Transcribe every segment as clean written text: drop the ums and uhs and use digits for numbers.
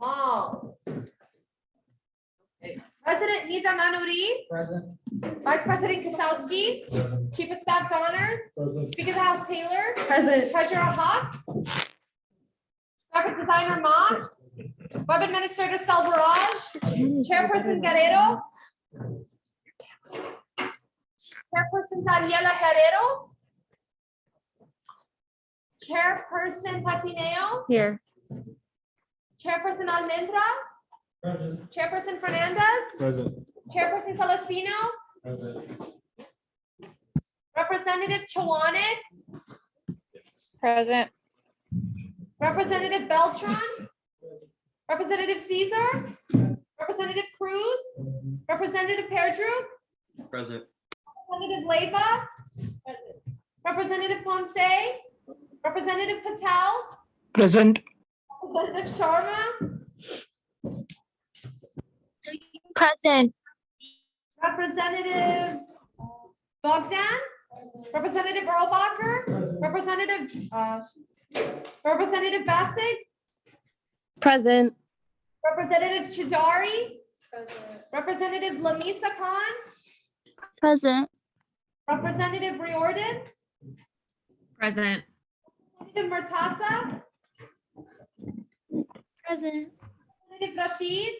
Mal. Okay. President Nita Manuri. Present. Vice President Kasowski. Present. Chief of Staff Donners. Present. Speaker of the House Taylor. Present. Treasurer Hawk. Graphic Designer Ma. Web Administrator Salvaraj. Chairperson Guerrero. Chairperson Daniela Guerrero. Chairperson Patineo. Here. Chairperson Almendras. Present. Chairperson Fernandez. Present. Chairperson Celestino. Present. Representative Chawanek. Present. Representative Beltran. Representative Caesar. Representative Cruz. Representative Perdue. Present. Representative Leyva. Representative Ponce. Representative Patel. Present. Representative Sharma. Present. Representative Bogdan. Representative Erlbacher. Representative Bassett. Present. Representative Chidari. Representative Lamisa Khan. Present. Representative Riordan. Present. Representative Murtasa. Present. Representative Rashid.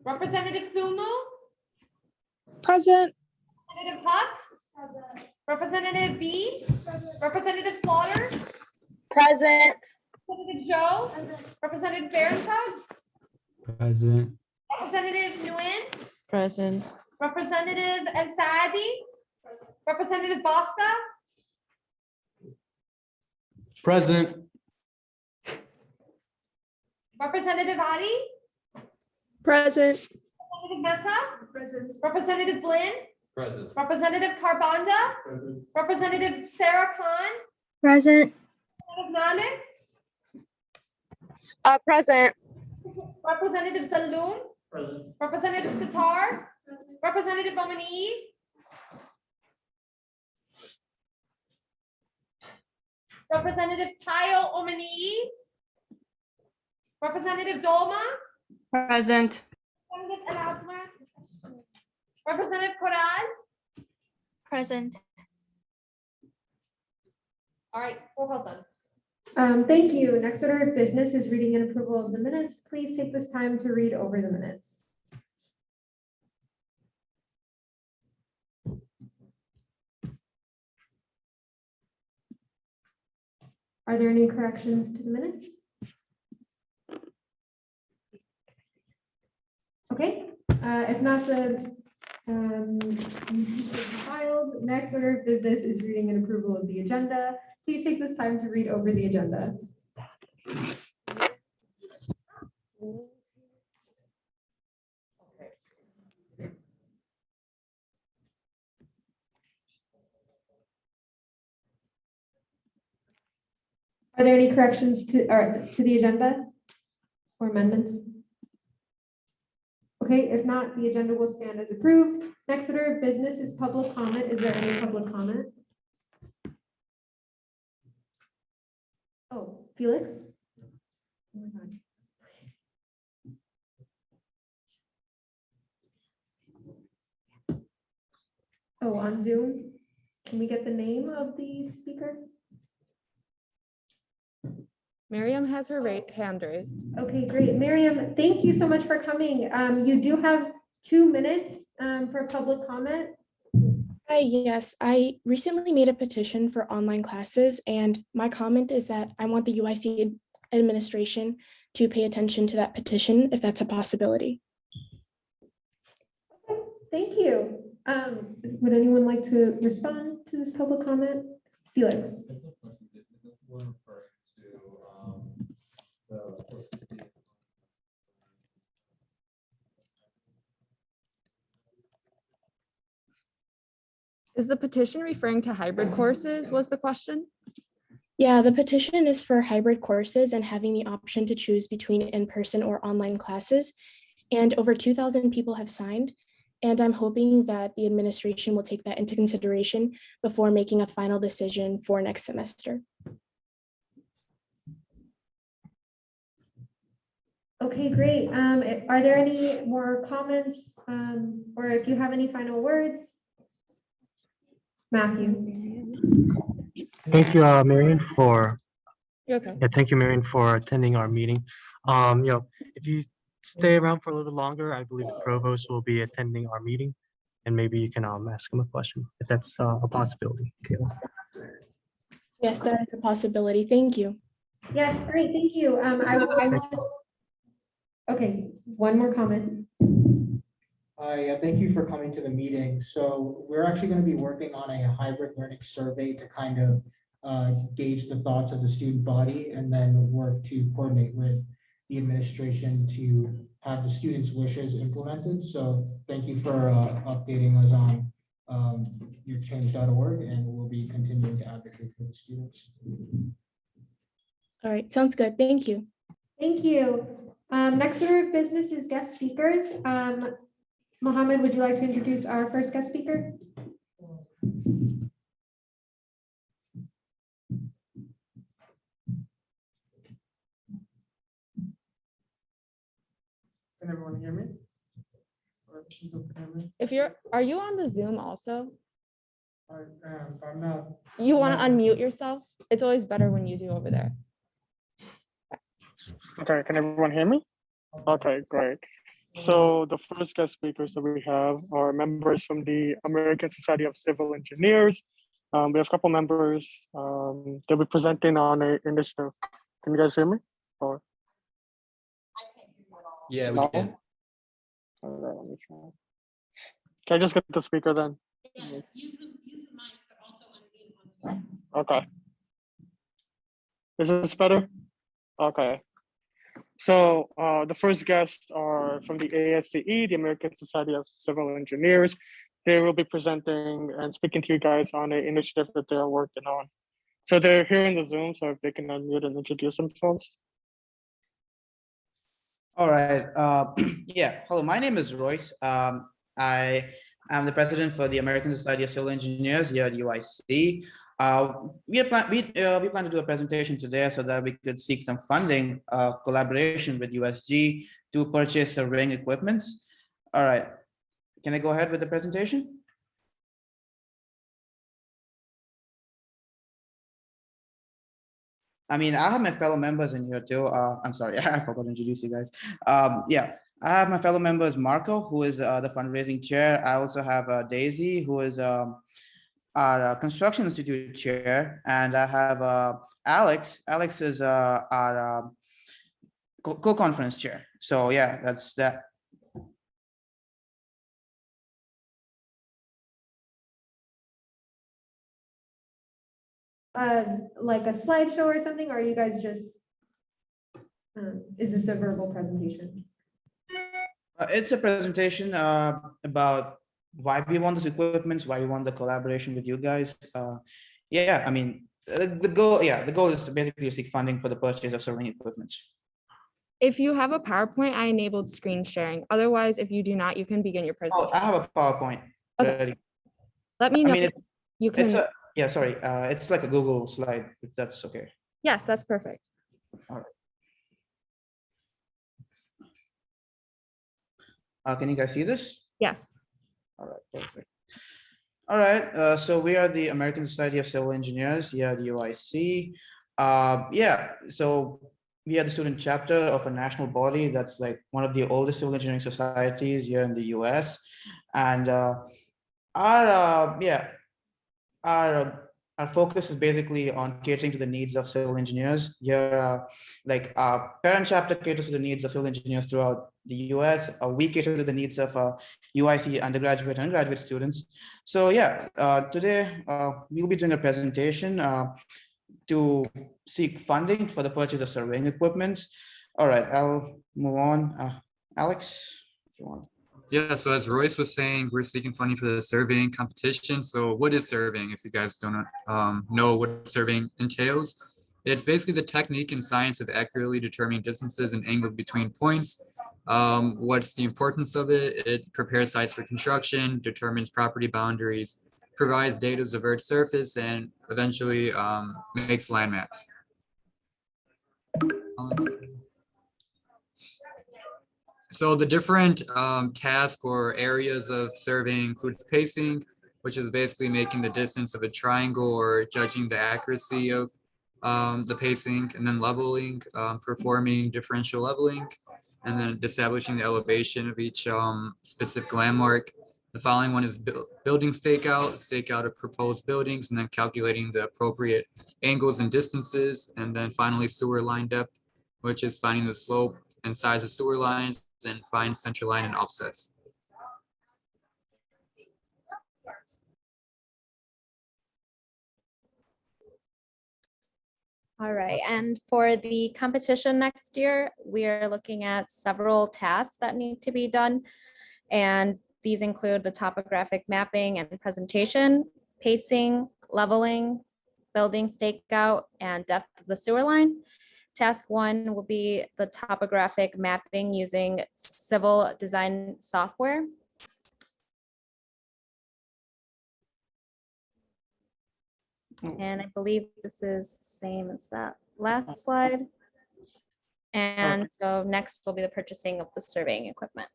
Representative Thumu. Present. Representative Huck. Representative B. Representative Slaughter. Present. Representative Joe. Representative Barentug. Present. Representative Nguyen. Present. Representative Ansadi. Representative Basta. Present. Representative Ali. Present. Representative Mehta. Representative Blinn. Present. Representative Carbanda. Present. Representative Sarah Khan. Present. Representative Malik. Present. Representative Zaloom. Present. Representative Sitar. Representative Omani. Representative Tayo Omani. Representative Dolma. Present. Representative El Azma. Representative Corral. Present. All right, roll call done. Thank you. Next order of business is reading and approval of the minutes. Please take this time to read over the minutes. Are there any corrections to the minutes? Okay, if not, the filed. Next order of business is reading and approval of the agenda. Please take this time to read over the agenda. Are there any corrections to the agenda or amendments? Okay, if not, the agenda will stand as approved. Next order of business is public comment. Is there any public comment? Oh, Felix? Oh my God. Oh, on Zoom? Can we get the name of the speaker? Miriam has her hand raised. Okay, great. Miriam, thank you so much for coming. You do have 2 minutes for public comment. Hi, yes, I recently made a petition for online classes, and my comment is that I want the UIC administration to pay attention to that petition if that's a possibility. Okay, thank you. Would anyone like to respond to this public comment? Felix? Is the petition referring to hybrid courses was the question? Yeah, the petition is for hybrid courses and having the option to choose between in-person or online classes. And over 2,000 people have signed. and I'm hoping that the administration will take that into consideration before making a final decision for next semester. Okay, great. Are there any more comments? Or if you have any final words? Matthew. Thank you, Marion, for You're okay. thank you, Marion, for attending our meeting. If you stay around for a little longer, I believe the provost will be attending our meeting, and maybe you can ask him a question if that's a possibility. Kayla. Yes, that is a possibility. Thank you. Yes, great, thank you. Okay, one more comment. Yeah, thank you for coming to the meeting. So we're actually going to be working on a hybrid learning survey to kind of gauge the thoughts of the student body and then work to coordinate with the administration to have the students' wishes implemented. So thank you for updating us on your change.org, and we'll be continuing to advocate for the students. All right, sounds good. Thank you. Thank you. Next order of business is guest speakers. Mohammed, would you like to introduce our first guest speaker? Can everyone hear me? Are you on the Zoom also? I'm not. You want to unmute yourself? It's always better when you do over there. Okay, can everyone hear me? Okay, great. So the first guest speakers that we have are members from the American Society of Civil Engineers. We have a couple members. They'll be presenting on an initiative. Can you guys hear me? Or Yeah, we no? can. Okay, let me try. Can I just get the speaker then? Yeah, use the mic, but also unmute. Okay. Is this better? Okay. So the first guests are from the ASCE, the American Society of Civil Engineers. They will be presenting and speaking to you guys on an initiative that they are working on. So they're here in the Zoom, so if they can unmute and introduce themselves. All right. Yeah. Hello, my name is Royce. I am the president for the American Society of Civil Engineers here at UIC. We plan to do a presentation today so that we could seek some funding, collaboration with USG to purchase surveying equipments. All right. Can I go ahead with the presentation? I mean, I have my fellow members in here too. I'm sorry, I forgot to introduce you guys. Yeah, I have my fellow members, Marco, who is the fundraising chair. I also have Daisy, who is our construction institute chair, and I have Alex. Alex is our co-conference chair. So yeah, that's that. Like a slideshow or something, or are you guys just, is this a verbal presentation? It's a presentation about why we want these equipments, why we want the collaboration with you guys. Yeah, I mean, the goal is to basically seek funding for the purchase of surveying equipment. If you have a PowerPoint, I enabled screen sharing. Otherwise, if you do not, you can begin your Oh, presentation. I have a PowerPoint. Okay. Ready. Let me I know. mean, You can. yeah, sorry. It's like a Google slide, if that's okay. Yes, that's perfect. All right. Can you guys see this? Yes. All right, perfect. All right, so we are the American Society of Civil Engineers here at UIC. Yeah, so we are the student chapter of a national body that's like one of the oldest civil engineering societies here in the US. And our focus is basically on catering to the needs of civil engineers. Here, like our parent chapter caters to the needs of civil engineers throughout the US. We cater to the needs of UIC undergraduate and graduate students. So yeah, today we'll be doing a presentation to seek funding for the purchase of surveying equipment. All right, I'll move on. Alex, if you want. Yeah, so as Royce was saying, we're seeking funding for the surveying competition. So what is surveying, if you guys don't know what surveying entails? It's basically the technique and science of accurately determining distances and angles between points. What's the importance of it? It prepares sites for construction, determines property boundaries, provides data of Earth's surface, and eventually makes land maps. So the different tasks or areas of surveying includes pacing, which is basically making the distance of a triangle or judging the accuracy of the pacing, and then leveling, performing differential leveling, and then establishing the elevation of each specific landmark. The following one is building stakeout of proposed buildings, and then calculating the appropriate angles and distances, and then finally sewer line depth, which is finding the slope and size of sewer lines and find center line and offsets. All right, and for the competition next year, we are looking at several tasks that need to be done. And these include the topographic mapping and presentation, pacing, leveling, building stakeout, and depth of the sewer line. Task 1 will be the topographic mapping using civil design software. And I believe this is same as that last slide. And so next will be the purchasing of the surveying equipment.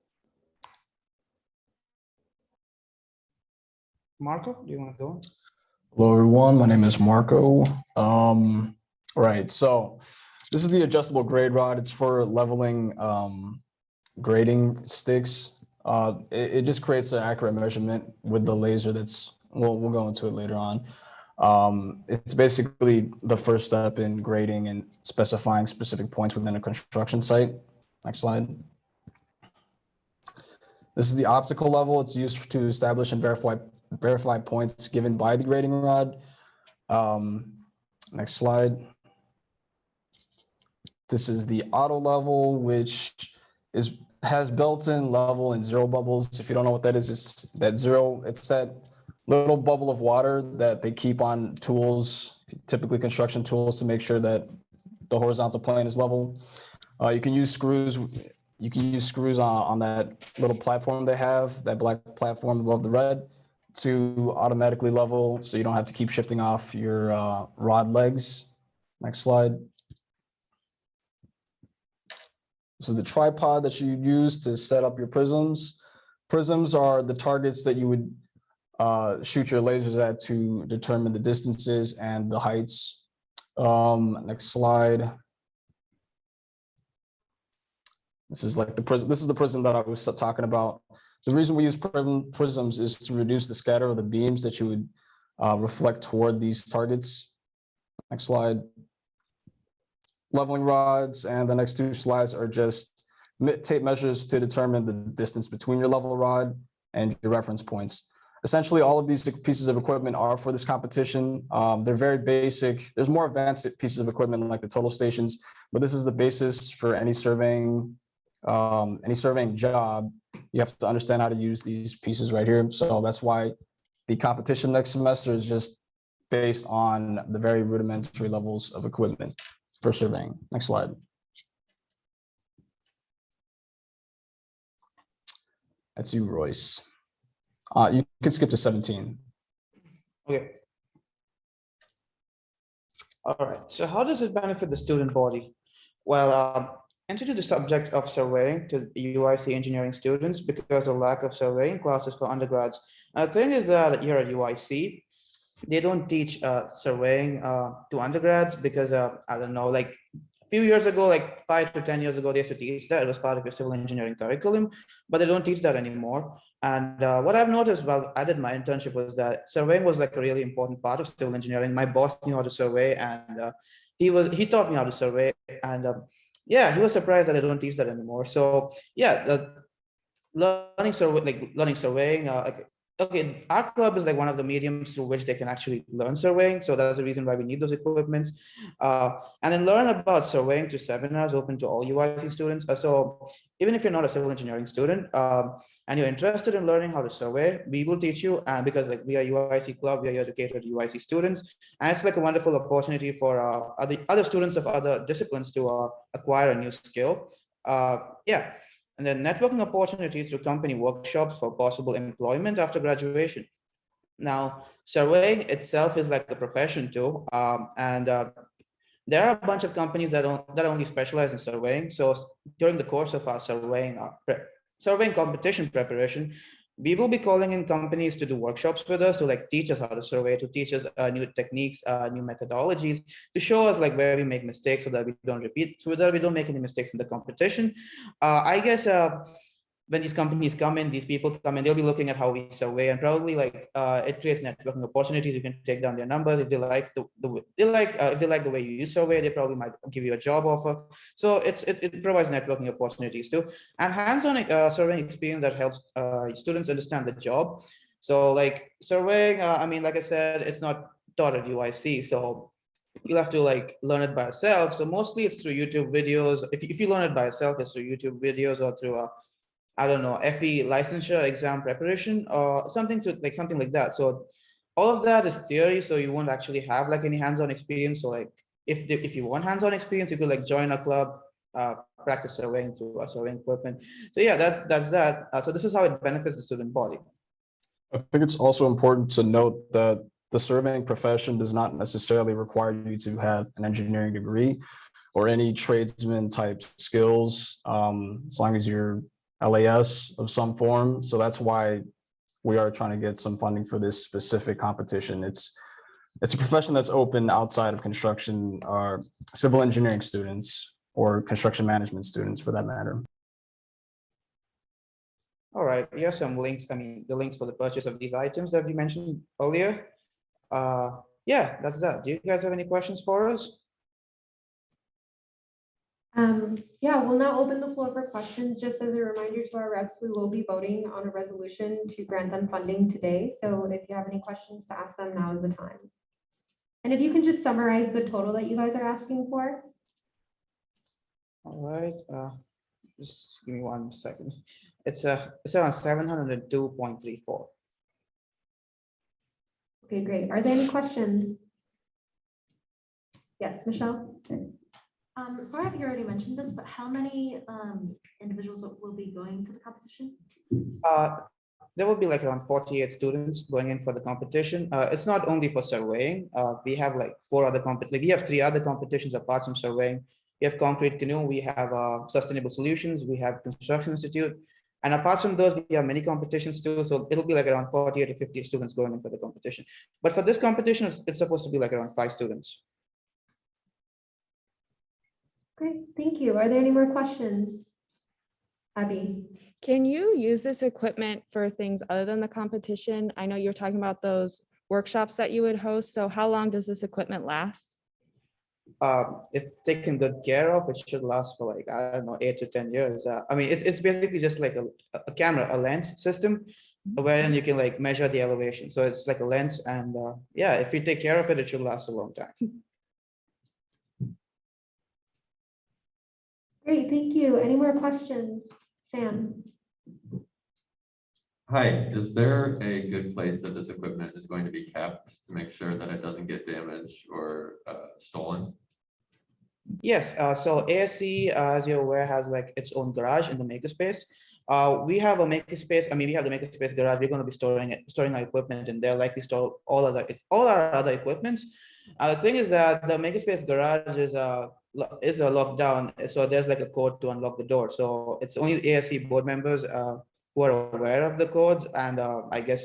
Marco, do you want to go on? Hello, everyone. My name is Marco. Right, so this is the adjustable grade rod. It's for leveling grading sticks. It just creates an accurate measurement with the laser that's, we'll go into it later on. It's basically the first step in grading and specifying specific points within a construction site. Next slide. This is the optical level. It's used to establish and verify points given by the grading rod. Next slide. This is the auto level, which has built-in level and zero bubbles. If you don't know what that is, it's that zero. It's that little bubble of water that they keep on tools, typically construction tools, to make sure that the horizontal plane is level. You can use screws. You can use screws on that little platform they have, that black platform above the red, to automatically level, so you don't have to keep shifting off your rod legs. Next slide. This is the tripod that you use to set up your prisms. Prisms are the targets that you would shoot your lasers at to determine the distances and the heights. Next slide. This is like the prism. This is the prism that I was talking about. The reason we use prisms is to reduce the scatter of the beams that you would reflect toward these targets. Next slide. Leveling rods, and the next two slides are just tape measures to determine the distance between your level rod and your reference points. Essentially, all of these pieces of equipment are for this competition. They're very basic. There's more advanced pieces of equipment like the total stations, but this is the basis for any surveying job. You have to understand how to use these pieces right here. So that's why the competition next semester is just based on the very rudimentary levels of equipment for surveying. Next slide. That's you, Royce. You can skip to 17. Okay. All right. So how does it benefit the student body? Well, introduce the subject of surveying to UIC engineering students because of lack of surveying classes for undergrads. The thing is that here at UIC, they don't teach surveying to undergrads because I don't know, like a few years ago, like 5 to 10 years ago, they used to teach that. It was part of your civil engineering curriculum, but they don't teach that anymore. And what I've noticed while I did my internship was that surveying was like a really important part of civil engineering. My boss knew how to survey, and he taught me how to survey, and yeah, he was surprised that they don't teach that anymore. So yeah, learning surveying. Okay, our club is like one of the mediums through which they can actually learn surveying. So that's the reason why we need those equipments. And then learn about surveying through seminars open to all UIC students. So even if you're not a civil engineering student, and you're interested in learning how to survey, we will teach you. And because like we are UIC club, we are here to cater to UIC students, and it's like a wonderful opportunity for other students of other disciplines to acquire a new skill. Yeah, and then networking opportunities through company workshops for possible employment after graduation. Now, surveying itself is like a profession too, and there are a bunch of companies that only specialize in surveying. So during the course of our surveying competition preparation, we will be calling in companies to do workshops with us to like teach us how to survey, to teach us new techniques, new methodologies, to show us like where we make mistakes so that we don't repeat, so that we don't make any mistakes in the competition. I guess when these companies come in, these people come in, they'll be looking at how we survey, and probably like it creates networking opportunities. You can take down their numbers if they like if they like the way you survey, they probably might give you a job offer. So it provides networking opportunities too, and hands-on surveying experience that helps students understand the job. So like surveying, I mean, like I said, it's not taught at UIC, so you'll have to like learn it by yourself. So mostly it's through YouTube videos. If you learn it by yourself, it's through YouTube videos or through I don't know, FE licensure exam preparation or something like that. So all of that is theory. So you won't actually have like any hands-on experience. So like if you want hands-on experience, you could like join a club, practice surveying through surveying equipment. So yeah, that's that. So this is how it benefits the student body. I think it's also important to note that the surveying profession does not necessarily require you to have an engineering degree or any tradesman type skills, as long as you're LAS of some form. So that's why we are trying to get some funding for this specific competition. It's a profession that's open outside of construction or civil engineering students or construction management students for that matter. All right, here's some links. I mean, the links for the purchase of these items that we mentioned earlier. Yeah, that's that. Do you guys have any questions for us? Yeah, we'll now open the floor for questions. Just as a reminder to our reps, we will be voting on a resolution to grant them funding today. So if you have any questions to ask them, now is the time. And if you can just summarize the total that you guys are asking for. All right, just give me 1 second. It's around 702.34. Okay, great. Are there any questions? Yes, Michelle? Sorry if you already mentioned this, but how many individuals will be going to the competition? There will be like around 48 students going in for the competition. It's not only for surveying. We have like 4 other we have 3 other competitions apart from surveying. We have concrete canoe, we have sustainable solutions, we have construction institute. And apart from those, we have many competitions too. So it'll be like around 48 to 50 students going in for the competition. But for this competition, it's supposed to be like around 5 students. Great, thank you. Are there any more questions? Abby? Can you use this equipment for things other than the competition? I know you're talking about those workshops that you would host. So how long does this equipment last? If taken good care of, it should last for like, I don't know, 8 to 10 years. I mean, it's basically just like a camera, a lens system, wherein you can like measure the elevation. So it's like a lens, and yeah, if you take care of it, it should last a long time. Great, thank you. Any more questions? Sam? Hi, is there a good place that this equipment is going to be kept to make sure that it doesn't get damaged or stolen? Yes, so ASC, as you're aware, has like its own garage in the makerspace. We have a makerspace. I mean, we have the makerspace garage. We're going to be storing our equipment in there, like we store all our other equipments. The thing is that the makerspace garage is locked down, so there's like a code to unlock the door. So it's only ASC board members who are aware of the codes, and I guess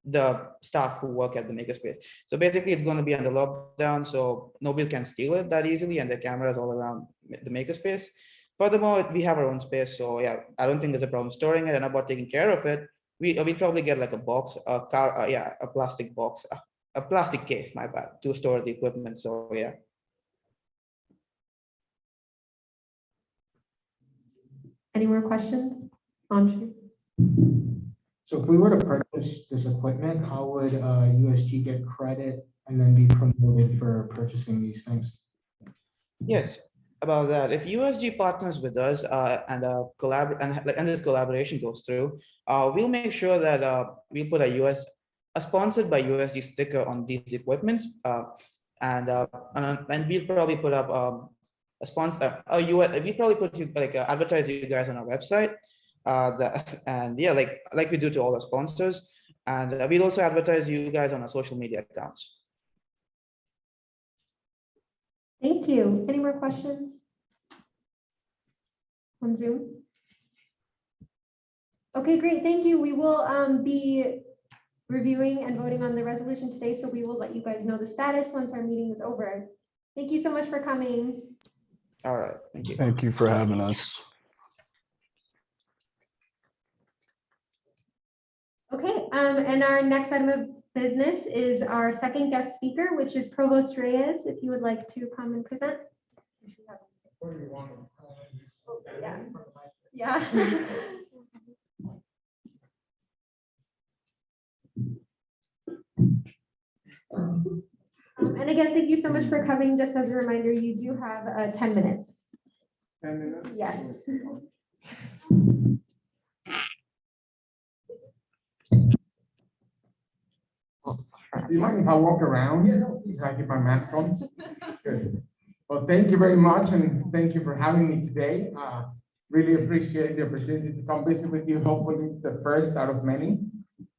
the staff who work at the makerspace. So basically, it's going to be under lockdown, so nobody can steal it that easily, and the cameras all around the makerspace. Furthermore, we have our own space, so yeah, I don't think there's a problem storing it. And about taking care of it, we probably get like a box, a plastic box, a plastic case, my bad, to store the equipment. So yeah. Any more questions? Andrew? So if we were to purchase this equipment, how would USG get credit and then be promoted for purchasing these things? Yes. about that. If USG partners with us and this collaboration goes through, we'll make sure that we put a sponsored by USG sticker on these equipments, and we'll probably put up a sponsor. We probably put you advertise you guys on our website, and yeah, like we do to all our sponsors, and we'll also advertise you guys on our social media accounts. Thank you. Any more questions? On Zoom? Okay, great. Thank you. We will be reviewing and voting on the resolution today, so we will let you guys know the status once our meeting is over. Thank you so much for coming. All right, thank you. Thank you for having us. Okay, and our next item of business is our second guest speaker, which is Provost Reyes, if you would like to come and present. Yeah. Yeah. And again, thank you so much for coming. Just as a reminder, you do have 10 minutes. 10 minutes? Yes. Do you mind if I walk around? If I keep my mask on? Good. Well, thank you very much, and thank you for having me today. Really appreciate the opportunity to come visit with you. Hopefully it's the first out of many,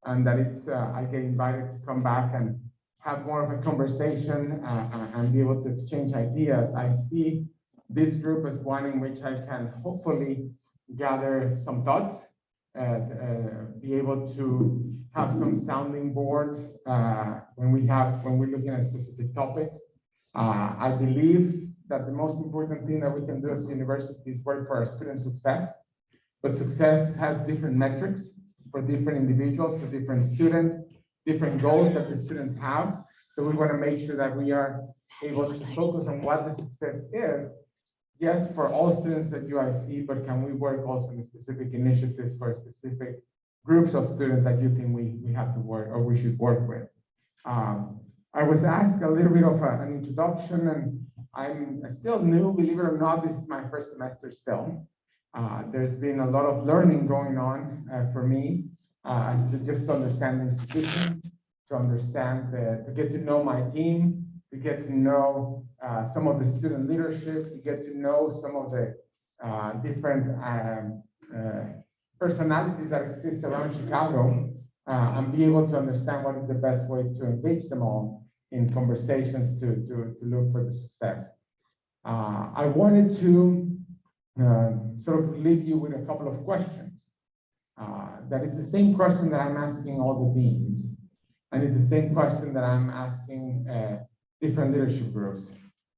and that it's I get invited to come back and have more of a conversation and be able to exchange ideas. I see this group as one in which I can hopefully gather some thoughts, be able to have some sounding board when we're looking at specific topics. I believe that the most important thing that we can do as a university is work for our student success, but success has different metrics for different individuals, for different students, different goals that the students have. So we want to make sure that we are able to focus on what the success is. Yes, for all students at UIC, but can we work also in specific initiatives for specific groups of students that you think we have to work or we should work with? I was asked a little bit of an introduction, and I'm still new, believe it or not. This is my first semester still. There's been a lot of learning going on for me to just understand the institution, to understand, to get to know my team, to get to know some of the student leadership, to get to know some of the different personalities that exist around Chicago, and be able to understand what is the best way to engage them all in conversations to look for the success. I wanted to sort of leave you with a couple of questions. That it's the same question that I'm asking all the deans, and it's the same question that I'm asking different leadership groups.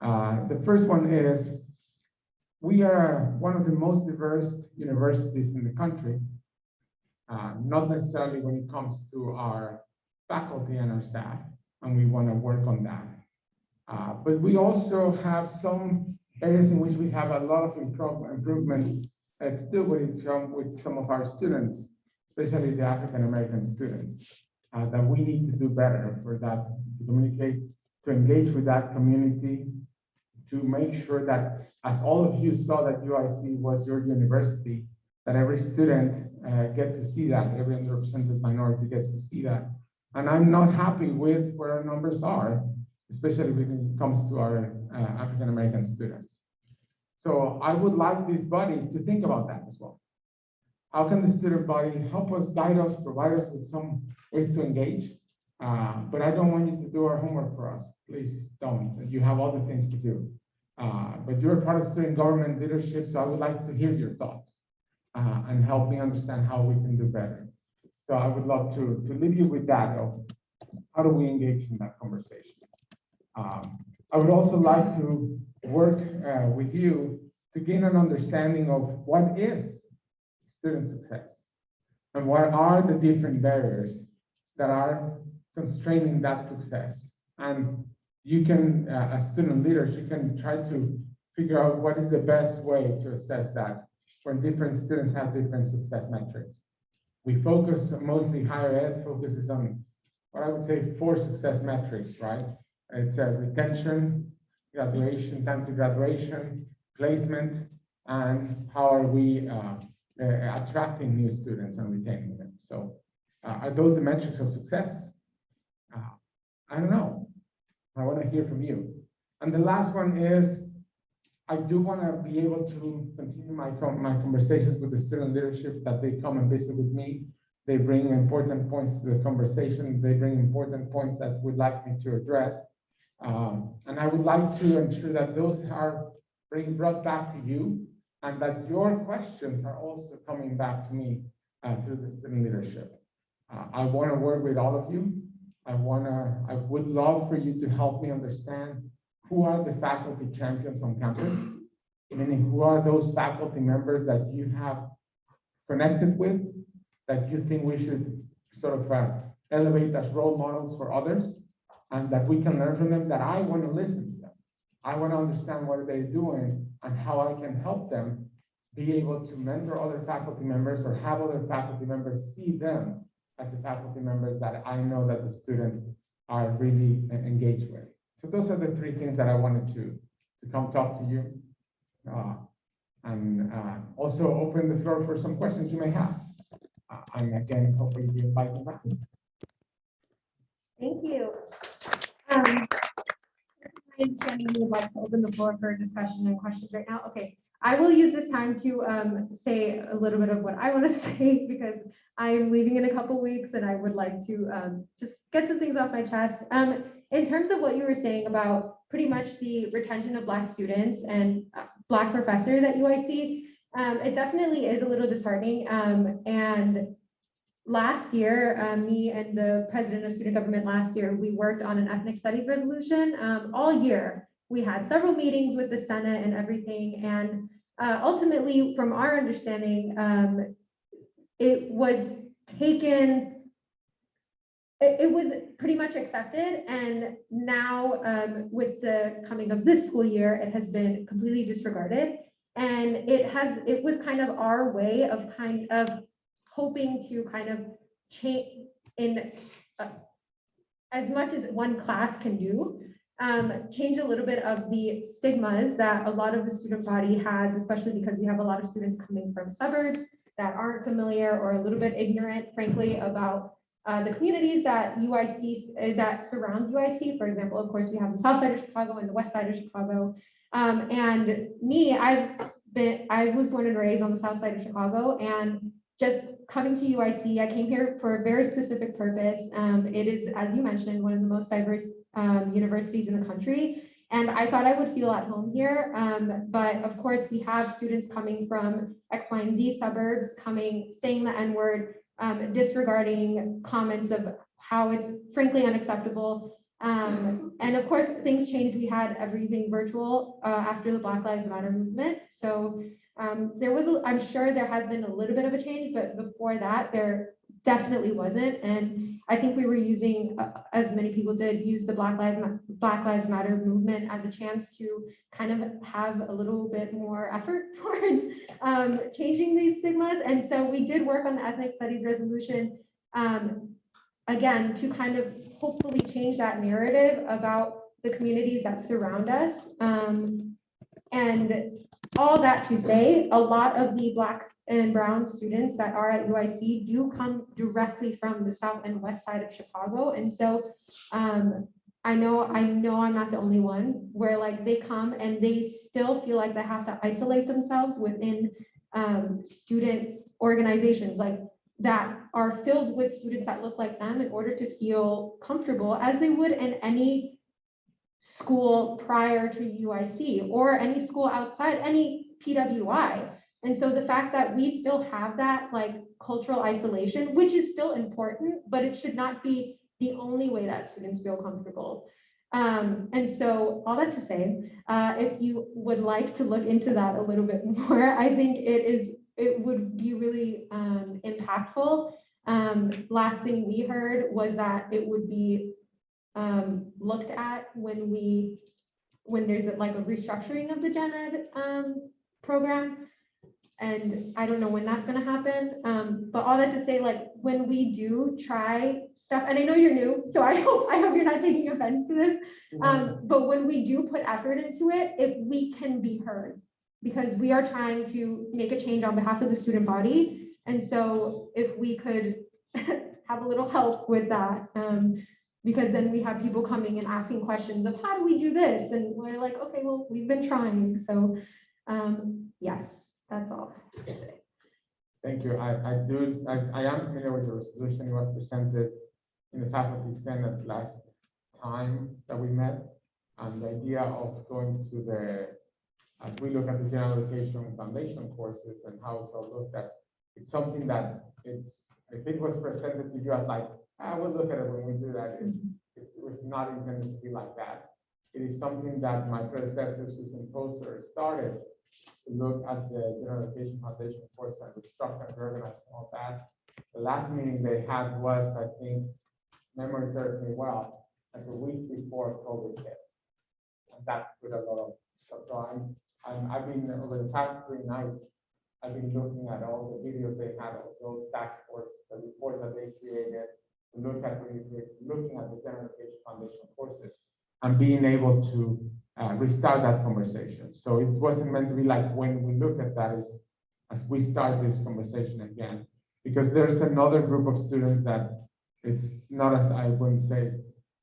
The first one is, we are one of the most diverse universities in the country, not necessarily when it comes to our faculty and our staff, and we want to work on that. But we also have some areas in which we have a lot of improvement to do with some of our students, especially the African American students, that we need to do better for that, to communicate, to engage with that community, to make sure that, as all of you saw that UIC was your university, that every student gets to see that, every underrepresented minority gets to see that. And I'm not happy with where our numbers are, especially when it comes to our African American students. So I would like this body to think about that as well. How can the student body help us, guide us, provide us with some ways to engage? But I don't want you to do our homework for us. Please don't. You have other things to do. But you're part of student government leadership, so I would like to hear your thoughts and help me understand how we can do better. So I would love to leave you with that. How do we engage in that conversation? I would also like to work with you to gain an understanding of what is student success and what are the different barriers that are constraining that success. And you can, as student leaders, you can try to figure out what is the best way to assess that when different students have different success metrics. We focus mostly, higher ed focuses on what I would say 4 success metrics, right? It's retention, graduation, time to graduation, placement, and how are we attracting new students and retaining them. So are those the metrics of success? I don't know. I want to hear from you. And the last one is, I do want to be able to continue my conversations with the student leadership, that they come and visit with me. They bring important points to the conversation. They bring important points that would like me to address. And I would like to ensure that those are brought back to you, and that your questions are also coming back to me through the student leadership. I want to work with all of you. I would love for you to help me understand who are the faculty champions on campus, meaning who are those faculty members that you have connected with, that you think we should sort of elevate as role models for others, and that we can learn from them, that I want to listen to them. I want to understand what they're doing and how I can help them be able to mentor other faculty members, or have other faculty members see them as the faculty members that I know that the students are really engaged with. So those are the three things that I wanted to come talk to you. And also open the floor for some questions you may have. And again, hopefully you invite them back. Thank you. My understanding you would like to open the floor for discussion and questions right now. Okay, I will use this time to say a little bit of what I want to say, because I'm leaving in a couple weeks and I would like to just get some things off my chest. In terms of what you were saying about pretty much the retention of Black students and Black professors at UIC, it definitely is a little disheartening. And last year, me and the president of student government last year, we worked on an ethnic studies resolution all year. We had several meetings with the Senate and everything. And ultimately, from our understanding, it was taken, it was pretty much accepted. And now with the coming of this school year, it has been completely disregarded. And it was kind of our way of hoping to kind of change in as much as one class can do, change a little bit of the stigmas that a lot of the student body has, especially because we have a lot of students coming from suburbs that aren't familiar or a little bit ignorant, frankly, about the communities that UIC, that surrounds UIC. For example, of course, we have the south side of Chicago and the west side of Chicago. And me, I was born and raised on the south side of Chicago, and just coming to UIC, I came here for a very specific purpose. It is, as you mentioned, one of the most diverse universities in the country. And I thought I would feel at home here. But of course, we have students coming from X, Y, and Z suburbs, saying the N-word, disregarding comments of how it's frankly unacceptable. And of course, things changed. We had everything virtual after the Black Lives Matter movement. So there was, I'm sure there has been a little bit of a change, but before that, there definitely wasn't. And I think we were using, as many people did, use the Black Lives Matter movement as a chance to kind of have a little bit more effort towards changing these stigmas. And so we did work on the ethnic studies resolution, again, to kind of hopefully change that narrative about the communities that surround us. And all that to say, a lot of the Black and brown students that are at UIC do come directly from the south and west side of Chicago. And so I know I'm not the only one where like they come and they still feel like they have to isolate themselves within student organizations like that are filled with students that look like them in order to feel comfortable as they would in any school prior to UIC or any school outside, any PWI. And so the fact that we still have that like cultural isolation, which is still important, but it should not be the only way that students feel comfortable. And so all that to say, if you would like to look into that a little bit more, I think it would be really impactful. Last thing we heard was that it would be looked at when there's like a restructuring of the gen ed program. And I don't know when that's going to happen. But all that to say, like when we do try stuff, and I know you're new, so I hope you're not taking offense to this. But when we do put effort into it, if we can be heard, because we are trying to make a change on behalf of the student body. And so if we could have a little help with that, because then we have people coming and asking questions of how do we do this? And we're like, okay, well, we've been trying. So yes, that's all to say. Thank you. I am familiar with the resolution. It was presented in the faculty senate last time that we met. And the idea of going to the, as we look at the general education foundation courses and how it's all looked at, it's something that if it was presented to you as like, I will look at it when we do that. It was not intended to be like that. It is something that my predecessor, Susan Poster, started to look at the general education foundation course and the structure and organize and all that. The last meeting they had was, I think, memory serves me well, like a week before COVID hit. And that put a lot of stuff on. I've been over the past 3 nights, I've been looking at all the videos they had of those task force, the reports that they created, to look at looking at the general education foundation courses and being able to restart that conversation. So it wasn't meant to be like when we look at that as we start this conversation again, because there's another group of students that it's not, as I wouldn't say,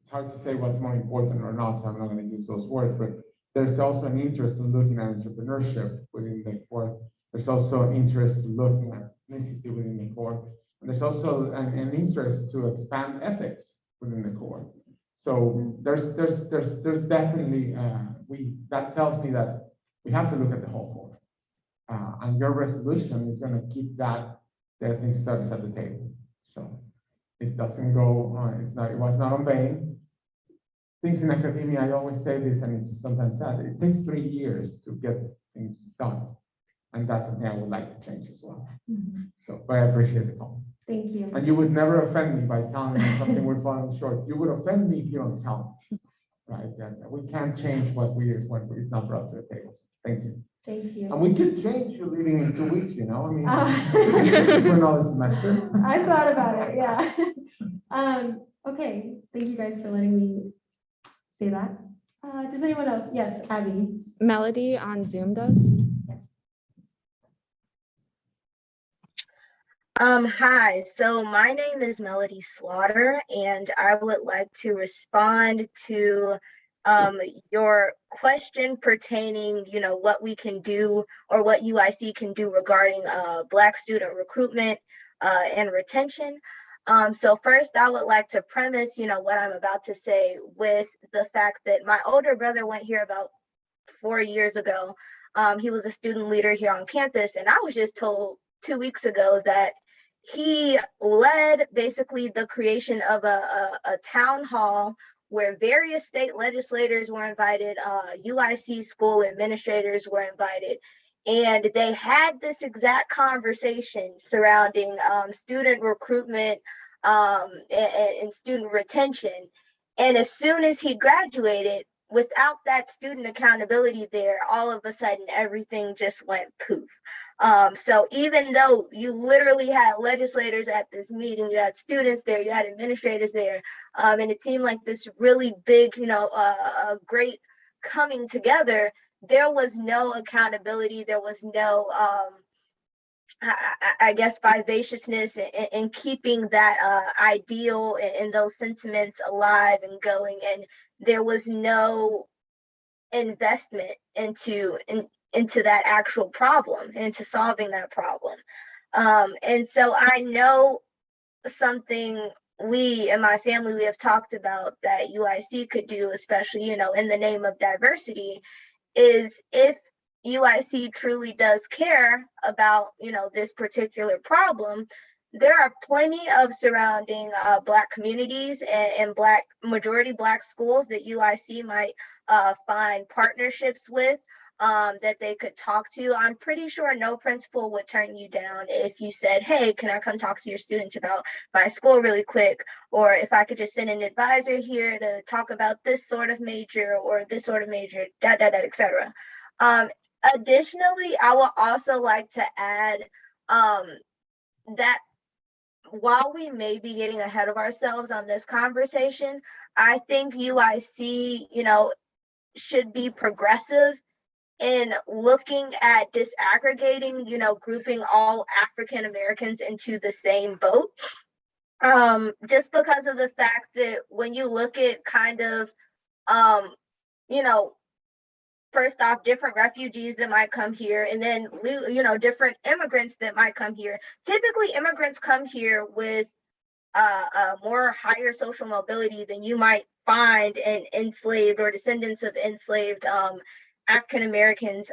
it's hard to say what's more important or not, so I'm not going to use those words, but there's also an interest in looking at entrepreneurship within the core. There's also an interest in looking at ethnicity within the core. And there's also an interest to expand ethics within the core. So there's definitely, that tells me that we have to look at the whole core. And your resolution is going to keep that, the ethnic studies at the table. So it doesn't go, it was not on vain. Things in academia, I always say this, and it's sometimes sad, it takes 3 years to get things done. And that's something I would like to change as well. So, but I appreciate the call. Thank you. And you would never offend me by telling me something we're falling short. You would offend me if you don't tell me, right? And we can't change what it's not brought to the table. Thank you. Thank you. And we could change your leaving in 2 weeks, you know, I mean, for another semester. I thought about it, yeah. Okay, thank you guys for letting me say that. Does anyone else? Yes, Abby. Melody on Zoom does. Hi, so my name is Melody Slaughter, and I would like to respond to your question pertaining, what we can do or what UIC can do regarding Black student recruitment and retention. So first, I would like to premise, what I'm about to say with the fact that my older brother went here about 4 years ago. He was a student leader here on campus, and I was just told 2 weeks ago that he led basically the creation of a town hall where various state legislators were invited, UIC school administrators were invited, and they had this exact conversation surrounding student recruitment and student retention. And as soon as he graduated, without that student accountability there, all of a sudden everything just went poof. So even though you literally had legislators at this meeting, you had students there, you had administrators there, and it seemed like this really big, great coming together, there was no accountability, there was no, I guess, vivaciousness in keeping that ideal and those sentiments alive and going, and there was no investment into that actual problem, into solving that problem. And so I know something we and my family, we have talked about that UIC could do, especially, in the name of diversity, is if UIC truly does care about, this particular problem, there are plenty of surrounding Black communities and majority Black schools that UIC might find partnerships with that they could talk to. I'm pretty sure no principal would turn you down if you said, hey, can I come talk to your students about my school really quick? Or if I could just send an advisor here to talk about this sort of major or this sort of major, etc. Additionally, I would also like to add that while we may be getting ahead of ourselves on this conversation, I think UIC, should be progressive in looking at disaggregating, grouping all African Americans into the same boat. Just because of the fact that when you look at kind of, you know, first off, different refugees that might come here, and then, different immigrants that might come here. Typically, immigrants come here with more higher social mobility than you might find in enslaved or descendants of enslaved African Americans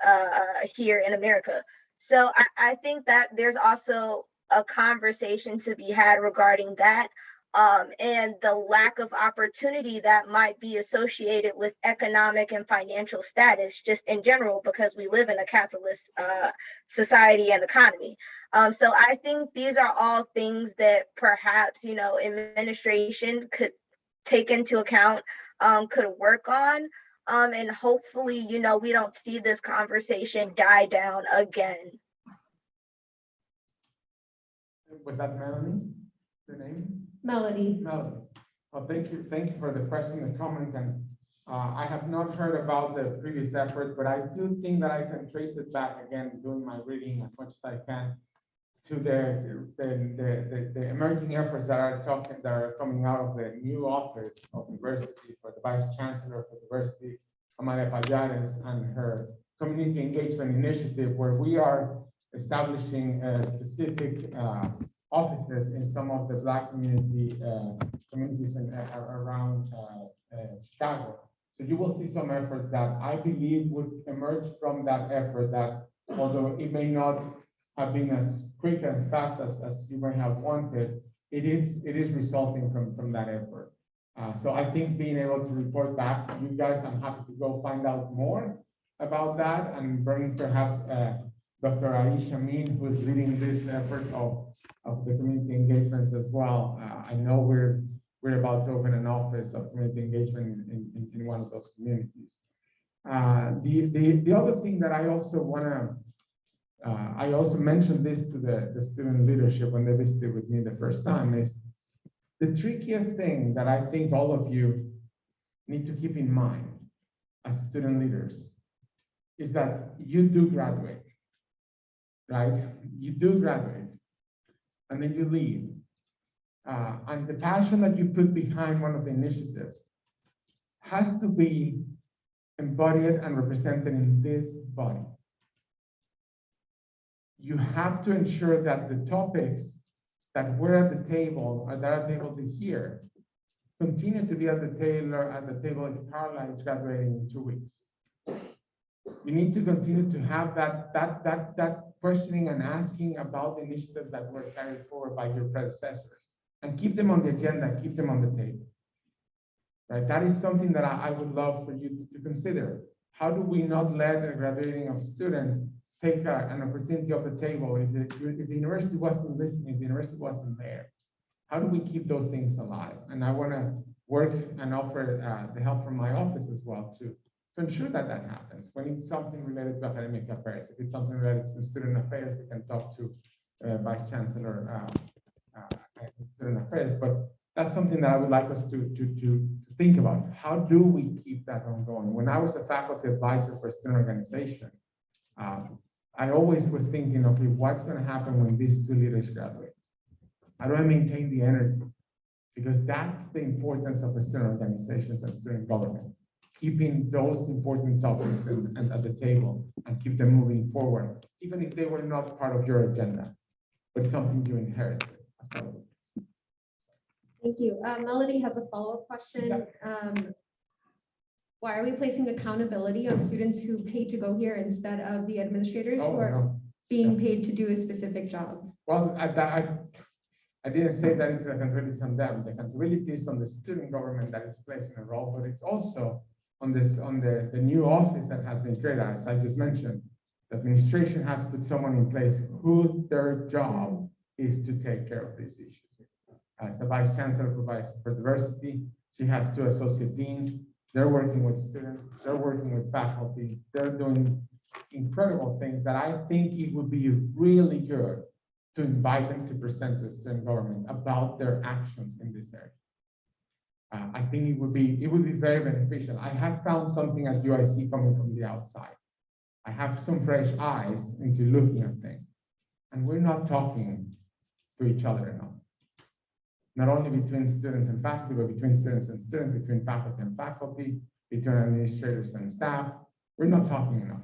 here in America. So I think that there's also a conversation to be had regarding that, and the lack of opportunity that might be associated with economic and financial status just in general, because we live in a capitalist society and economy. So I think these are all things that perhaps, administration could take into account, could work on. And hopefully, we don't see this conversation die down again. Was that Melanie, the name? Melody. Melody. Well, thank you for the question and comment. And I have not heard about the previous efforts, but I do think that I can trace it back again, doing my reading as much as I can, to the emerging efforts that are coming out of the new office of diversity for the Vice Chancellor for Diversity, Amalia Pallares, and her community engagement initiative, where we are establishing specific offices in some of the Black communities around Chicago. So you will see some efforts that I believe would emerge from that effort, that although it may not have been as quick and as fast as you may have wanted, it is resulting from that effort. So I think being able to report back to you guys, I'm happy to go find out more about that and bring perhaps Dr. Aisha Amin, who is leading this effort of the community engagements as well. I know we're about to open an office of community engagement in one of those communities. The other thing that I also want to, I also mentioned this to the student leadership when they visited with me the first time, is the trickiest thing that I think all of you need to keep in mind as student leaders is that you do graduate, right? You do graduate, and then you leave. And the passion that you put behind one of the initiatives has to be embodied and represented in this body. You have to ensure that the topics that were at the table, or that are at the table this year, continue to be at the table if Caroline is graduating in 2 weeks. You need to continue to have that questioning and asking about the initiatives that were carried forward by your predecessors, and keep them on the agenda, keep them on the table. Right? That is something that I would love for you to consider. How do we not let a graduating of student take an opportunity off the table if the university wasn't listening, if the university wasn't there? How do we keep those things alive? And I want to work and offer the help from my office as well to ensure that that happens. When it's something related to academic affairs, if it's something related to student affairs, we can talk to Vice Chancellor student affairs. But that's something that I would like us to think about. How do we keep that ongoing? When I was a faculty advisor for a student organization, I always was thinking, okay, what's going to happen when these two leaders graduate? How do I maintain the energy? Because that's the importance of a student organizations and student government. Keeping those important topics and at the table and keep them moving forward, even if they were not part of your agenda, but something you inherited. Thank you. Melody has a follow-up question. Why are we placing accountability on students who pay to go here instead of the administrators who are being paid to do a specific job? Well, I didn't say that it's the accountability on them. The accountability is on the student government that is placing a role, but it's also on the new office that has been created. As I just mentioned, the administration has put someone in place whose their job is to take care of these issues. As the Vice Chancellor for Diversity, she has 2 associate deans. They're working with students, they're working with faculty, they're doing incredible things that I think it would be really good to invite them to present to the student government about their actions in this area. I think it would be very beneficial. I have found something at UIC coming from the outside. I have some fresh eyes into looking at things. And we're not talking to each other enough. Not only between students and faculty, but between students and students, between faculty and faculty, between administrators and staff. We're not talking enough.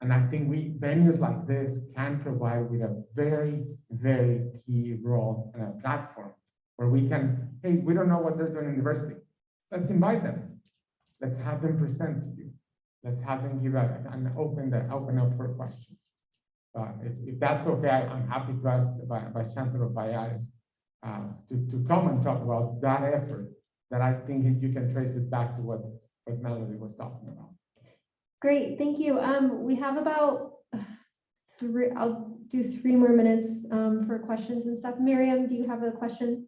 And I think venues like this can provide with a very, very key role and a platform where we can, hey, we don't know what they're doing in university. Let's invite them. Let's have them present to you. Let's have them give and open up for questions. If that's okay, I'm happy to ask Vice Chancellor Payares to come and talk about that effort that I think you can trace it back to what Melody was talking about. Great, thank you. We have about I'll do 3 more minutes for questions and stuff. Miriam, do you have a question?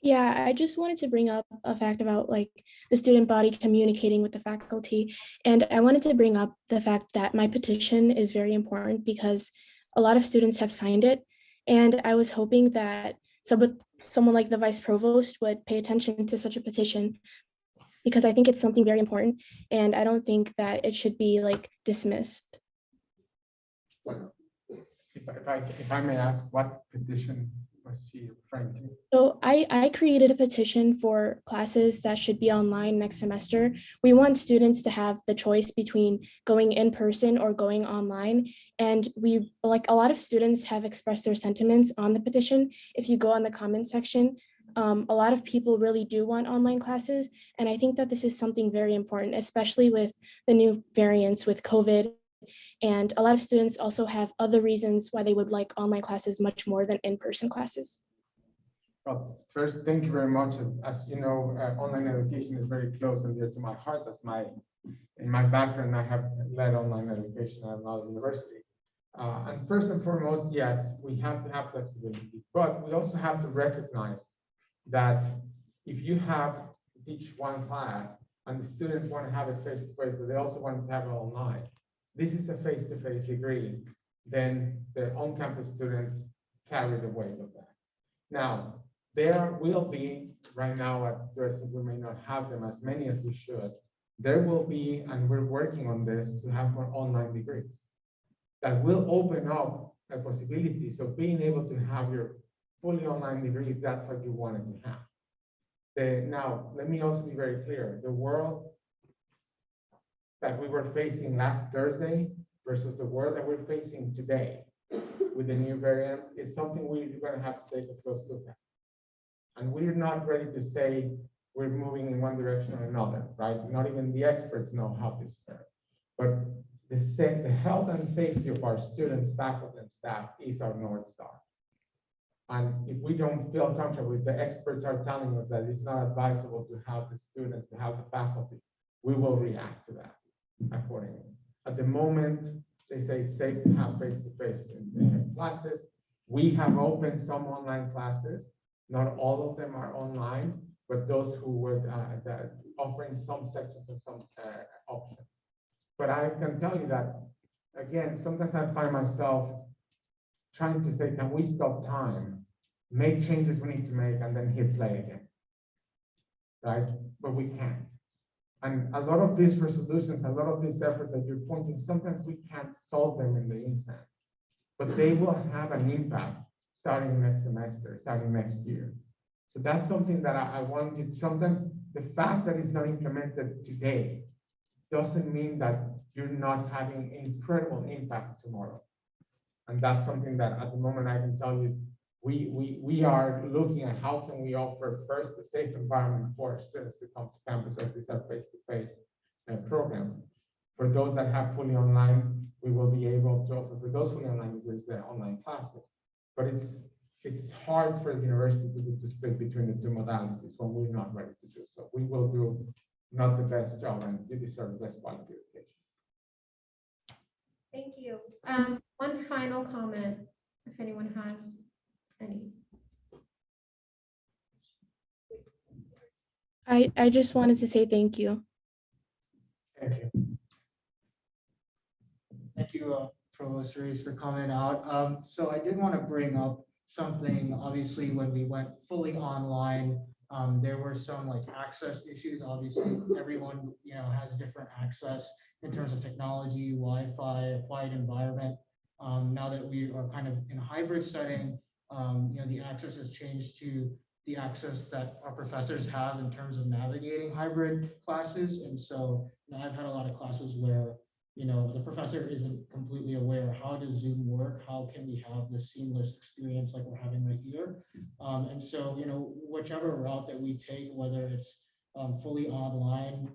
Yeah, I just wanted to bring up a fact about like the student body communicating with the faculty. And I wanted to bring up the fact that my petition is very important because a lot of students have signed it. And I was hoping that someone like the Vice Provost would pay attention to such a petition because I think it's something very important. And I don't think that it should be like dismissed. If I may ask, what petition was she referring to? So I created a petition for classes that should be online next semester. We want students to have the choice between going in person or going online. And we, like a lot of students have expressed their sentiments on the petition. If you go on the comment section, a lot of people really do want online classes. And I think that this is something very important, especially with the new variants with COVID. And a lot of students also have other reasons why they would like online classes much more than in-person classes. Well, first, thank you very much. As you know, online education is very close and dear to my heart. In my background, I have led online education at another university. And first and foremost, yes, we have to have flexibility, but we also have to recognize that if you teach one class and the students want to have it face-to-face, but they also want to have it online, this is a face-to-face degree, then the on-campus students carry the weight of that. Now, there will be, right now at USG, we may not have them as many as we should. There will be, and we're working on this, to have more online degrees that will open up a possibility. So being able to have your fully online degree, if that's what you wanted to have. Now, let me also be very clear. The world that we were facing last Thursday versus the world that we're facing today with the new variant is something we're going to have to take a close look at. And we're not ready to say we're moving in one direction or another, right? Not even the experts know how this works. But the health and safety of our students, faculty, and staff is our North Star. And if we don't feel comfortable, if the experts are telling us that it's not advisable to have the students, to have the faculty, we will react to that accordingly. At the moment, they say it's safe to have face-to-face classes. We have opened some online classes. Not all of them are online, but those who were offering some sections and some options. But I can tell you that, again, sometimes I find myself trying to say, can we stop time, make changes we need to make, and then hit play again, right? But we can't. And a lot of these resolutions, a lot of these efforts that you're pointing, sometimes we can't solve them in the instant, but they will have an impact starting next semester, starting next year. So that's something that I want to, sometimes the fact that it's not implemented today doesn't mean that you're not having incredible impact tomorrow. And that's something that at the moment I can tell you, we are looking at how can we offer first a safe environment for students to come to campus as these are face-to-face programs. For those that have fully online, we will be able to offer for those fully online degrees, the online classes. But it's hard for the university to split between the two modalities when we're not ready to do so. We will do not the best job, and you deserve the best quality education. Thank you. One final comment, if anyone has any. I just wanted to say thank you. Thank you. Thank you, Provost Reese, for coming out. So I did want to bring up something. Obviously, when we went fully online, there were some like access issues. Obviously, everyone has different access, in terms of technology, Wi-Fi, applied environment. Now that we are kind of in a hybrid setting, the access has changed to the access that our professors have in terms of navigating hybrid classes. And so I've had a lot of classes where the professor isn't completely aware, how does Zoom work? How can we have this seamless experience like we're having right here? And so, whichever route that we take, whether it's fully online,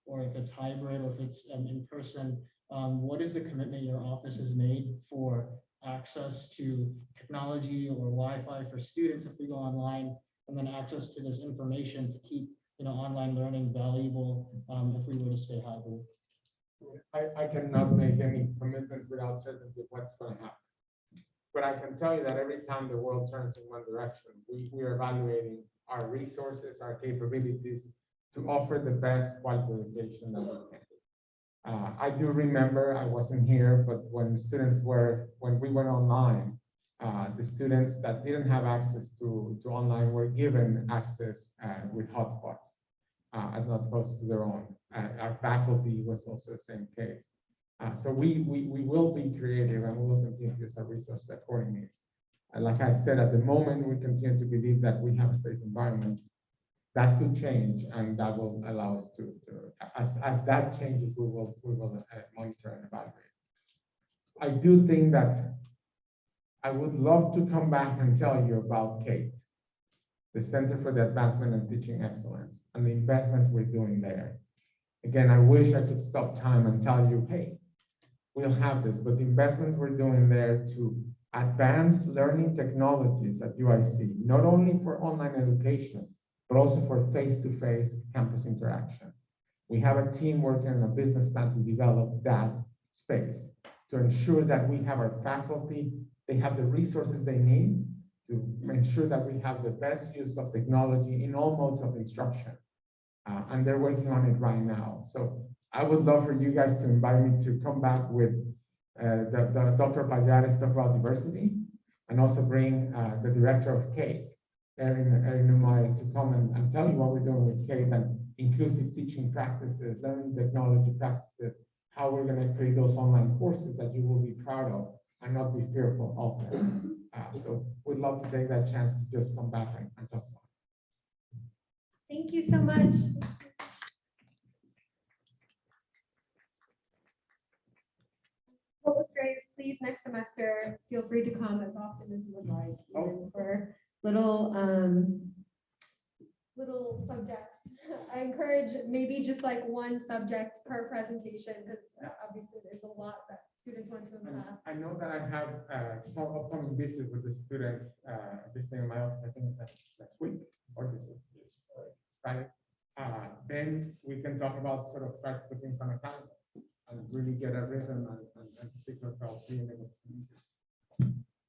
or if it's hybrid, or if it's in person, what is the commitment your office has made for access to technology or Wi-Fi for students if we go online, and then access to this information to keep online learning valuable if we were to stay hybrid? I cannot make any commitments without certainty of what's going to happen. But I can tell you that every time the world turns in one direction, we are evaluating our resources, our capabilities to offer the best quality education that we can. I do remember, I wasn't here, but when we went online, the students that didn't have access to online were given access with hotspots, as not close to their own. Our faculty was also the same case. So we will be creative, and we will continue to use our resources accordingly. And like I said, at the moment, we continue to believe that we have a safe environment. That could change, and that will allow us to as that changes, we will monitor and evaluate. I do think that I would love to come back and tell you about CATE, the Center for the Advancement of Teaching Excellence, and the investments we're doing there. Again, I wish I could stop time and tell you, hey, we'll have this, but the investments we're doing there to advance learning technologies at UIC, not only for online education, but also for face-to-face campus interaction. We have a team working on a business plan to develop that space to ensure that we have our faculty, they have the resources they need to ensure that we have the best use of technology in all modes of instruction. And they're working on it right now. So I would love for you guys to invite me to come back with the Dr. Pallares talk about diversity, and also bring the director of CATE, Erin Numai, to come and tell you what we're doing with CATE and inclusive teaching practices, learning technology practices, how we're going to create those online courses that you will be proud of and not be fearful of them. So we'd love to take that chance to just come back and talk about it. Thank you so much. Well, Grace, please next semester, feel free to come as often as you would like, even for little subjects. I encourage maybe just like one subject per presentation, because obviously there's a lot that students want to unpack. I know that I have a small upcoming visit with the students visiting my office, I think that's next week or this week, right? Then we can talk about sort of start putting things on a calendar and really get a rhythm and signal about being able to meet.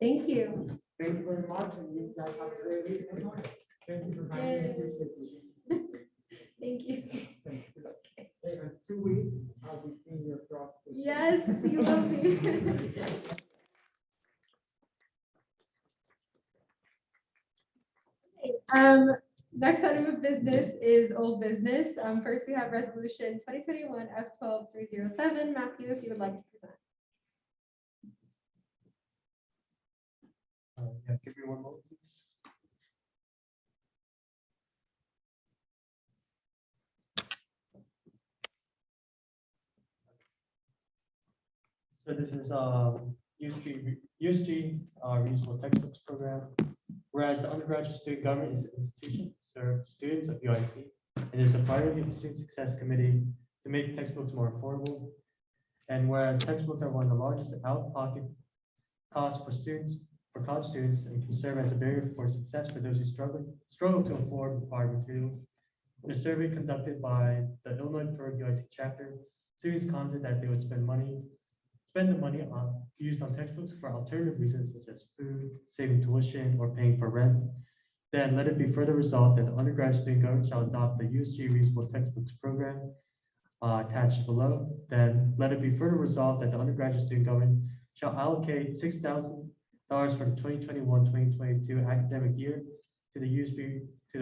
Thank you. Thank you very much, and you guys have a great evening. Thank you for having me. Appreciate you. Thank you. Thank you. Okay. In 2 weeks, I'll be seeing you across the street. Yes, you will be. Next item of business is old business. First, we have resolution 2021 F12307. Matthew, if you would like to present. Yeah, give me 1 moment, please. So this is USG Reusable Textbooks Program. Whereas the undergraduate student government is an institution to serve students of UIC, it is a priority of the Student Success Committee to make textbooks more affordable. And whereas textbooks are one of the largest out-of-pocket costs for students, for college students, and can serve as a barrier for success for those who struggle to afford required materials. In a survey conducted by the Illinois Berg UIC chapter, students commented that they would spend the money used on textbooks for alternative reasons such as food, saving tuition, or paying for rent. Then let it be further resolved that the undergraduate student government shall adopt the USG Reusable Textbooks Program attached below. Then let it be further resolved that the undergraduate student government shall allocate $6,000 for the 2021-2022 academic year to the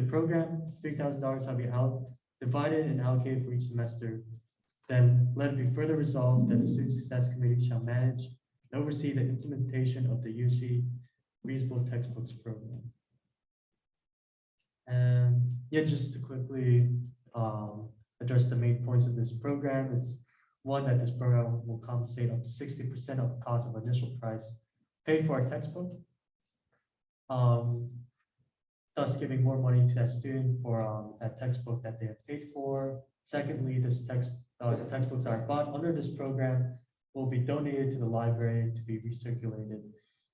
program. $3,000 shall be divided and allocated for each semester. Then let it be further resolved that the Student Success Committee shall manage and oversee the implementation of the USG Reasonable Textbooks Program. And yeah, just to quickly address the main points of this program, it's one, that this program will compensate up to 60% of the cost of initial price paid for a textbook, thus giving more money to that student for that textbook that they have paid for. Secondly, the textbooks that are bought under this program will be donated to the library to be recirculated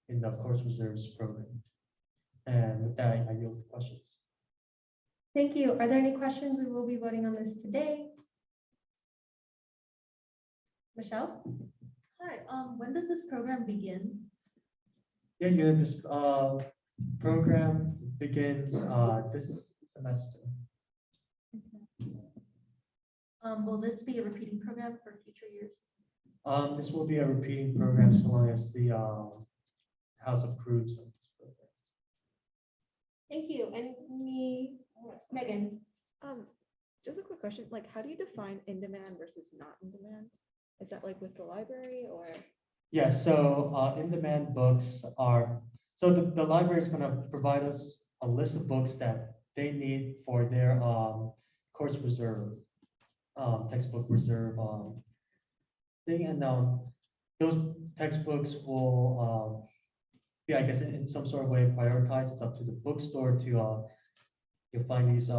in the course reserves program. And with that, I yield to questions. Thank you. Are there any questions? We will be voting on this today. Michelle? Hi, when does this program begin? Yeah, this program begins this semester. Will this be a repeating program for future years? This will be a repeating program so long as the House approves of this program. Thank you. And Megan? Just a quick question, like, how do you define in demand versus not in demand? Is that like with the library or? Yeah, so in-demand books are, so the library is going to provide us a list of books that they need for their course reserve, textbook reserve thing. And those textbooks will be, I guess, in some sort of way prioritized. It's up to the bookstore to you find these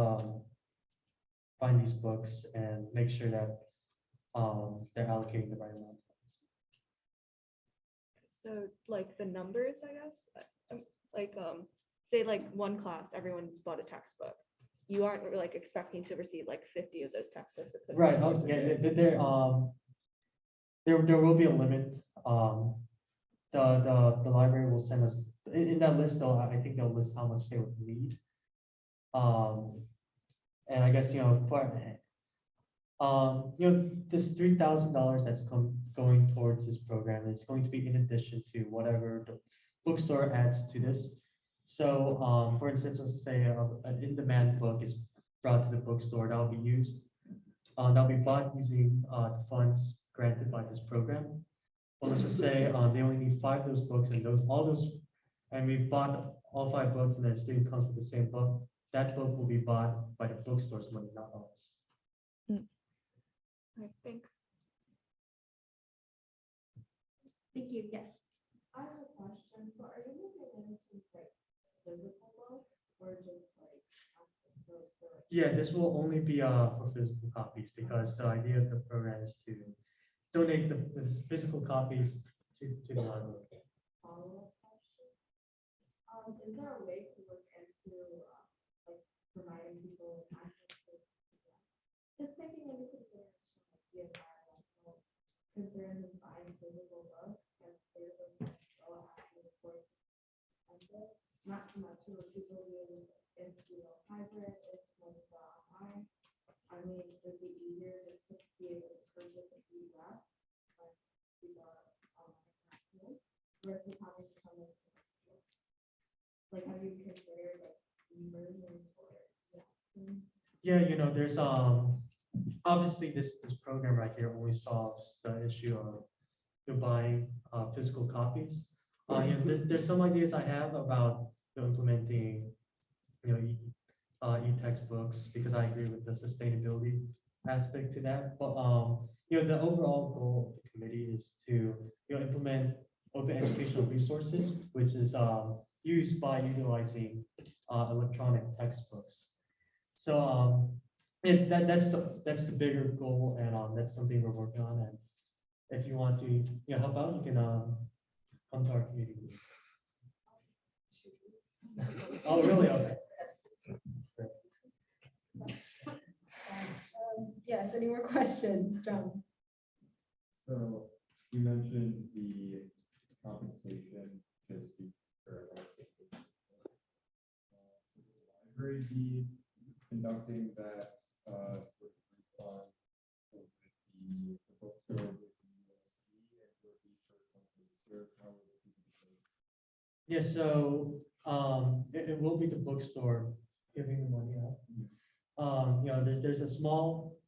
books and make sure that they're allocating the right amount. So like the numbers, I guess, say like one class, everyone's bought a textbook. You aren't like expecting to receive like 50 of those textbooks. to put in Right. the course Yeah. reserve. There will be a limit. The library will send us in that list. Though I think they'll list how much they would need. And I guess this $3,000 that's going towards this program is going to be in addition to whatever the bookstore adds to this. So, for instance, let's say an in-demand book is brought to the bookstore, that will be used. That'll be bought using the funds granted by this program. Well, let's just say they only need 5 of those books, and and we've bought all 5 books, and then a student comes with the same book. That book will be bought by the bookstore's money, not ours. Okay, thanks. Thank you. Yes. I have a question. So are you moving into like physical books or just like? Yeah, this will only be for physical copies because the idea of the program is to donate the physical copies to the library. Follow-up question. Is there a way to look into like providing people with access to just taking into consideration like the environmental concerns of buying physical books and there's a go after the course expensive, not too much of people being into hybrid, it's like online. I mean, it'd be easier just to be able to purchase a PDF like people are online versus having to come in. Like, have you considered like immersion or Yeah, there's obviously this program right here only solves the issue of buying physical copies. There's some ideas I have about implementing e-textbooks because I agree with the sustainability aspect to that. But the overall goal of the committee is to implement open educational resources, which is used by utilizing electronic textbooks. So that's the bigger goal, and that's something we're working on. And if you want to help out, you can come to our committee. Oh, really? Okay. Yes, any more questions, John? So you mentioned the compensation just for library be conducting that with refund with the bookstore with the USG and with the church reserve, how would it be? Yeah, so it will be the bookstore giving the money out. There's a small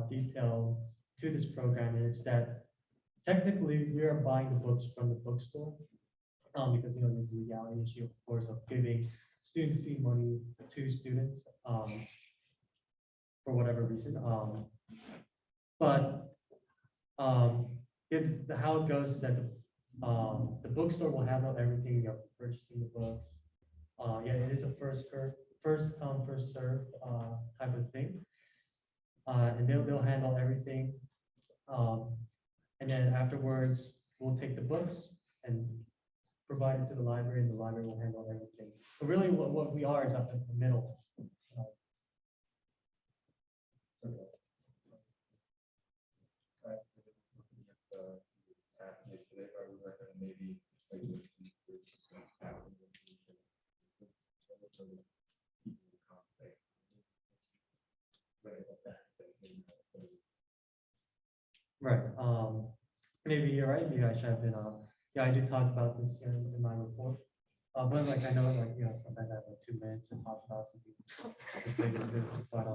detail to this program, and it's that technically we are buying the books from the bookstore. Because, there's the legality issue, of course, of giving student fee money to students, for whatever reason. But how it goes is that the bookstore will handle everything, purchasing the books. Yeah, it is a first come, first serve type of thing. And they'll handle everything. And then afterwards, we'll take the books and provide it to the library, and the library will handle everything. But really, what we are is up in the middle. Maybe Right. Maybe you're right. Maybe I should have been. Yeah, I did talk about this in my report. But like I know, like sometimes I have like 2 minutes to talk about something as big as this. But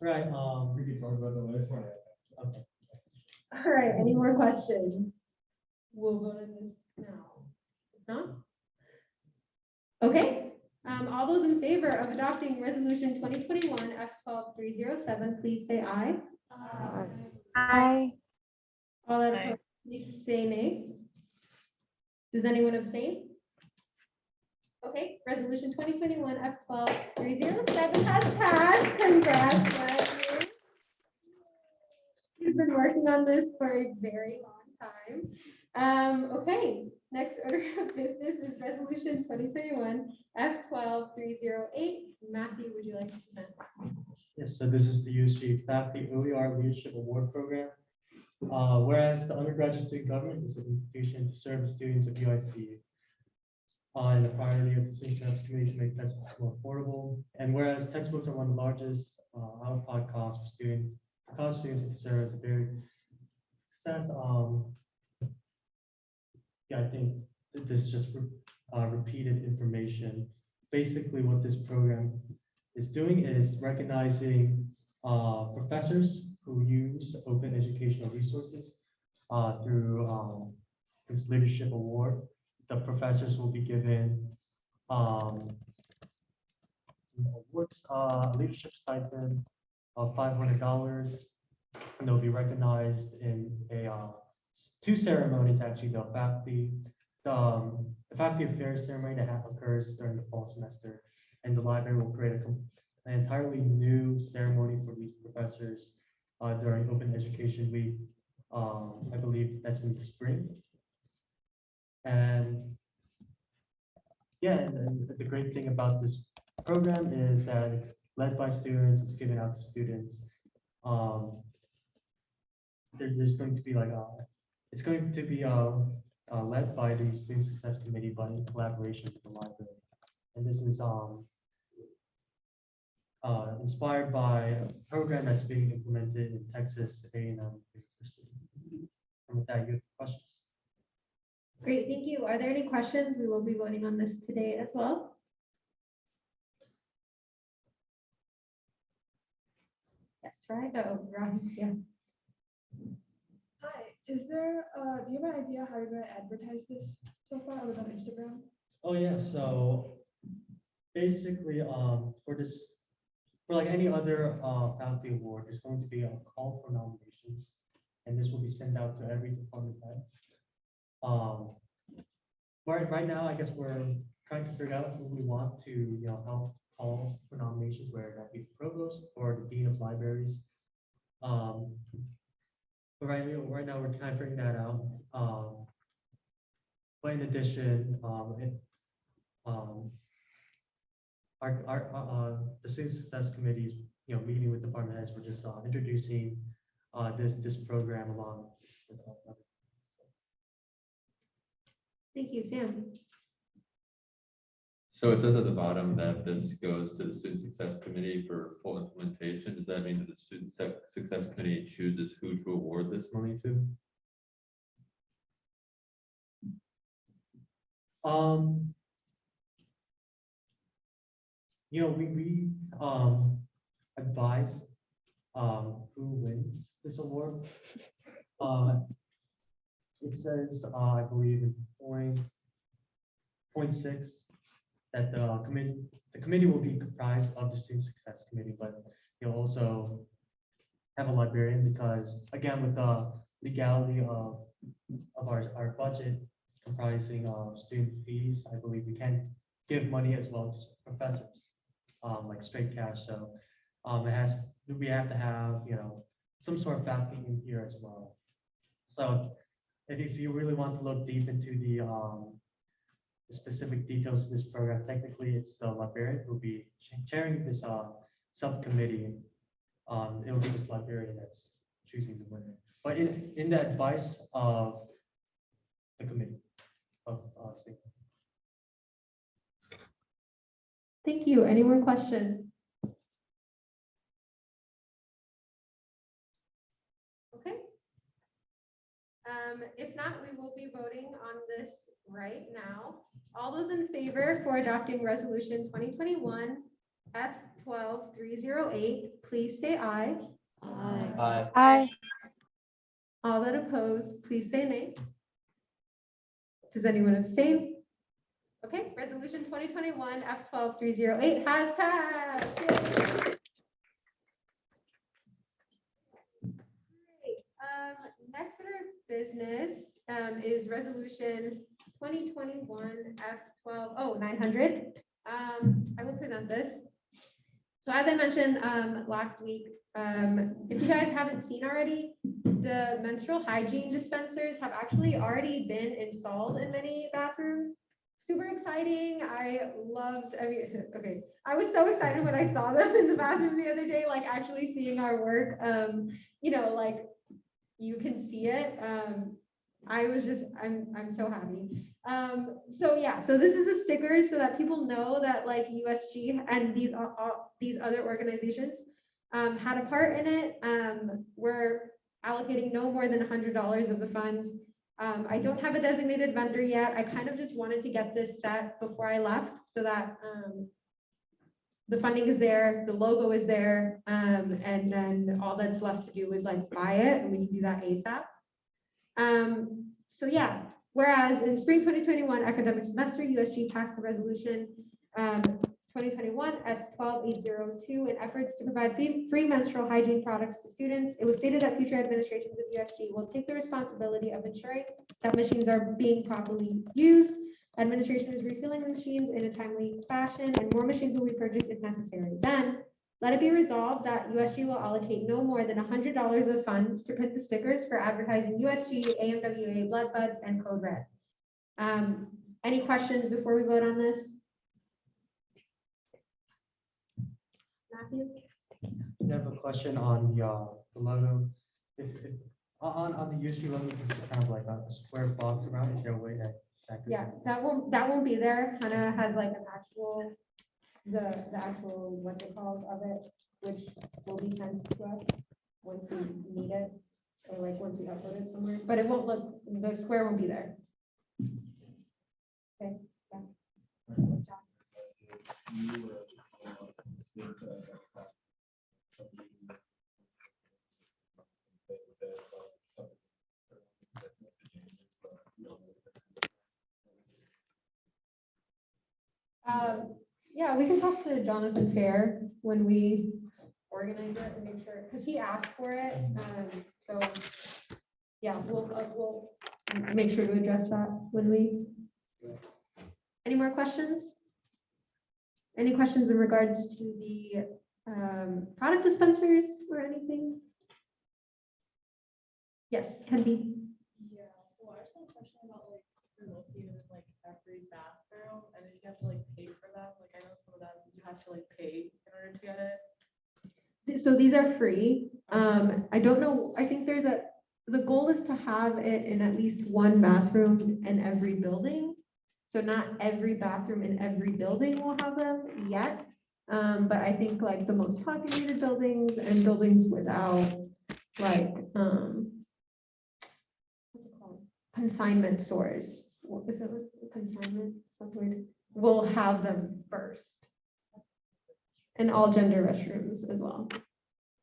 right. we can talk about the last one. Okay. All right, any more questions? We'll vote on this now. If not? Okay, all those in favor of adopting resolution 2021 F12307, please say aye. Aye. All that opposed, please say nay. Does anyone abstain? Okay, resolution 2021 F12307 has passed. Congrats, Leslie. We've been working on this for a very long time. Okay, next order of business is resolution 2021 F12308. Matthew, would you like to present? Yes, so this is the USG Faculty OER Leadership Award Program. Whereas the undergraduate student government is an institution to serve the students of UIC. And the priority of the Student Success Committee to make textbooks more affordable. And whereas textbooks are one of the largest out-of-pocket costs for students, college students to serve as a very success. Yeah, I think this is just repeated information. Basically, what this program is doing is recognizing professors who use open educational resources through this leadership award. The professors will be given leadership stipend of $500, and they'll be recognized in a 2 ceremonies. Actually, the faculty affairs ceremony that occurs during the fall semester, and the library will create an entirely new ceremony for these professors during Open Education Week. I believe that's in the spring. And yeah, and the great thing about this program is that it's led by students, it's given out to students. There's going to be like it's going to be led by the Student Success Committee, but in collaboration with the library. And this is inspired by a program that's being implemented in Texas A&M University. And with that, you have questions? Great, thank you. Are there any questions? We will be voting on this today as well. Yes, right. Oh, Rob, yeah. Hi, do you have an idea how you're gonna advertise this so far, other than Instagram? Oh yeah, so basically, for like any other faculty award, there's going to be a call for nominations, and this will be sent out to every department head. Right now, I guess we're trying to figure out who we want to, help call for nominations, whether that be the provost or the dean of libraries. But right now, we're kind of figuring that out. But in addition, the Student Success Committee is, meeting with department heads. We're just introducing this program along with other. Thank you, Sam. So it says at the bottom that this goes to the Student Success Committee for full implementation. Does that mean that the Student Success Committee chooses who to award this money to? you know, we advise who wins this award. It says, I believe in point 6, that the committee will be comprised of the student success committee, but you'll also have a librarian because, again, with the legality of our budget comprising of student fees, I believe we can give money as well to professors, like straight cash. So we have to have, you know, some sort of backing in here as well. So if you really want to look deep into the specific details of this program, technically it's the librarian who will be chairing this subcommittee. It will be this librarian that's choosing the winner. But in the advice of the committee of state. Thank you. Any more questions? Okay. If not, we will be voting on this right now. All those in favor for adopting resolution 2021 F12308, please say aye. Aye. Aye. All that oppose, please say nay. Does anyone abstain? Okay, resolution 2021 F12308 has passed. Yay. Next order of business is resolution 2021 F12900. I will present this. So as I mentioned last week, if you guys haven't seen already, the menstrual hygiene dispensers have actually already been installed in many bathrooms. Super exciting. I was so excited when I saw them in the bathroom the other day, like actually seeing our work. You know, like you can see it. I'm so happy. So yeah, so this is the stickers so that people know that like USG and these other organizations had a part in it. We're allocating no more than $100 of the funds. I don't have a designated vendor yet. I kind of just wanted to get this set before I left so that the funding is there, the logo is there, and then all that's left to do is like buy it, and we can do that ASAP. So yeah, whereas in spring 2021 academic semester, USG passed the resolution 2021 S12802 in efforts to provide free menstrual hygiene products to students. It was stated that future administrations of USG will take the responsibility of ensuring that machines are being properly used. Administration is refilling the machines in a timely fashion, and more machines will be purchased if necessary. Then, let it be resolved that USG will allocate no more than $100 of funds to print the stickers for advertising USG, AMWA, Blood Buds, and Code Red. Any questions before we vote on this? Matthew? I have a question on the logo. If on the USG logo, it's kind of like a square box around. Is there a way that could Yeah, that won't be there. Hannah has like an actual, the actual, what they call of it, which will be sent to us once we need it, or like once we upload it somewhere, but it won't look, the square won't be there. Okay. Yeah, we can talk to Jonathan Fair when we organize it and make sure, because he asked for it. So yeah, we'll make sure to address that when we. Any more questions? Any questions in regards to the product dispensers or anything? Yes, can be. Yeah, so I just have a question about like they're located in like every bathroom and then you have to like pay for them. Like I know some of them you have to like pay in order to get it. So these are free. I don't know, I think the goal is to have it in at least one bathroom in every building. So not every bathroom in every building will have them yet. But I think like the most populated buildings and buildings without like, what's it called? Consignment stores. What is it? Consignment, something, will have them first. and all gender restrooms as well.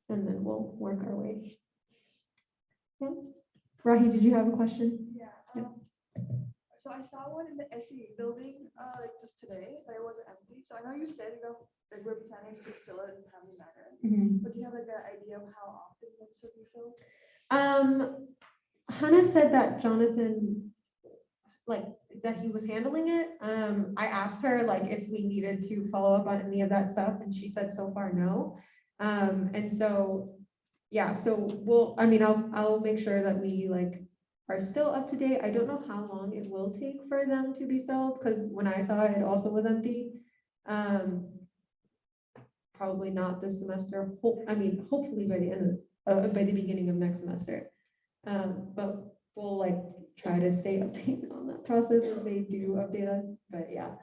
And then we'll work our way. Yeah. Rahi, did you have a question? Yeah. Yeah. So I saw one in the SE building, like just today, but it wasn't empty. So I know you said, like we're planning to fill it in a timely manner. Mhm. But do you have like an idea of how often it should be filled? Hannah said that Jonathan, like, that he was handling it. I asked her like if we needed to follow up on any of that stuff, and she said so far no. And so, yeah, so I'll make sure that we like are still up to date. I don't know how long it will take for them to be filled, because when I saw it, it also was empty. Probably not this semester. Hopefully by the end of, by the beginning of next semester. But we'll like try to stay updated on that process as they do update us. But yeah,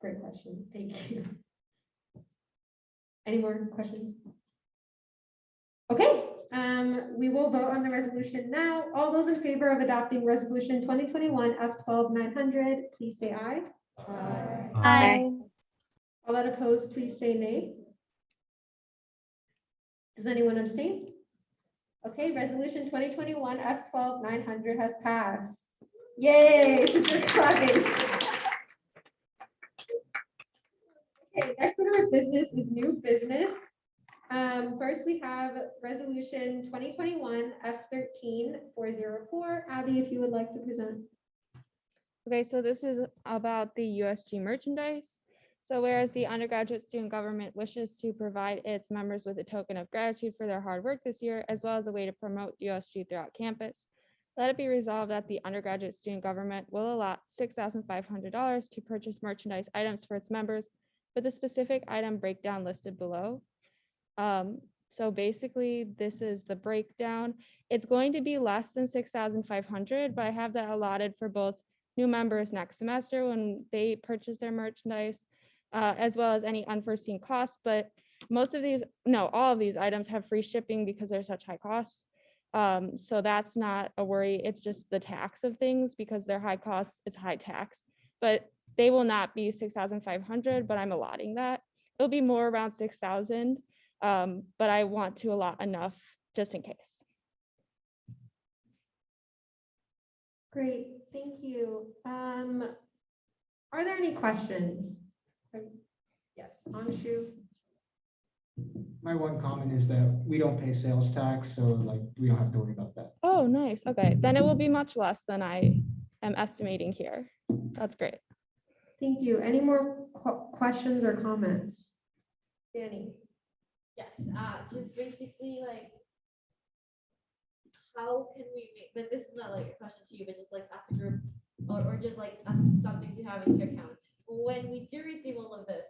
great question. Thank you. Any more questions? Okay, we will vote on the resolution now. All those in favor of adopting resolution 2021 F12-900, please say aye. Aye. Aye. All that opposed, please say nay. Does anyone abstain? Okay, resolution 2021 F12-900 has passed. Yay, super clapping. Okay, next order of business is new business. First we have resolution 2021 F13-404. Abby, if you would like to present. Okay, so this is about the USG merchandise. So whereas the undergraduate student government wishes to provide its members with a token of gratitude for their hard work this year, as well as a way to promote USG throughout campus, let it be resolved that the undergraduate student government will allot $6,500 to purchase merchandise items for its members, with a specific item breakdown listed below. So basically, this is the breakdown. It's going to be less than 6,500, but I have that allotted for both new members next semester when they purchase their merchandise, as well as any unforeseen costs. But most of these, no, all of these items have free shipping because they're such high costs. So that's not a worry. It's just the tax of things because they're high costs, it's high tax. But they will not be 6,500, but I'm allotting that. It'll be more around 6,000, but I want to allot enough just in case. Great, thank you. Are there any questions? Yes, Anshu. My one comment is that we don't pay sales tax, so like we don't have to worry about that. Oh, nice. Okay, then it will be much less than I am estimating here. That's great. Thank you. Any more questions or comments? Danny. Yes, just basically like, how can we make, but this is not like a question to you, but just like as a group or just like as something to have into account. When we do receive all of this,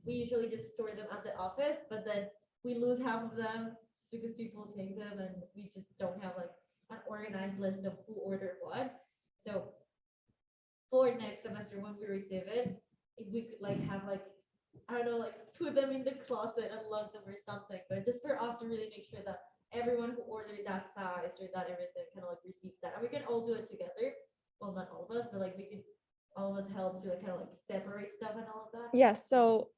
we usually just store them at the office, but then we lose half of them just because people take them and we just don't have like an organized list of who ordered what. So for next semester, when we receive it, if we could like have like, I don't know, like put them in the closet and lock them or something, but just for us to really make sure that everyone who ordered that size or that everything kind of like receives that, and we can all do it together. Well, not all of us, but like we could all of us help to like kind of like separate stuff and all of that. Yes, so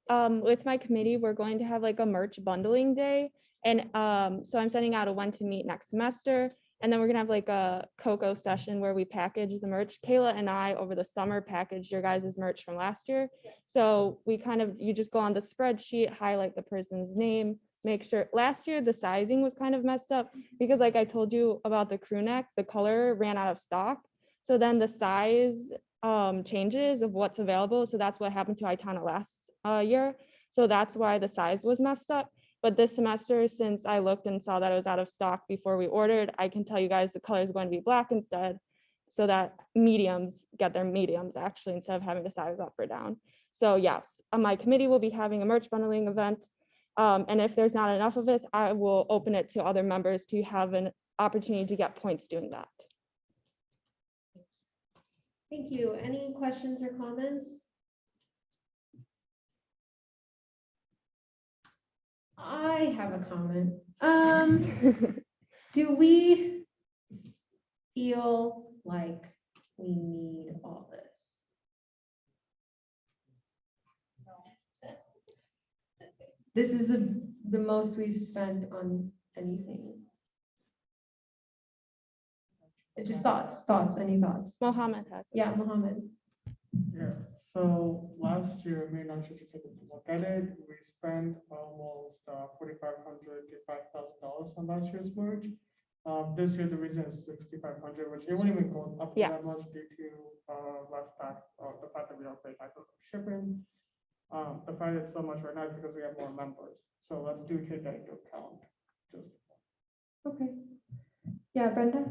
with my committee, we're going to have like a merch bundling day. And so I'm sending out a when to meet next semester. And then we're gonna have like a cocoa session where we package the merch. Kayla and I over the summer packaged your guys' merch from last year. So we kind of, you just go on the spreadsheet, highlight the person's name, make sure. Last year, the sizing was kind of messed up because like I told you about the crew neck, the color ran out of stock. So then the size changes of what's available. So that's what happened to Itana last year. So that's why the size was messed up. But this semester, since I looked and saw that it was out of stock before we ordered, I can tell you guys the color is going to be black instead, so that mediums get their mediums actually instead of having to size up or down. So yes, my committee will be having a merch bundling event. And if there's not enough of this, I will open it to other members to have an opportunity to get points doing that. Thank you. Any questions or comments? I have a comment. Do we feel like we need all this? This is the most we've spent on anything. Just thoughts, any thoughts? Mohammed has. Yeah, Mohammed. Yeah, so last year, me and I should take a look at it. We spent almost $4,500 to $5,000 on last year's merge. This year, the reason is 6,500, which it won't even go up to that Yes. much due to less tax, the fact that we don't pay taxes for shipping. The fact it's so much right now is because we have more members. So let's do take that into account. Just Okay. Yeah, Brenda?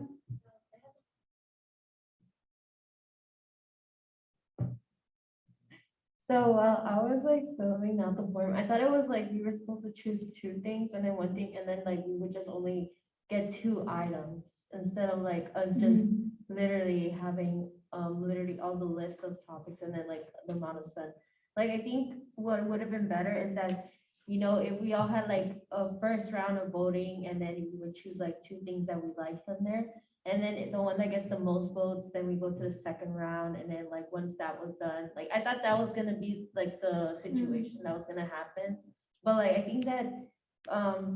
So while I was like filling out the form, I thought it was like we were supposed to choose two things and then one thing, and then like we would just only get two items instead of like us just literally having literally all the list of topics and then like the amount of spend. Like I think what would have been better is that, you know, if we all had like a first round of voting and then we would choose like two things that we liked from there. And then the one that gets the most votes, then we go to the second round, and then like once that was done, like I thought that was gonna be like the situation that was gonna happen. But like I think that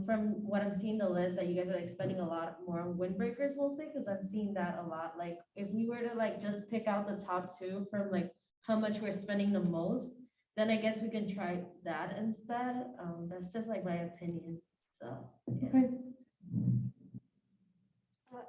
from what I'm seeing the list that you guys are like spending a lot more on windbreakers mostly, because I'm seeing that a lot. Like if we were to like just pick out the top two from like how much we're spending the most, then I guess we can try that instead. That's just like my opinion. So yeah. Okay.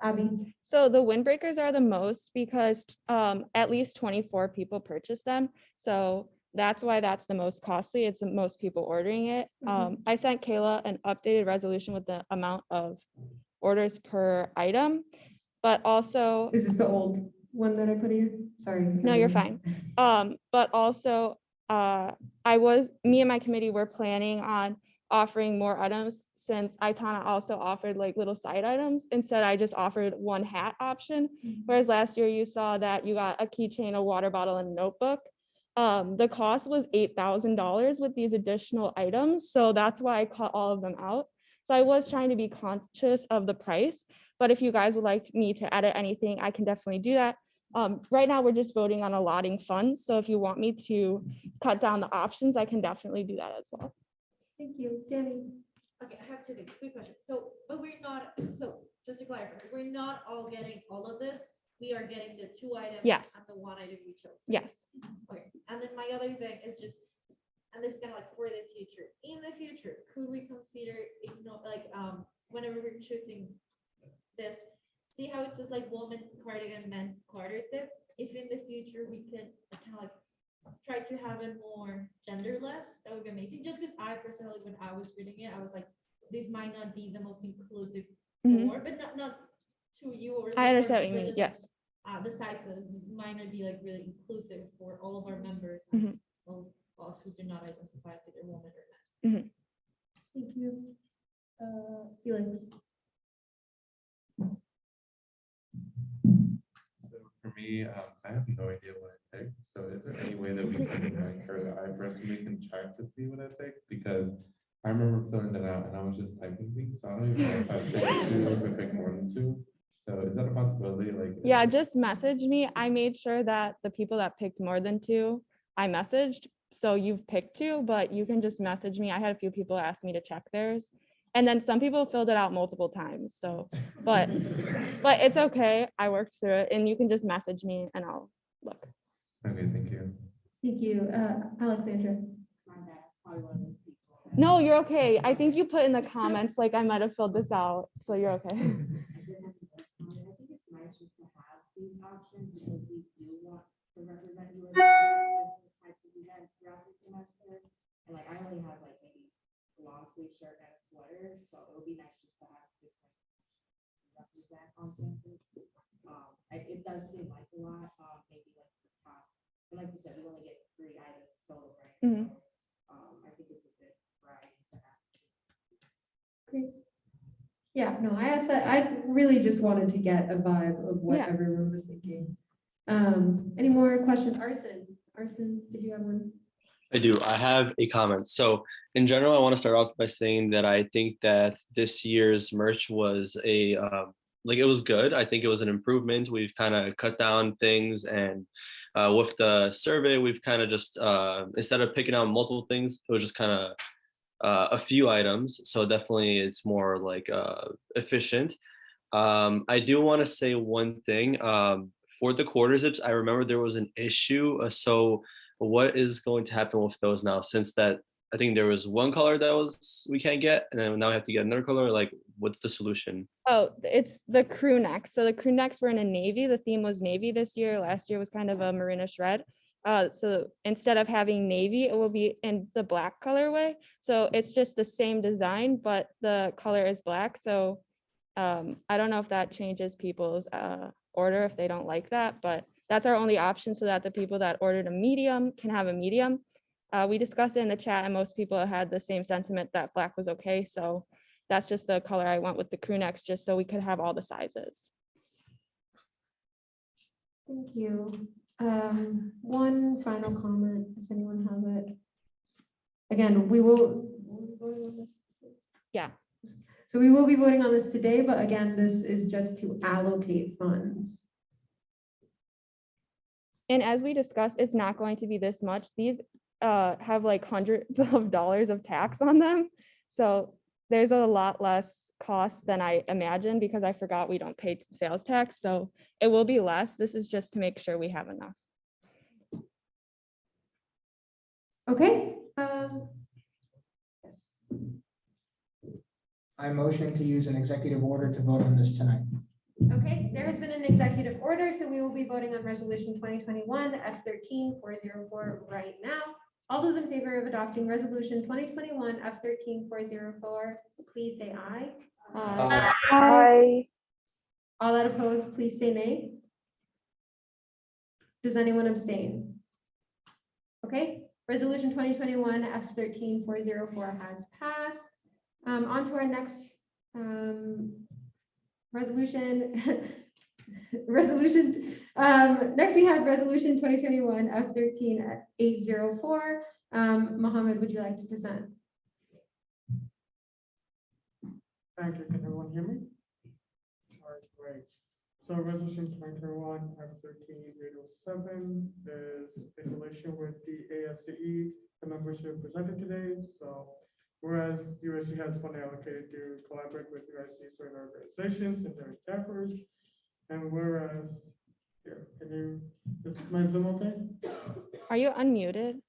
Abby? So the windbreakers are the most because at least 24 people purchased them. So that's why that's the most costly. It's the most people ordering it. I sent Kayla an updated resolution with the amount of orders per item, but also. Is this the old one that I put in? Sorry. No, you're fine. But also, me and my committee were planning on offering more items since Itana also offered like little side items. Instead, I just offered one hat option. Whereas last year you saw that you got a keychain, a water bottle, and a notebook. The cost was $8,000 with these additional items. So that's why I cut all of them out. So I was trying to be conscious of the price, but if you guys would like me to edit anything, I can definitely do that. Right now, we're just voting on allotting funds. So if you want me to cut down the options, I can definitely do that as well. Thank you, Danny. Okay, I have two things, quick question. So, but we're not, so just to clarify, we're not all getting all of this. We are getting the two items. Yes. And the one item we chose. Yes. Okay, and then my other thing is just, and this is kind of like for the future. In the future, could we consider, like, whenever we're choosing this, see how it says like women's cardigan, men's quarter zip? If in the future we could kind of like try to have it more genderless, that would be amazing. Just because I personally, when I was reading it, I was like, this might not be the most inclusive for, but not to you or. I understand what you but mean. just, Yes. the sizes might not be like really inclusive for all of our members, all of us who do not identify as either woman or man. Thank you. Felix. So for me, I have no idea what I picked. So is there any way that we can, like, or that I personally can check to see what I picked? Because I remember filling that out and I was just typing things. So I don't even know if I picked two, if I picked more than two. So is that a possibility? Like, Yeah, just message me. I made sure that the people that picked more than two, I messaged. So you've picked two, but you can just message me. I had a few people ask me to check theirs. And then some people filled it out multiple times. So, but it's okay. I worked through it and you can just message me and I'll look. Okay, thank you. Thank you, Alexandra. No, you're okay. I think you put in the comments, like I might have filled this out. So you're okay. I think it's nice just to have these options because we do want to represent you in different types of events throughout the semester. And like, I only have like maybe a long sleeve shirt and a sweater, so it would be nice just to have different to represent on campus. It does seem like a lot, maybe like the top, and like you said, we only get 3 items total, right? Mhm. So, I think it's a good variety to have. Great. Yeah, no, I asked that. I really just wanted to get a vibe of what Yeah. everyone was thinking. Any more questions? Arson, did you have one? I do. I have a comment. So in general, I want to start off by saying that I think that this year's merch was like it was good. I think it was an improvement. We've kind of cut down things, and with the survey, we've kind of just instead of picking out multiple things, it was just kind of a few items. So definitely it's more like efficient. I do want to say one thing. For the quarter zips, I remember there was an issue. So what is going to happen with those now? Since that I think there was one color that was we can't get, and then now we have to get another color. Like, what's the solution? Oh, it's the crew necks. So the crew necks were in a navy. The theme was navy this year. Last year was kind of a marinish red. So instead of having navy, it will be in the black colorway. So it's just the same design, but the color is black. So I don't know if that changes people's order if they don't like that, but that's our only option so that the people that ordered a medium can have a medium. We discussed it in the chat and most people had the same sentiment that black was okay. So that's just the color I went with the crew necks, just so we could have all the sizes. Thank you. One final comment, if anyone has it. Again, we will be voting on this. Yeah. So we will be voting on this today, but again, this is just to allocate funds. And as we discussed, it's not going to be this much. These have like hundreds of dollars of tax on them. So there's a lot less cost than I imagined because I forgot we don't pay sales tax. So it will be less. This is just to make sure we have enough. Okay. I motion to use an executive order to vote on this tonight. Okay, there has been an executive order, so we will be voting on resolution 2021 F13404 right now. All those in favor of adopting resolution 2021 F13404, please say aye. Aye. All that opposed, please say nay. Does anyone abstain? Okay, resolution 2021 F13404 has passed. On to our next resolution. Next we have resolution 2021 F13804. Mohammed, would you like to present? Thank you. Can everyone hear me? All right, great. So resolution 2021 F13807 is in relation with the ASCE, the members who are presented today. So whereas USG has funding allocated to collaborate with USC certain organizations and their endeavors, and whereas, here, can you, is my Zoom okay? Are you unmuted?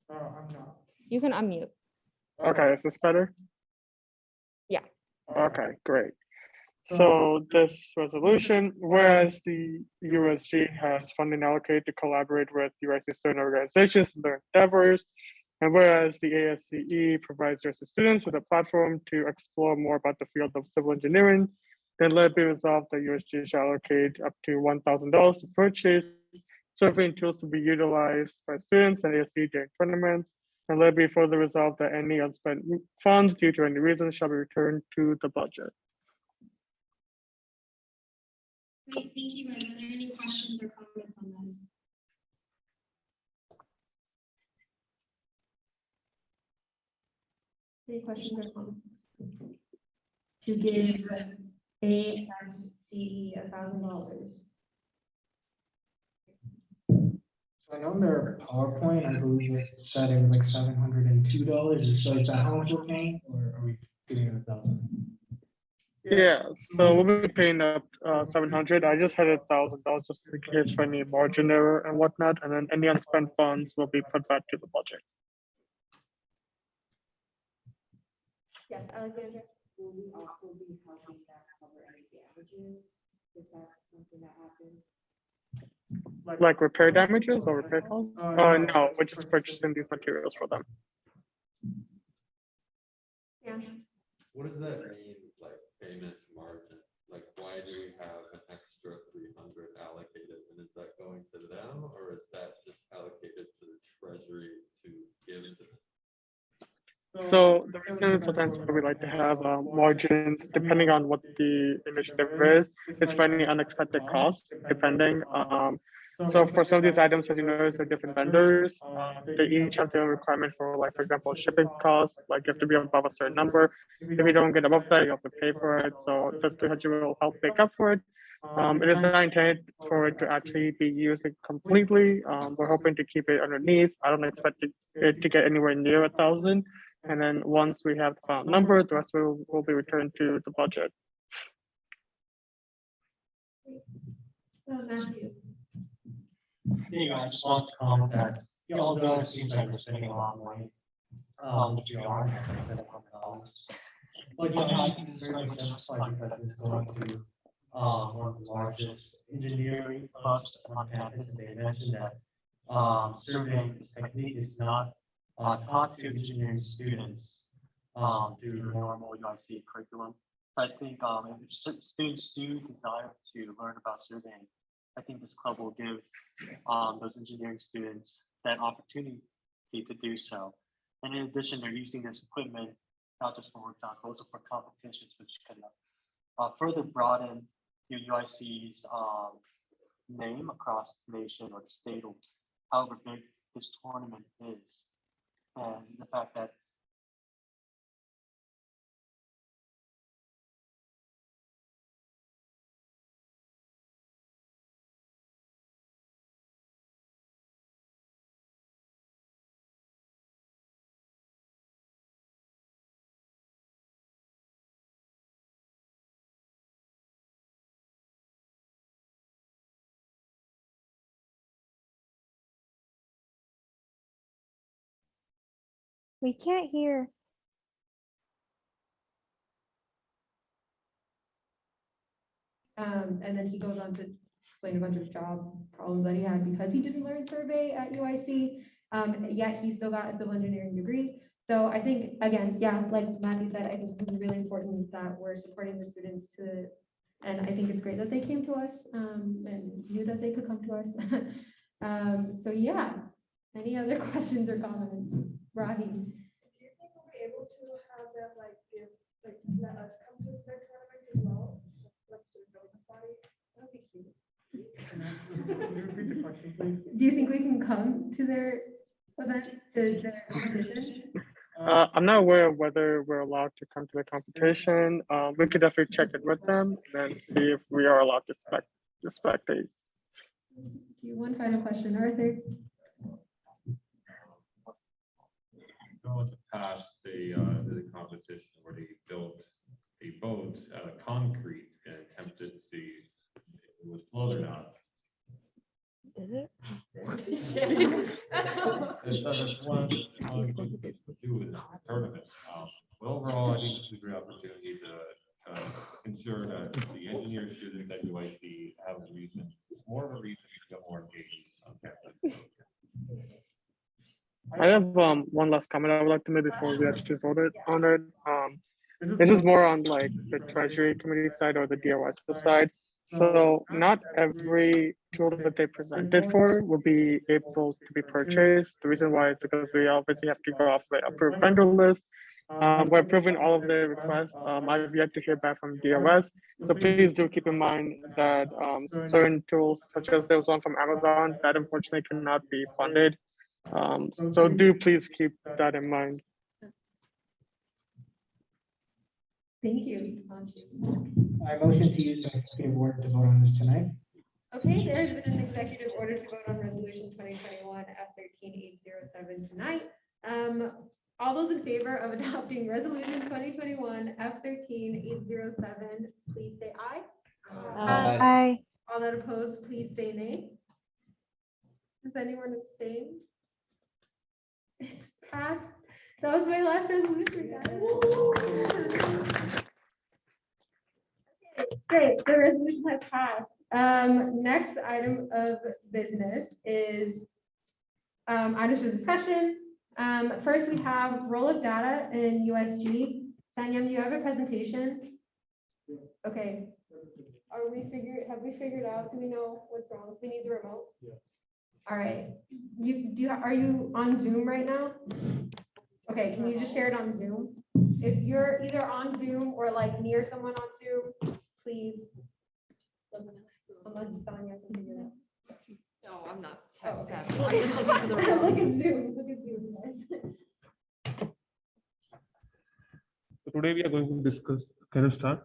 I'm not. You can unmute. Okay, is this better? Yeah. Okay, great. So this resolution, whereas the USG has funding allocated to collaborate with USC certain organizations and their endeavors, and whereas the ASCE provides USC students with a platform to explore more about the field of civil engineering, then let it be resolved that USG shall allocate up to $1,000 to purchase surveying tools to be utilized by students and ASCE during tournaments, and let it be further resolved that any unspent funds due to any reason shall be returned to the budget. Great, thank you, Ren. Are there any questions or comments on this? Any questions or comments? To give ASCE $1,000. So I know in their PowerPoint, I believe it said it was like $702. So is that how much we're paying, or are we giving it $1,000? Yeah, so we'll be paying up 700. I just had $1,000 just in case for any margin error and whatnot, and then any unspent funds will be put back to the budget. Yes, Alexandra. Will we also be helping that cover any damages if that's something that happens? Like repair damages or repair costs? No, we're just purchasing these materials for them. Yeah. What does that mean, like payment margin? Like, why do we have an extra 300 allocated, and is that going to them, or is that just allocated to the treasury to give to them? So the reason sometimes we like to have margins, depending on what the initiative is for any unexpected costs, depending. So for some of these items, as you notice, are different vendors. They each have their own requirement for, like, for example, shipping costs. Like, you have to be above a certain number. If you don't get above that, you have to pay for it. So this 300 will help make up for it. It is not intended for it to actually be used completely. We're hoping to keep it underneath. I don't expect it to get anywhere near 1,000. And then once we have the final number, the rest will be returned to the budget. Matthew. I just want to comment that, although it seems like we're spending a lot of money, which we are, but I think this is very much justified because it's going to one of the largest engineering clubs on campus, and they mentioned that surveying technique is not taught to engineering students through the normal UIC curriculum. So I think if students do desire to learn about surveying, I think this club will give those engineering students that opportunity to do so. And in addition, they're using this equipment not just for workshops, but also for competitions, which can further broaden your UIC's name across the nation or the state, or however big this tournament is. And the fact that We can't hear. And then he goes on to explain a bunch of job problems that he had because he didn't learn survey at UIC, yet he still got a civil engineering degree. So I think, again, yeah, like Matthew said, I think it's really important that we're supporting the students and I think it's great that they came to us and knew that they could come to us. So yeah, any other questions or comments? Rahi? Do you think we'll be able to have them let us come to their tournament as well? Like to build the body? That would be cute. Do you think we can come to their event, their competition? I'm not aware of whether we're allowed to come to the competition. We could definitely check it with them and see if we are allowed to spectate. One final question, Arthur. Going to pass the competition where they built a boat out of concrete and attempted to see if it was float or not. Is it? That's one thing to do with the tournament. But overall, I think this is a great opportunity to ensure that the engineer students at UIC have a reason, more of a reason to get more engaged on campus. I have one last comment I would like to make before we actually voted on it. This is more on like the Treasury Committee side or the DOS side. So not every tool that they presented for will be able to be purchased. The reason why is because we obviously have to go off the approved vendor list. We're approving all of the requests. I've yet to hear back from DOS. So please do keep in mind that certain tools, such as there was one from Amazon, that unfortunately cannot be funded. So do please keep that in mind. Thank you. I motion to use the executive order to vote on this tonight. Okay, there has been an executive order to vote on resolution 2021 F13807 tonight. All those in favor of adopting resolution 2021 F13807, please say aye. Aye. All that opposed, please say nay. Does anyone abstain? It's passed. That was my last resolution, guys. Okay, great, the resolution has passed. Next item of business is items for discussion. First, we have roll of data in USG. Sanyam, you have a presentation? Okay. Have we figured out, do we know what's wrong? We need the remote? Yeah. All right. Are you on Zoom right now? Okay, can you just share it on Zoom? If you're either on Zoom or like near someone on Zoom, please. Unless Sonia can figure it out. No, I'm not tech Oh, okay. savvy. I'm just looking for the remote. Look at Zoom, guys. Today we are going to discuss, can you start?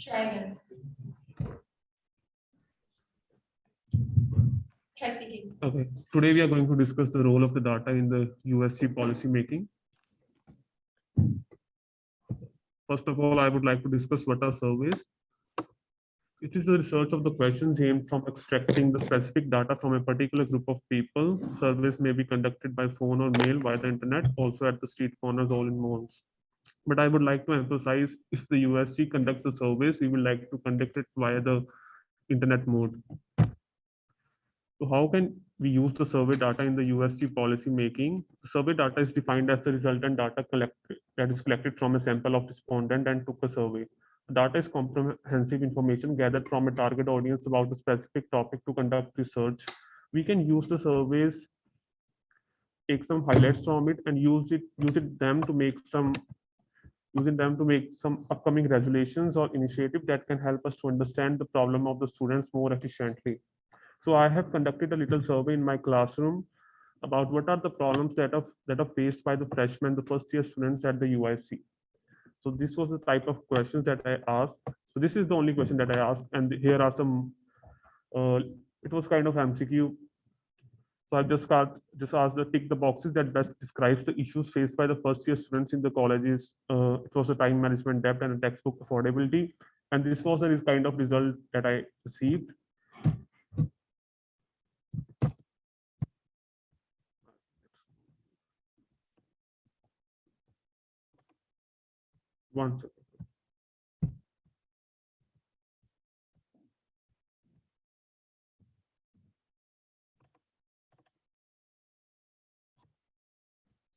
Try again. Try speaking. Okay, today we are going to discuss the role of the data in the USG policy making. First of all, I would like to discuss what are surveys. It is the research of the questions aimed from extracting the specific data from a particular group of people. Surveys may be conducted by phone or mail via the internet, also at the street corners, all in malls. But I would like to emphasize, if the USG conduct the surveys, we would like to conduct it via the internet mode. So how can we use the survey data in the USG policy making? Survey data is defined as the resultant data that is collected from a sample of respondent and took a survey. Data is comprehensive information gathered from a target audience about a specific topic to conduct research. We can use the surveys, take some highlights from it, and use them to make some upcoming resolutions or initiative that can help us to understand the problem of the students more efficiently. So I have conducted a little survey in my classroom about what are the problems that are faced by the freshmen, the first year students at the UIC. So this was the type of questions that I asked. So this is the only question that I asked, and here are some. It was kind of MCQ. So I just asked the tick the boxes that best describes the issues faced by the first year students in the colleges. It was a time management debt and a textbook affordability, and this was the kind of result that I received. One second.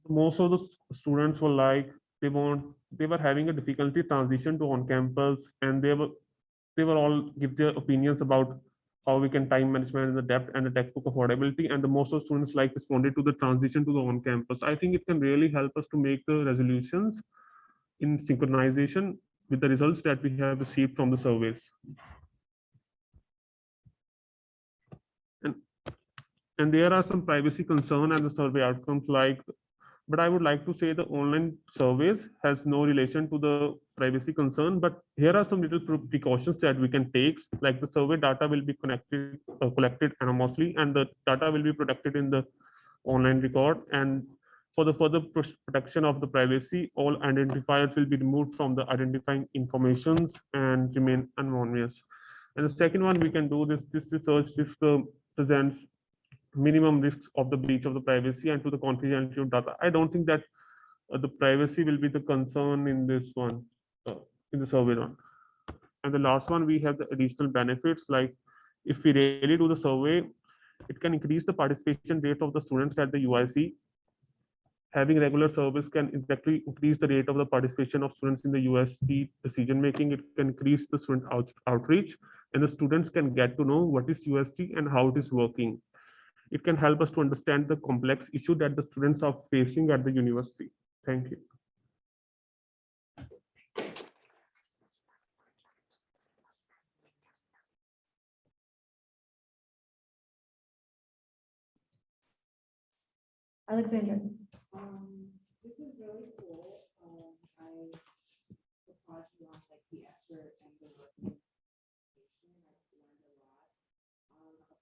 Most of the students were like they were having a difficulty transition to on campus, and they were all give their opinions about how we can time management and the debt and the textbook affordability, and the most of students like responded to the transition to the on campus. I think it can really help us to make the resolutions in synchronization with the results that we have received from the surveys. And there are some privacy concern and the survey outcomes like, but I would like to say the online surveys has no relation to the privacy concern, but here are some little precautions that we can take, like the survey data will be collected anonymously, and the data will be protected in the online record, and for the further protection of the privacy, all identifiers will be removed from the identifying informations and remain anonymous. And the second one, we can do this research, presents minimum risks of the breach of the privacy and to the confidentiality of data. I don't think that the privacy will be the concern in this one, in the survey one. And the last one, we have the additional benefits, like if we really do the survey, it can increase the participation rate of the students at the UIC. Having regular surveys can exactly increase the rate of the participation of students in the USG decision making. It can increase the student outreach, and the students can get to know what is USG and how it is working. It can help us to understand the complex issue that the students are facing at the university. Thank you. Alexandra. This is really cool. I applaud you on like the effort and the work. I've learned a lot.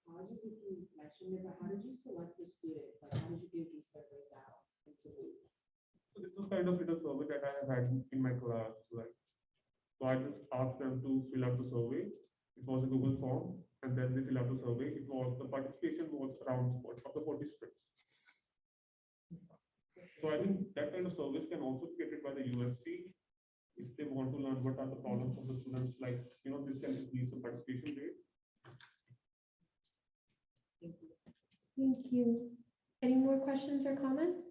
Apologies if you mentioned it, but how did you select the students? Like, how did you give these surveys out and to who? So this was kind of a survey that I have had in my class. Like, so I just asked them to fill out the survey. It was a Google form, and then they fill out the survey. It was the participation was around of the 40 students. So I think that kind of service can also be created by the USG if they want to learn what are the problems of the students. Like, this can increase the participation rate. Thank you. Any more questions or comments?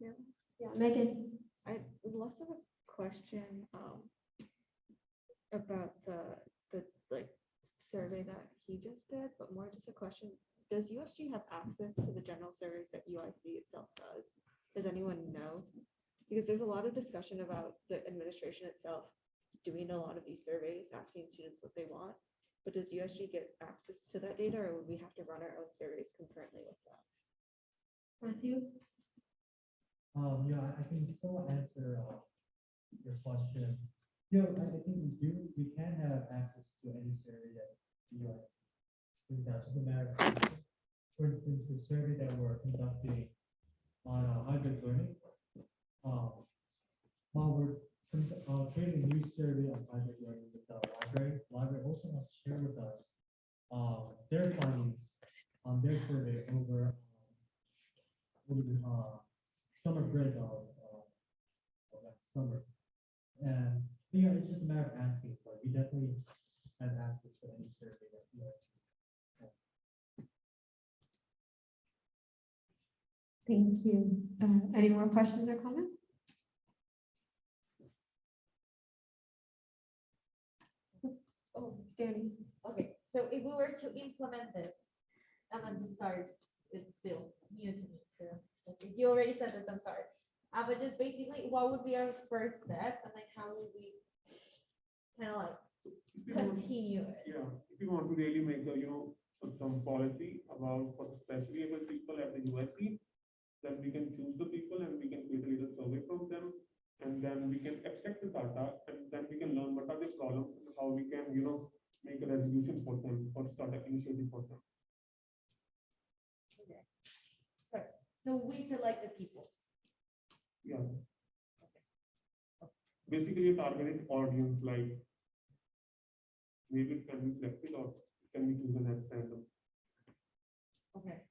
Yeah, Megan. I less of a question about the like survey that he just did, but more just a question. Does USG have access to the general surveys that UIC itself does? Does anyone know? Because there's a lot of discussion about the administration itself doing a lot of these surveys, asking students what they want. But does USG get access to that data, or would we have to run our own surveys concurrently with that? Matthew? Yeah, I can still answer your question. I think we can have access to any survey that you are. It's just a matter of we're creating a new survey on hybrid learning with the library. Library also wants to share with us their findings on their survey over the summer break of that summer. And yeah, it's just a matter of asking. So we definitely have access to any survey that you like. Thank you. Any more questions or comments? Oh, Danny. Okay, so if we were to implement this, and then to start, it's still new to me, so okay, you already said this, I'm sorry. But just basically, what would be our first step, and like how would we kind of like continue it? Yeah, if you want to really make a, some policy about for the specially able people at the USC, then we can choose the people and we can create a little survey from them. And then we can extract the data and then we can learn what are the problems and how we can, make a resolution for them or start an initiative for them. Okay. So we select the people. Yeah. Basically a targeted audience, like maybe it can be selected or it can be chosen as random. Okay.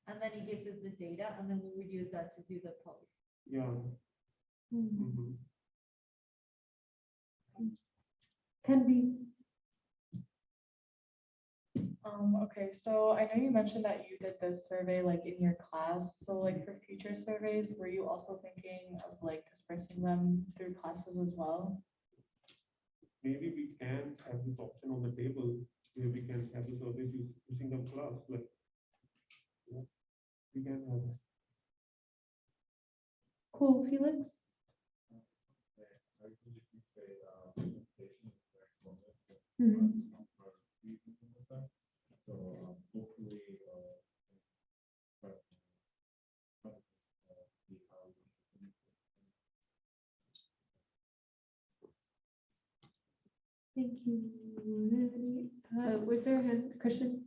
And then he gives us the data and then we would use that to do the poll. Yeah. Mhm. Can be. Okay, so I know you mentioned that you did this survey like in your class. So like for future surveys, were you also thinking of like dispersing them through classes as well? Maybe we can have this option on the table where we can have the survey using the class, like, yeah, we can have. Cool, Felix. Mhm. So hopefully, Thank you. Was there a hand, Christian?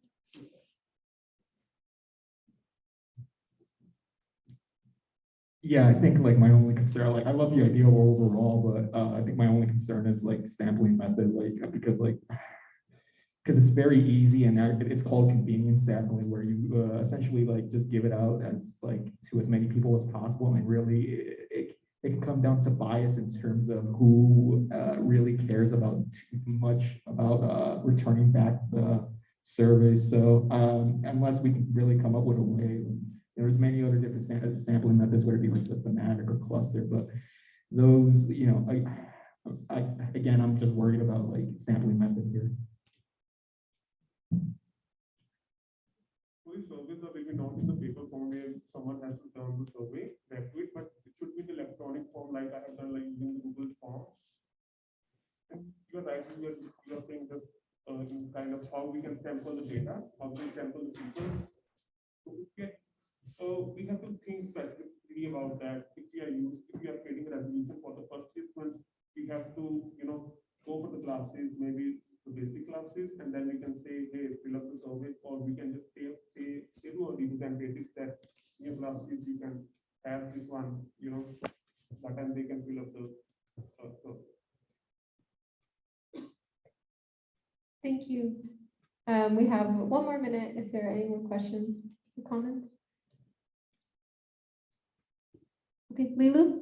Yeah, I think like my only concern, like I love the idea overall, but I think my only concern is like sampling method, like because it's very easy and it's called convenience sampling, where you essentially like just give it out as like to as many people as possible, and really it can come down to bias in terms of who really cares about too much about returning back the survey. So unless we can really come up with a way. There's many other different sampling methods, whether it be like systematic or cluster, but those, again, I'm just worried about like sampling method here. These surveys are maybe not in the paper form where someone has to turn the survey back to it, but it should be the electronic form like I have done like using the Google Forms. And you're right, you're saying that in kind of how we can sample the data, how we sample the people. So we have to think specifically about that. If we are creating a resolution for the first 6 months, we have to, go for the classes, maybe the basic classes, and then we can say, hey, fill up the survey, or we can just say to our representatives that new classes you can have this one, but then they can fill up the survey. Thank you. We have 1 more minute if there are any more questions or comments. Okay, Lilu?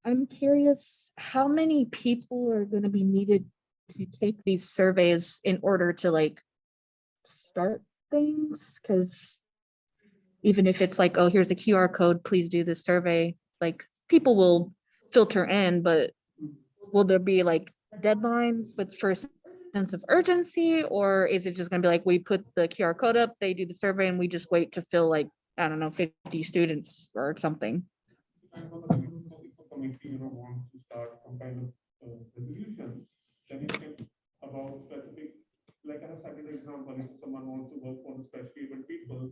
I'm curious, how many people are going to be needed to take these surveys in order to like start things? Because even if it's like, oh, here's a QR code, please do this survey, like people will filter in, but will there be like deadlines with first sense of urgency, or is it just gonna be like, we put the QR code up, they do the survey and we just wait to fill like, I don't know, 50 students or something? Committee, wants to start some kind of resolution, then you think about specific, like I have cited an example, if someone wants to work for the specially able people,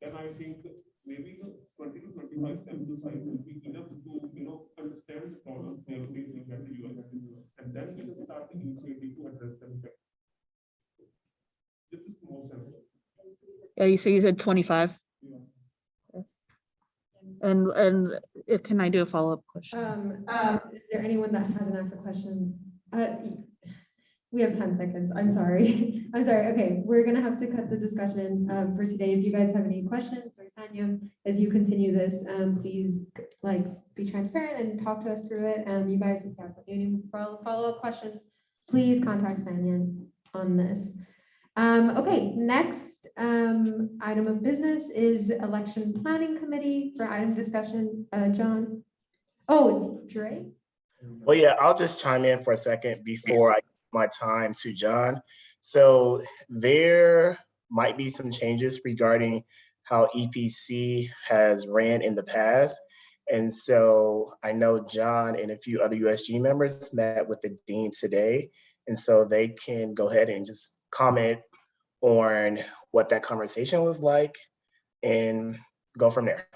then I think maybe the 20 to 25 sample size will be enough to, understand the problems they are facing at the US, and then we can start the initiative to address them. This is more simple. Yeah, so you said 25. Yeah. can I do a follow-up question? Is there anyone that hasn't asked a question? We have 10 seconds. I'm sorry. I'm sorry. Okay, we're gonna have to cut the discussion for today. If you guys have any questions, or Sanya, as you continue this, please like be transparent and talk to us through it. You guys, if you have any follow-up questions, please contact Sanya on this. Okay, next item of business is election planning committee for item discussion. John. Oh, Dre. Well, yeah, I'll just chime in for a second before I give my time to John. So there might be some changes regarding how EPC has ran in the past. And so I know John and a few other USG members met with the dean today. And so they can go ahead and just comment on what that conversation was like and go from there.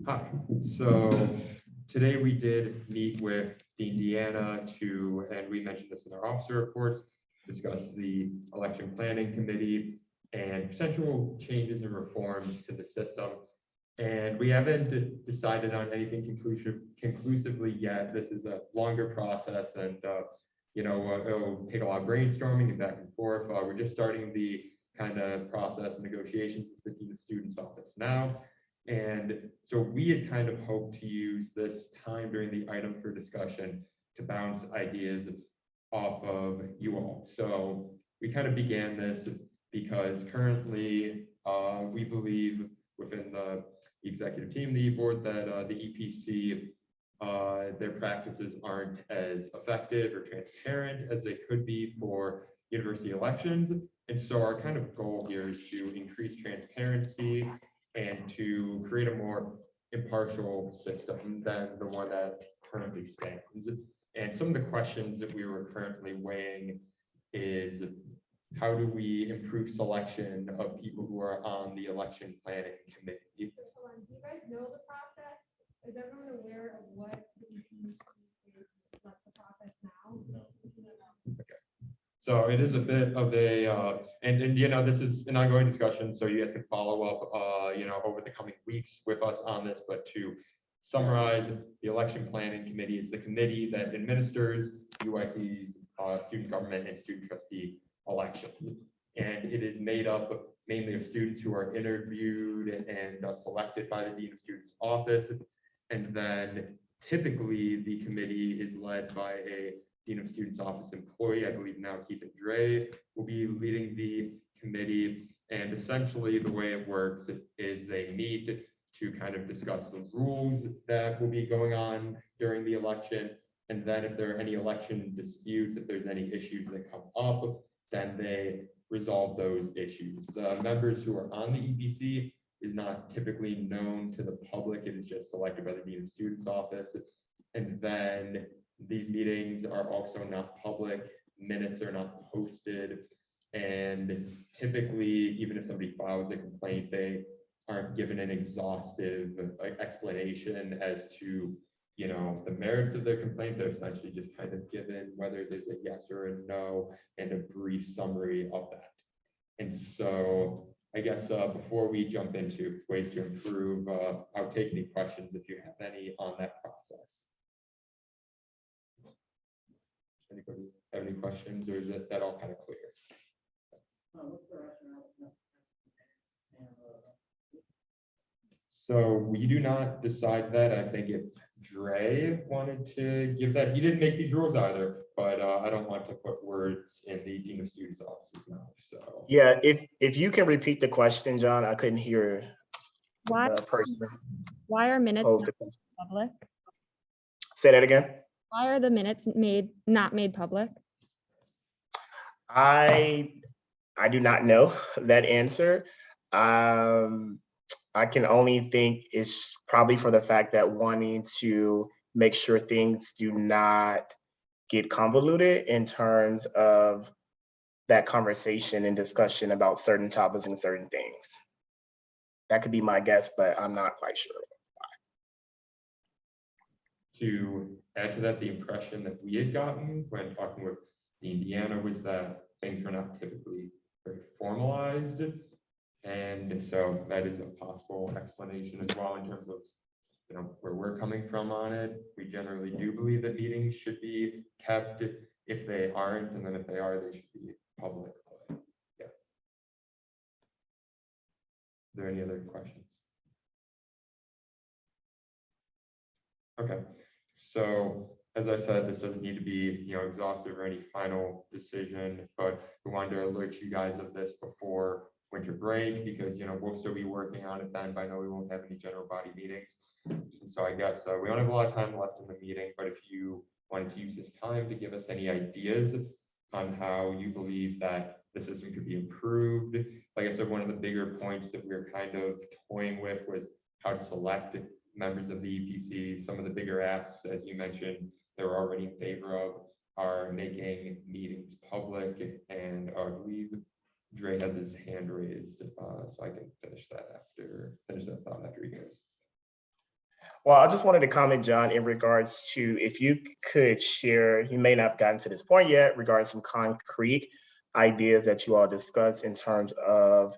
Hi, so today we did meet with Dean Deanna and we mentioned this in our officer reports, discuss the election planning committee and potential changes and reforms to the system. And we haven't decided on anything conclusively yet. This is a longer process and it'll take a lot of brainstorming and back and forth. We're just starting the kind of process and negotiations with the Dean of Students office now. And so we had kind of hoped to use this time during the item for discussion to bounce ideas off of you all. So we kind of began this because currently we believe within the executive team, the board, that the EPC, their practices aren't as effective or transparent as they could be for university elections. And so our kind of goal here is to increase transparency and to create a more impartial system than the one that currently stands. And some of the questions that we were currently weighing is, how do we improve selection of people who are on the election planning committee? Do you guys know the process? Is everyone aware of what the process now? Okay. So it is a bit of a, and this is an ongoing discussion, so you guys can follow up, over the coming weeks with us on this. But to summarize, the election planning committee is the committee that administers UIC's student government and student trustee elections, and it is made up mainly of students who are interviewed and selected by the Dean of Students office, and then typically the committee is led by a Dean of Students office employee. I believe now Keith and Dre will be leading the committee. And essentially the way it works is they meet to kind of discuss the rules that will be going on during the election. And then if there are any election disputes, if there's any issues that come up, then they resolve those issues. The members who are on the EPC is not typically known to the public. It is just selected by the Dean of Students office. And then these meetings are also not public, minutes are not posted, and typically, even if somebody files a complaint, they aren't given an exhaustive explanation as to, the merits of their complaint. They're essentially just kind of given whether there's a yes or a no and a brief summary of that. And so I guess before we jump into ways to improve, I'll take any questions if you have any on that process. Anybody have any questions, or is that all kind of clear? What's the rationale? So we do not decide that. I think if Dre wanted to give that, he didn't make these rules either, but I don't want to put words in the Dean of Students office's mouth. So Yeah, if you can repeat the question, John, I couldn't hear the person. Why are minutes posed not the question. public? Say that again. Why are the minutes not made public? I do not know that answer. I can only think it's probably for the fact that wanting to make sure things do not get convoluted in terms of that conversation and discussion about certain topics and certain things. That could be my guess, but I'm not quite sure. to add to that, the impression that we had gotten when talking with Dean Deanna was that things are not typically very formalized. And so that is a possible explanation as well in terms of, you know, where we're coming from on it. We generally do believe that meetings should be kept if they aren't, and then if they are, they should be public. But, yeah. Are there any other questions? Okay, so as I said, this doesn't need to be, you know, exhaustive or any final decision, but we wanted to alert you guys of this before winter break because, you know, we'll still be working on it then, but I know we won't have any general body meetings. And so I guess we don't have a lot of time left in the meeting, but if you wanted to use this time to give us any ideas on how you believe that the system could be improved. Like I said, one of the bigger points that we were kind of toying with was how to select members of the EPC. Some of the bigger asks, as you mentioned, they're already in favor of are making meetings public, and I believe Dre has his hand raised, so I can finish that thought after he goes. Well, I just wanted to comment, John, in regards to if you could share, you may not have gotten to this point yet, regarding some concrete ideas that you all discussed in terms of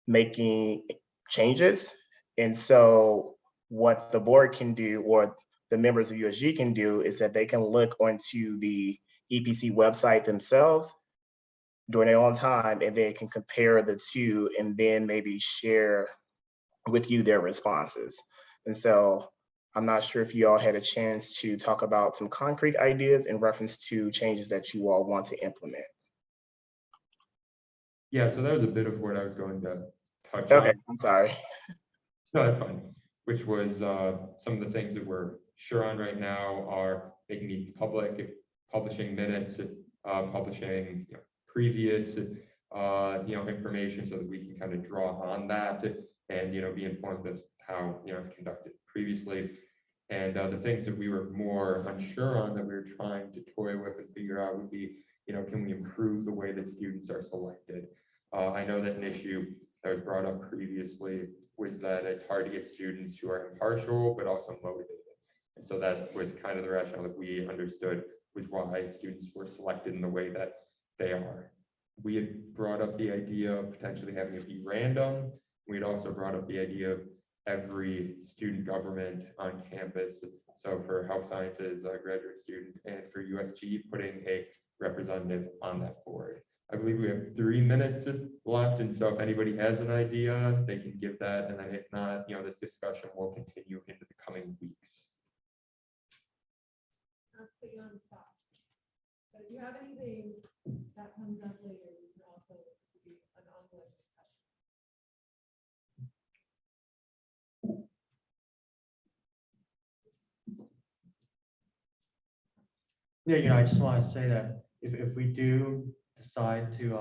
making changes. And so what the board can do, or the members of USG can do, is that they can look onto the EPC website themselves during their own time, and they can compare the two and then maybe share with you their responses. And so I'm not sure if you all had a chance to talk about some concrete ideas in reference to changes that you all want to implement. Yeah, so that was a bit of what I was going to touch on. Okay, I'm sorry. No, that's fine. Which was some of the things that we're sure on right now are making it public, publishing minutes, publishing, you know, previous information so that we can kind of draw on that and, you know, be informed of how, you know, it's conducted previously. And the things that we were more unsure on that we were trying to toy with and figure out would be, you know, can we improve the way that students are selected? I know that an issue that was brought up previously was that it's hard to get students who are impartial but also motivated. And so that was kind of the rationale that we understood was why students were selected in the way that they are. We had brought up the idea of potentially having it be random. We had also brought up the idea of every student government on campus. So for health sciences, graduate student, and for USG, putting a representative on that board. I believe we have 3 minutes left, and so if anybody has an idea, they can give that, and then if not, you know, this discussion will continue into the coming weeks. Not to put you on the spot, but if you have anything that comes up later, you can also, this would be an ongoing discussion. Yeah, you know, I just want to say that if we do decide to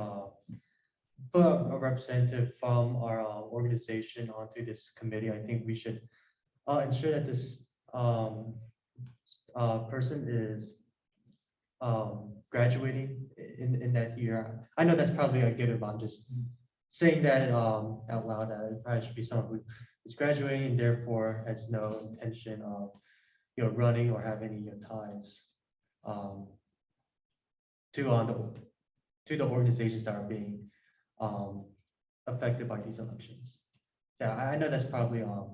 put a representative from our organization onto this committee, I think we should ensure that this person is graduating in that year. I know that's probably a given, but I'm just saying that out loud, that it probably should be someone who is graduating and therefore has no intention of, you know, running or have any ties to the organizations that are being affected by these elections. Yeah, I know that's probably a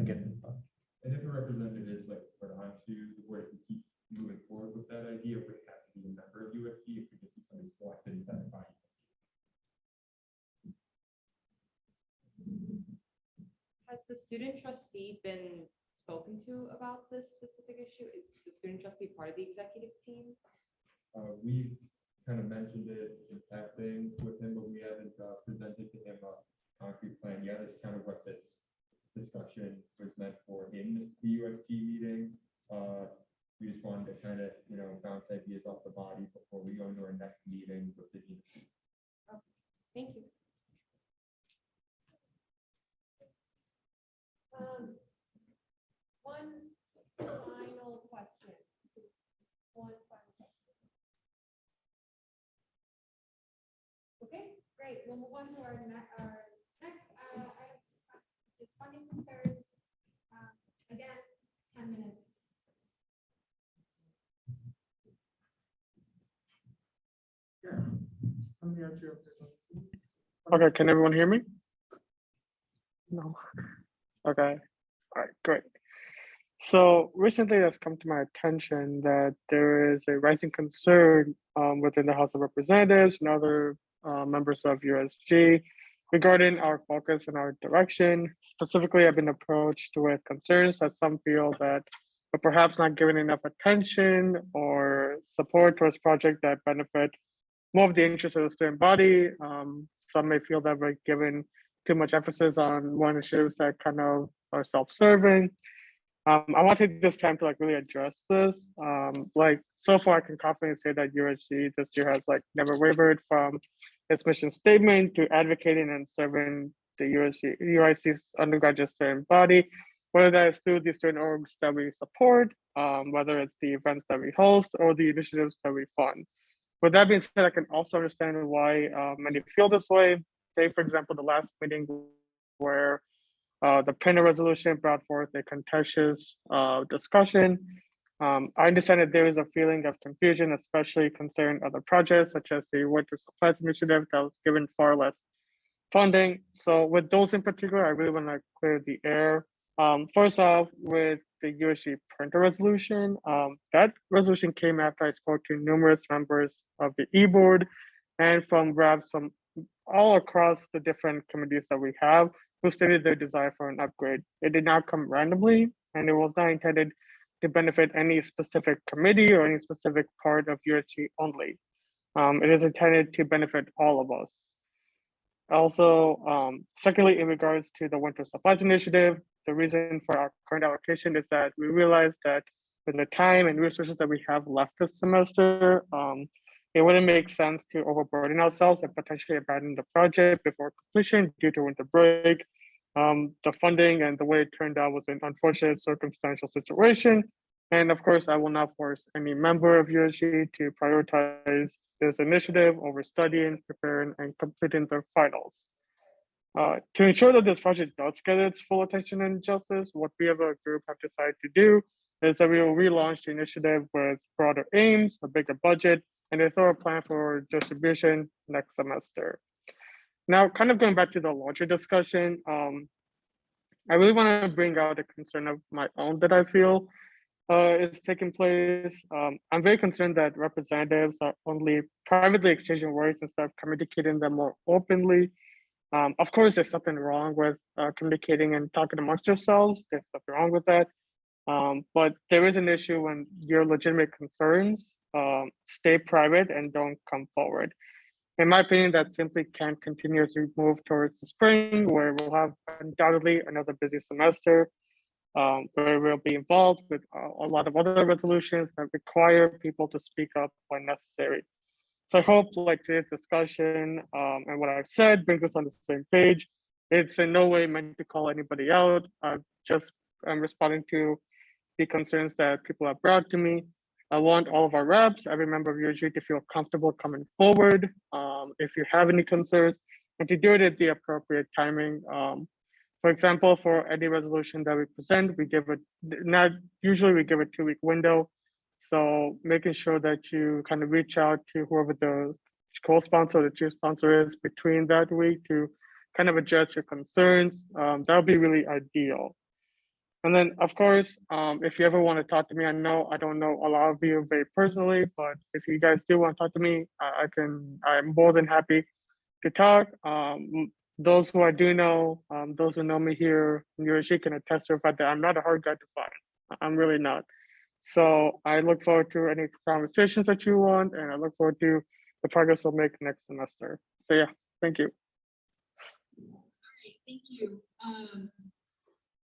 given. But. And if a representative is like put onto the board, if we keep moving forward with that idea, would it have to be a member of USG if we just see somebody selected in that body? Has the student trustee been spoken to about this specific issue? Is the student trustee part of the executive team? We kind of mentioned it in passing with him, but we haven't presented to him a concrete plan yet. It's kind of what this discussion was meant for in the USG meeting. We just wanted to kind of, you know, bounce ideas off the body before we go into our next meeting with the team. Okay. Thank you. One final question. One final question. Okay, great. We'll move on to our next item, which is funding concerns. Again, 10 minutes. Sure. Okay, can everyone hear me? No. Okay. All right, great. So recently it's come to my attention that there is a rising concern within the House of Representatives and other members of USG regarding our focus and our direction. Specifically, I've been approached with concerns that some feel that we're perhaps not giving enough attention or support towards projects that benefit more of the interests of the student body. Some may feel that we're giving too much emphasis on one issues that kind of are self-serving. I want to take this time to like really address this. Like so far, I can confidently say that USG this year has like never wavered from its mission statement to advocating and serving the UIC's undergraduate student body, whether that is through the student orgs that we support, whether it's the events that we host or the initiatives that we fund. With that being said, I can also understand why many feel this way. Say, for example, the last meeting where the printer resolution brought forth a contentious discussion. I understand that there is a feeling of confusion, especially concerning other projects such as the winter supplies initiative that was given far less funding. So with those in particular, I really want to clear the air. First off, with the USG printer resolution, that resolution came after I spoke to numerous members of the e-board and from reps from all across the different committees that we have who stated their desire for an upgrade. It did not come randomly, and it was not intended to benefit any specific committee or any specific part of USG only. It is intended to benefit all of us. Also, secondly, in regards to the winter supplies initiative, the reason for our current allocation is that we realized that with the time and resources that we have left this semester, it wouldn't make sense to overburden ourselves and potentially abandon the project before completion due to winter break. The funding and the way it turned out was an unfortunate circumstantial situation. And of course, I will not force any member of USG to prioritize this initiative over studying, preparing, and completing their finals. To ensure that this project does get its full attention and justice, what we as a group have decided to do is that we will relaunch the initiative with broader aims, a bigger budget, and a thorough plan for distribution next semester. Now, kind of going back to the larger discussion, I really want to bring out a concern of my own that I feel is taking place. I'm very concerned that representatives are only privately exchanging words instead of communicating them more openly. Of course, there's something wrong with communicating and talking amongst yourselves. There's nothing wrong with that. But there is an issue when your legitimate concerns stay private and don't come forward. In my opinion, that simply can't continue as we move towards the spring, where we'll have undoubtedly another busy semester, where we'll be involved with a lot of other resolutions that require people to speak up when necessary. So I hope like today's discussion and what I've said brings us on the same page. It's in no way meant to call anybody out. I'm responding to the concerns that people have brought to me. I want all of our reps, every member of USG to feel comfortable coming forward if you have any concerns, and to do it at the appropriate timing. For example, for any resolution that we present, we give it, not usually we give a 2-week window. So making sure that you kind of reach out to whoever the co-sponsor or the chief sponsor is between that week to kind of address your concerns, that would be really ideal. And then, of course, if you ever want to talk to me, I don't know a lot of you very personally, but if you guys do want to talk to me, I'm more than happy to talk. Those who I do know, those who know me here in USG can attest to the fact that I'm not a hard guy to find. I'm really not. So I look forward to any conversations that you want, and I look forward to the progress we'll make next semester. So yeah, thank you. All right, thank you.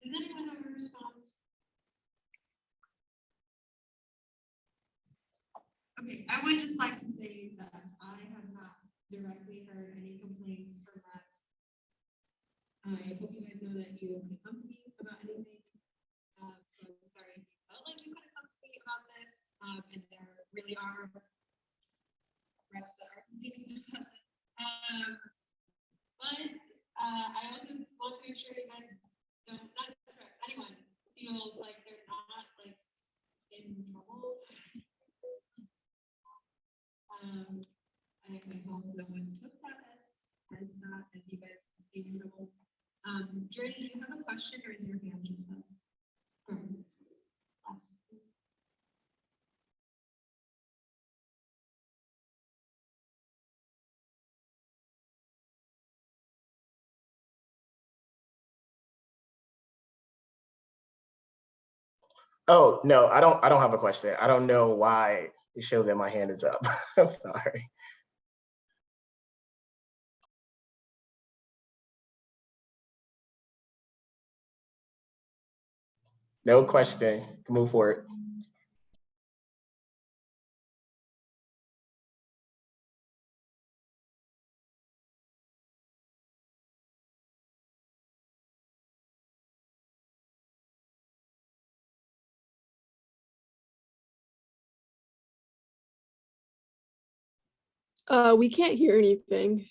Does anyone have a response? Okay, I would just like to say that I have not directly heard any complaints from reps. I hope you guys know that you can come to me about anything. So I'm sorry if you felt like you could come to me about this. And there really are reps that are complaining about this. But I also want to make sure you guys don't, not anyone feels like they're not like in trouble. I hope no one Jerry, do you have a question or is your hand just up? Oh, no, I don't have a question. I don't know why it shows that my hand is up. I'm sorry. No question. Move forward. We can't hear anything.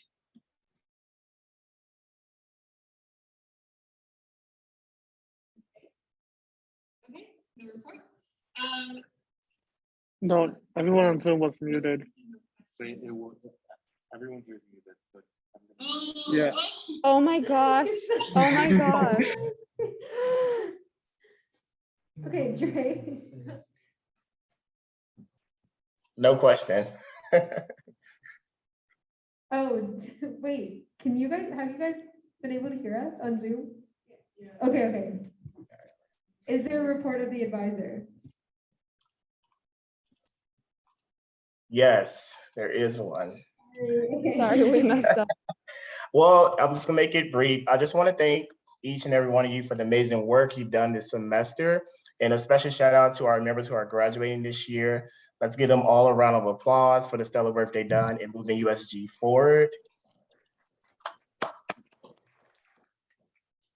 Okay, no report. No, everyone on Zoom was muted. Everyone here is muted. So Yeah. Oh my gosh. Oh my gosh. Okay, Dre. No question. Oh, wait, have you guys been able to hear us on Zoom? Okay, okay. Is there a report of the advisor? Yes, there is one. Sorry, we messed up. Well, I'm just gonna make it brief. I just want to thank each and every one of you for the amazing work you've done this semester. And a special shout out to our members who are graduating this year. Let's give them all a round of applause for the stellar work they've done in moving USG forward.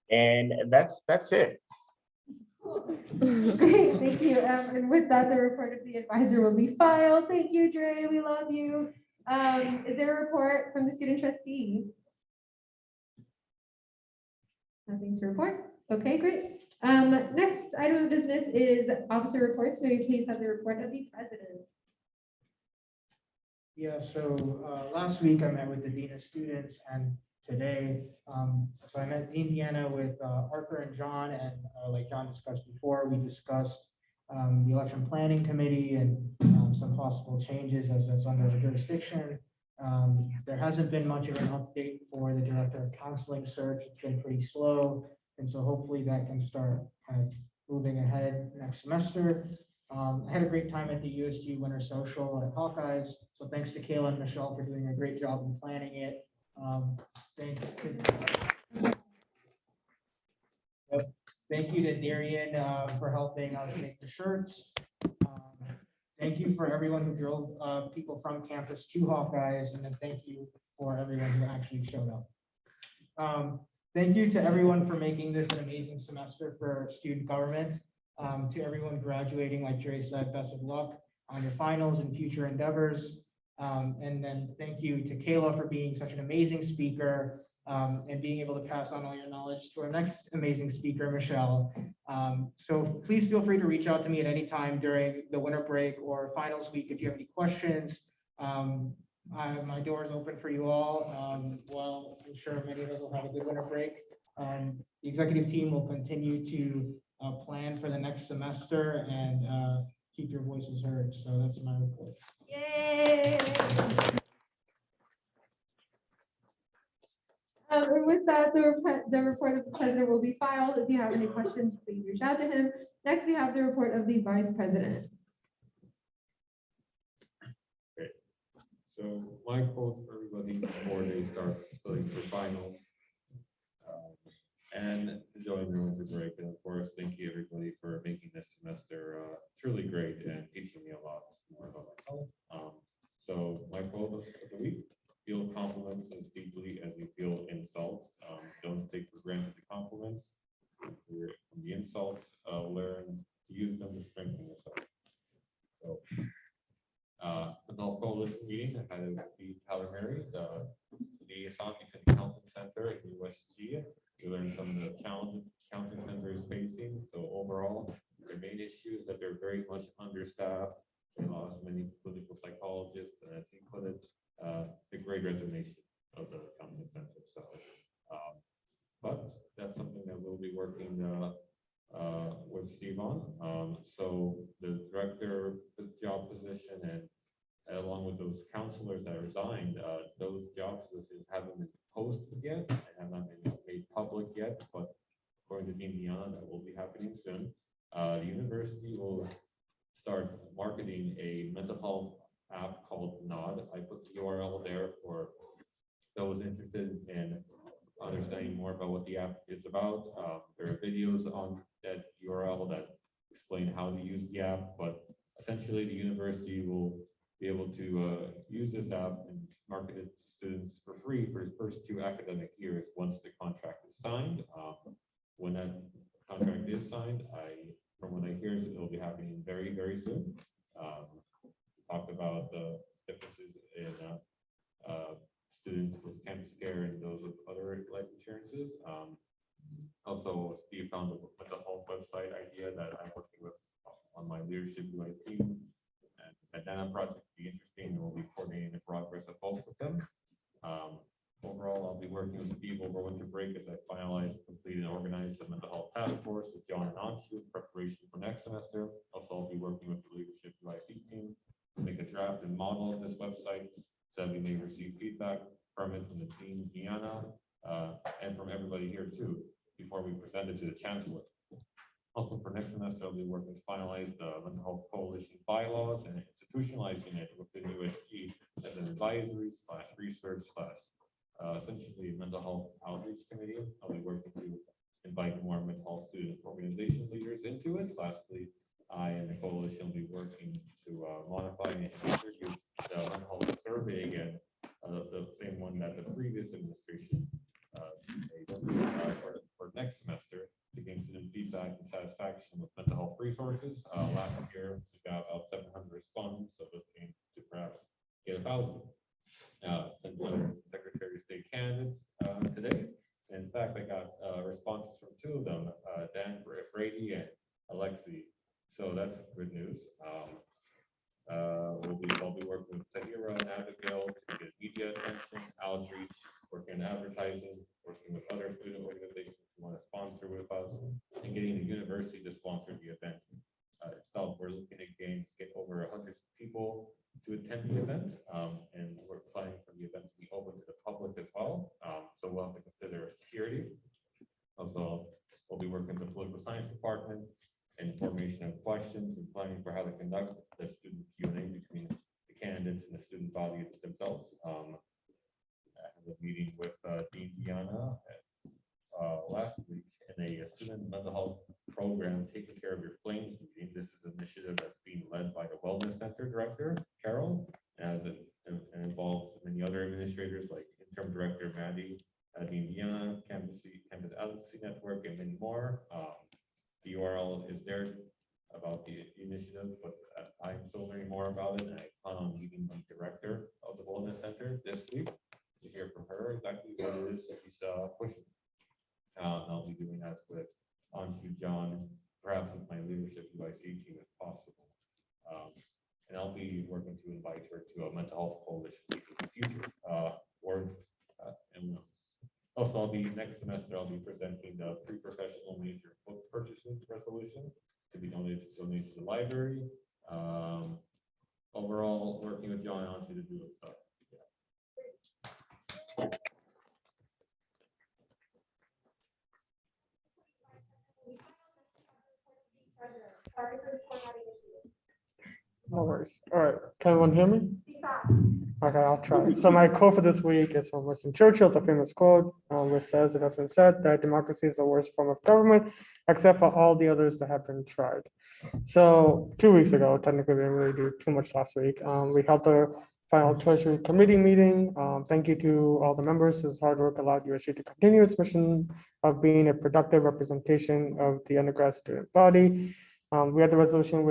And that's it. Great, thank you. And with that, the report of the advisor will be filed. Thank you, Dre, we love you. Is there a report from the student trustee? Nothing to report. Okay, great. Next item of business is officer reports. May we please have the report of the president? Yeah, so last week I met with the Dean of Students, and today, so I met Dean Deanna with Arthur and John, and like John discussed before, we discussed the election planning committee and some possible changes as that's under the jurisdiction. There hasn't been much of an update for the director of counseling search. It's been pretty slow, and so hopefully that can start kind of moving ahead next semester. I had a great time at the USG Winter Social at Hawkeyes. So thanks to Kayla and Michelle for doing a great job in planning it. Thank you to Darian for helping us make the shirts. Thank you for everyone who drove people from campus to Hawkeyes, and then thank you for everyone who actually showed up. Thank you to everyone for making this an amazing semester for student government. To everyone graduating, like Dre said, best of luck on your finals and future endeavors. And then thank you to Kayla for being such an amazing speaker and being able to pass on all your knowledge to our next amazing speaker, Michelle. So please feel free to reach out to me at any time during the winter break or finals week if you have any questions. My door is open for you all. Well, I'm sure many of us will have a good winter break. The executive team will continue to plan for the next semester and keep your voices heard. So that's my report. Yay! And with that, the report of the president will be filed. If you have any questions, please reach out to him. Next, we have the report of the vice president. Okay. So my quote for everybody before they start studying for finals. And enjoying your winter break. And of course, thank you everybody for making this semester truly great and teaching me a lot more about myself. So my quote of the week: feel compliments as deeply as you feel insults. Don't take for granted the compliments. From the insults, learn to use them to strengthen yourself. So an all coalition meeting I had at the Tyler Mary, the Asante Counseling Center at USG. We learned some of the challenges counseling center is facing. So overall, their main issue is that they're very much understaffed. They lost many clinical psychologists, and that's included the great resignation of the counseling center. So, but that's something working with Steve on. So the director job position and along with those counselors that resigned, those job positions haven't been posted yet and have not been made public yet, but according to Dean Diana, that will be happening soon. The university will start marketing a mental health app called Nod. I put the URL there for those interested in understanding more about what the app is about. There are videos on that URL that explain how to use the app, but essentially the university will be able to use this app and market it to students for free for the first 2 academic years once the contract is signed. When that contract is signed, from what I hear, it will be happening very, very soon. Talked about the differences in students with campus care and those with other life insurances. Also, Steve found a mental health website idea that I'm working with on my leadership UI team. And the Dana project will be interesting, and we'll be coordinating the progress of both of them. Overall, I'll be working with Steve over winter break as I finalize, complete, and organize the mental health task force with John and Anshu in preparation for next semester. Also, I'll be working with the leadership UIC team to make a draft and model of this website so that we may receive feedback from it from the team, Deanna, and from everybody here too, before we present it to the chancellor. Also, for next semester, I'll be working to finalize the mental health coalition bylaws and institutionalizing it within USG as an advisory / research / essentially mental health outreach committee. I'll be working to invite more mental health student organization leaders into it. Lastly, I and the coalition will be working to modify and introduce the mental health survey again, the same one that the previous administration made for next semester to gain student feedback and satisfaction with mental health resources. Last year, we got about 700 respondents, so this came to perhaps get 1,000. Sent some Secretary of State candidates today. In fact, I got responses from 2 of them, Dan Brady and Alexi. So that's good news. I'll be working with Tahira and Abigail to get media attention, outreach, working on advertising, working with other student organizations who want to sponsor with us, and getting the university to sponsor the event itself. We're looking to get over 100 people to attend the event, and we're planning for the event to be open to the public as well. So we'll have to consider security. Also, we'll be working with the political science department and formation of questions and planning for how to conduct the student Q&A between the candidates and the student body themselves. I had a meeting with Dean Diana last week in a student mental health program, Taking Care of Your Flames meeting. This is an initiative that's being led by the Wellness Center Director, Carol, and involves many other administrators like Interim Director Maddie, Dean Diana, Campus Advocacy Network, and many more. The URL is there about the initiative, but I'm still learning more about it, and I plan on meeting the director of the Wellness Center this week to hear from her exactly what it is that she's pushing. I'll be doing that with Anshu, John, perhaps with my leadership UIC team if possible. And I'll be working to invite her to a mental health coalition in the future. And also, next semester, I'll be presenting the pre-professional major book purchasing resolution to be donated to the library. Overall, working with John and Anshu to do stuff. Sorry for the formatting issue. No worries. All right, can everyone hear me? Speak fast. Okay, I'll try. So my quote for this week is from Winston Churchill. It's a famous quote, which says, "It has been said that democracy is the worst form of government, except for all the others that have been tried." So 2 weeks ago, technically we didn't really do too much last week. We held the final Treasury Committee meeting. Thank you to all the members whose hard work allowed USG to continue its mission of being a productive representation of the undergrad student body. We had the resolution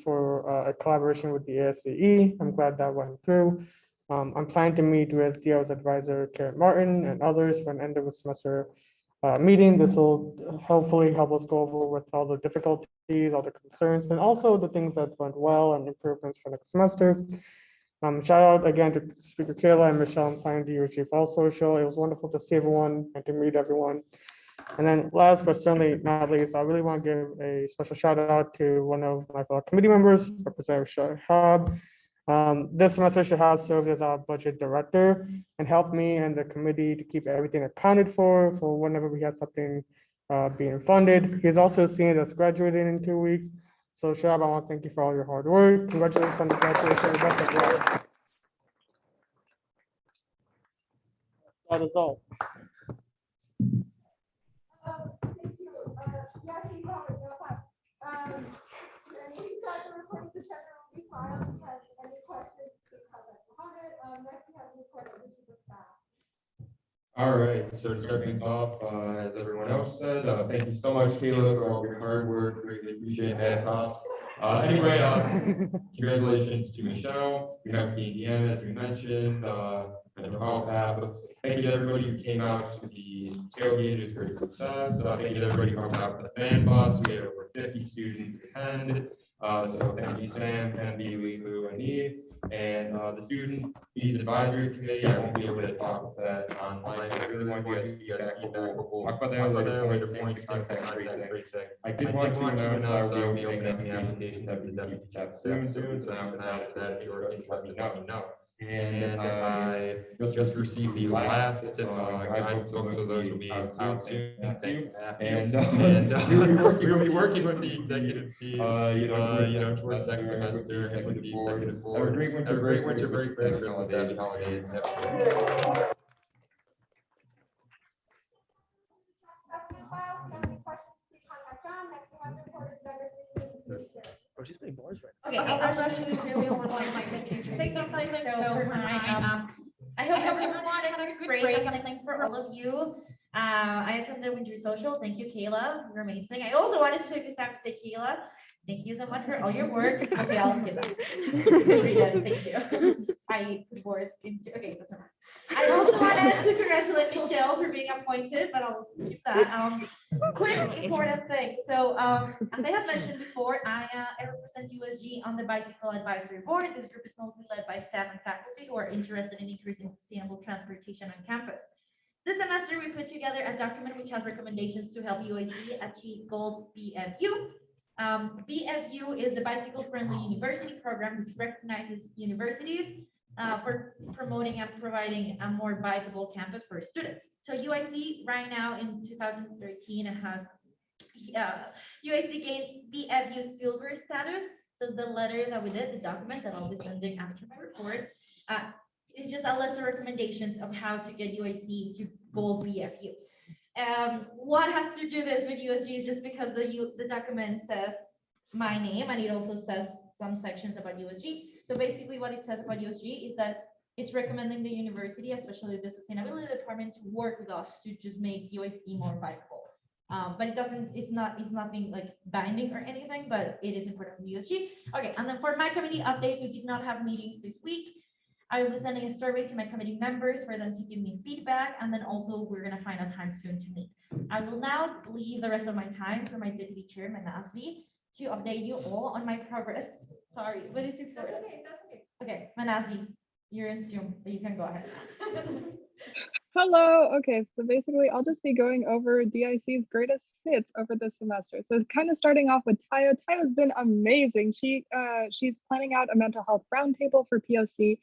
for a collaboration with the ASCE. I'm glad that went through. I'm planning to meet with DO's advisor, Karen Martin, and others for an end of the semester meeting. This will hopefully help us go over with all the difficulties, all the concerns, and also the things that went well and improvements for next semester. Shout out again to Speaker Kayla and Michelle and planning the USG Fall Social. It was wonderful to see everyone and to meet everyone. And then last but certainly not least, I really want to give a special shout out to one of my fellow committee members, Representative Shahab. This semester, Shahab served as our budget director and helped me and the committee to keep everything accounted for whenever we had something being funded. He's also a senior that's graduating in 2 weeks. So Shahab, I want to thank you for all your hard work. Congratulations on the graduation. Best of luck. That is all. Thank you. Yes, you got it, no problem. And we've got the report of the treasurer will be filed. If you have any questions, please contact Mohammed. Next, we have the report of the chief of staff. All right, so to start things off, as everyone else said, thank you so much, Kayla, for all your hard work. Greatly appreciate that. Props. Anyway, congratulations to Michelle. We have the Indiana, as we mentioned, and all that. But thank you to everybody who came out to the tailgate. It was great success. Thank you to everybody who helped out with the fan bus. We had over 50 students attend. So thank you, Sam, Kennedy, Lulu, and Eve. And the Student Fees Advisory Committee, I won't be able to talk with that online. I really want you guys to get back talk about that later point, contact tracing. I did want to announce I will be opening applications to the deputy staff soon, so after that, if you're interested, let me know. And I just received the last guidebook, so those will be out soon. Thank you. And we will be working with the executive team, towards next semester and with the executive board. Have a great winter break, Christmas, happy holidays. Oh, she's playing bars right Okay, I'm actually really on my page to say something, so for mine, I hope everyone had a good break, and I think for all of you, I attended Winter Social. Thank you, Kayla, you're amazing. I also wanted to take this time to say, Kayla, thank you so much for all your work. Okay, I'll skip that. Thank you. I put words into, okay, doesn't matter. I also wanted to congratulate Michelle for being appointed, but I'll also skip that. Quick important thing. So as I have mentioned before, I represent USG on the Bicycle Advisory Board. This group is mostly led by staff and faculty who are interested in increasing sustainable transportation on campus. This semester, we put together a document which has recommendations to help USG achieve Gold BFU. BFU is the Bicycle Friendly University program, which recognizes universities for promoting and providing a more bikeable campus for students. So UIC right now in 2013 has UIC gained BFU silver status. So the letter that we did, the document that I'll be sending after my report, is just a list of recommendations of how to get UIC to gold BFU. What has to do this with USG is just because the document says my name and it also says some sections about USG. So basically what it says about USG is that it's recommending the university, especially the sustainability department, to work with us to just make UIC more viable. But it's not being like binding or anything, but it is important for USG. Okay, and then for my committee updates, we did not have meetings this week. I will be sending a survey to my committee members for them to give me feedback, and then also we're gonna find a time soon to meet. I will now leave the rest of my time for my deputy chair, Manasvi, to update you all on my progress. Sorry, what is it? That's okay, that's okay. Okay, Manasvi, you're in Zoom, but you can go ahead. Hello. Okay, so basically I'll just be going over DIC's greatest hits over this semester. So kind of starting off with Tayo. Tayo's been amazing. She's planning out a mental health roundtable for POC.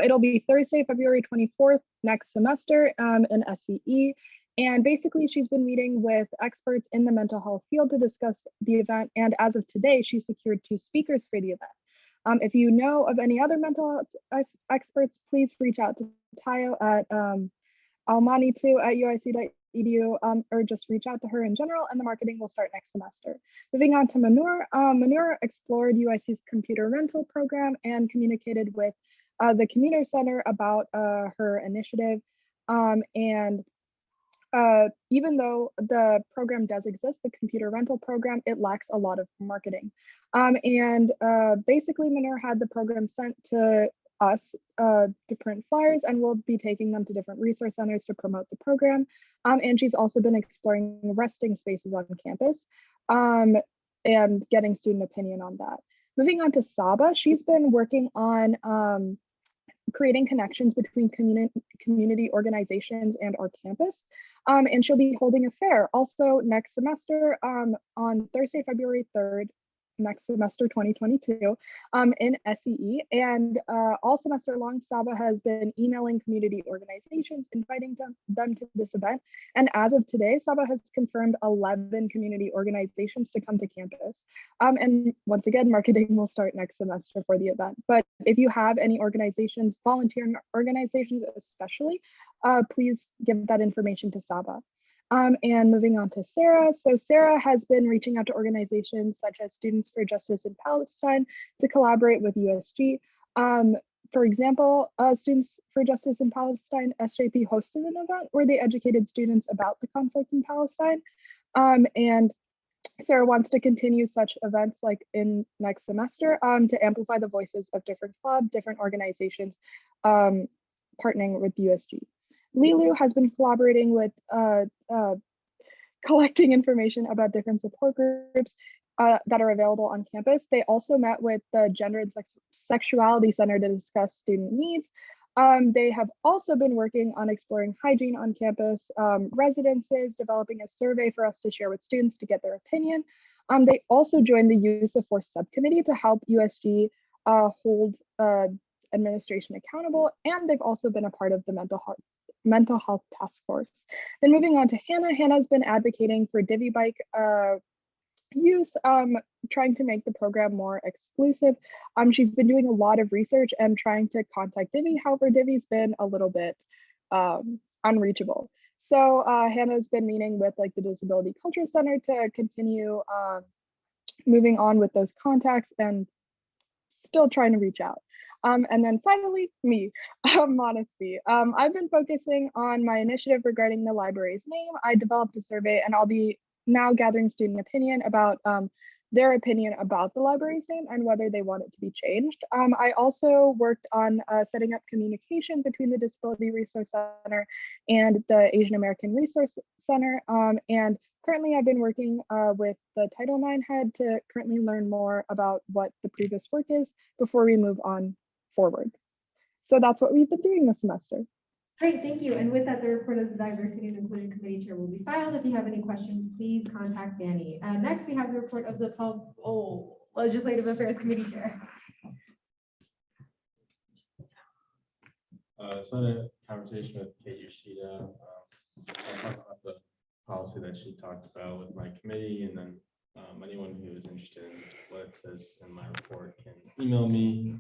It'll be Thursday, February 24th next semester in SCE. And basically she's been meeting with experts in the mental health field to discuss the event. And as of today, she secured 2 speakers for the event. If you know of any other mental health experts, please reach out to Tayo at almani2@uic.edu, or just reach out to her in general, and the marketing will start next semester. Moving on to Manur. Manur explored UIC's computer rental program and communicated with the commuter center about her initiative. Even though the program does exist, the computer rental program, it lacks a lot of marketing. Basically Manur had the program sent to us to print flyers, and we'll be taking them to different resource centers to promote the program. And she's also been exploring resting spaces on campus and getting student opinion on that. Moving on to Saba, she's been working on creating connections between community organizations and our campus. And she'll be holding a fair also next semester on Thursday, February 3rd, next semester 2022 in SEE. And all semester long, Saba has been emailing community organizations, inviting them to this event. And as of today, Saba has confirmed 11 community organizations to come to campus. And once again, marketing will start next semester for the event. But if you have any organizations, volunteering organizations especially, please give that information to Saba. And moving on to Sarah. So Sarah has been reaching out to organizations such as Students for Justice in Palestine to collaborate with USG. For example, Students for Justice in Palestine, SJP hosted an event where they educated students about the conflict in Palestine. And Sarah wants to continue such events like in next semester to amplify the voices of different clubs, different organizations partnering with USG. Lilu has been collaborating with collecting information about different support groups that are available on campus. They also met with the Gender and Sexuality Center to discuss student needs. They have also been working on exploring hygiene on campus, residences, developing a survey for us to share with students to get their opinion. They also joined the Use of Force subcommittee to help USG hold administration accountable, and they've also been a part of the mental health task force. Then moving on to Hannah. Hannah's been advocating for Divvy Bike use, trying to make the program more exclusive. She's been doing a lot of research and trying to contact Divvy. However, Divvy's been a little bit unreachable. So Hannah's been meeting with like the Disability Culture Center to continue moving on with those contacts and still trying to reach out. And then finally, me, Modesty. I've been focusing on my initiative regarding the library's name. I developed a survey and I'll be now gathering student opinion about their opinion about the library's name and whether they want it to be changed. I also worked on setting up communication between the Disability Resource Center and the Asian American Resource Center. And currently I've been working with the Title IX head to currently learn more about what the previous work is before we move on forward. So that's what we've been doing this semester. Great, thank you. And with that, the report of the Diversity and Inclusion Committee Chair will be filed. If you have any questions, please contact Danny. Next, we have the report of the Legislative Affairs Committee Chair. So I had a conversation with Kate Yoshida. I talked about the policy that she talked about with my committee, and then anyone who is interested in what it says in my report can email me.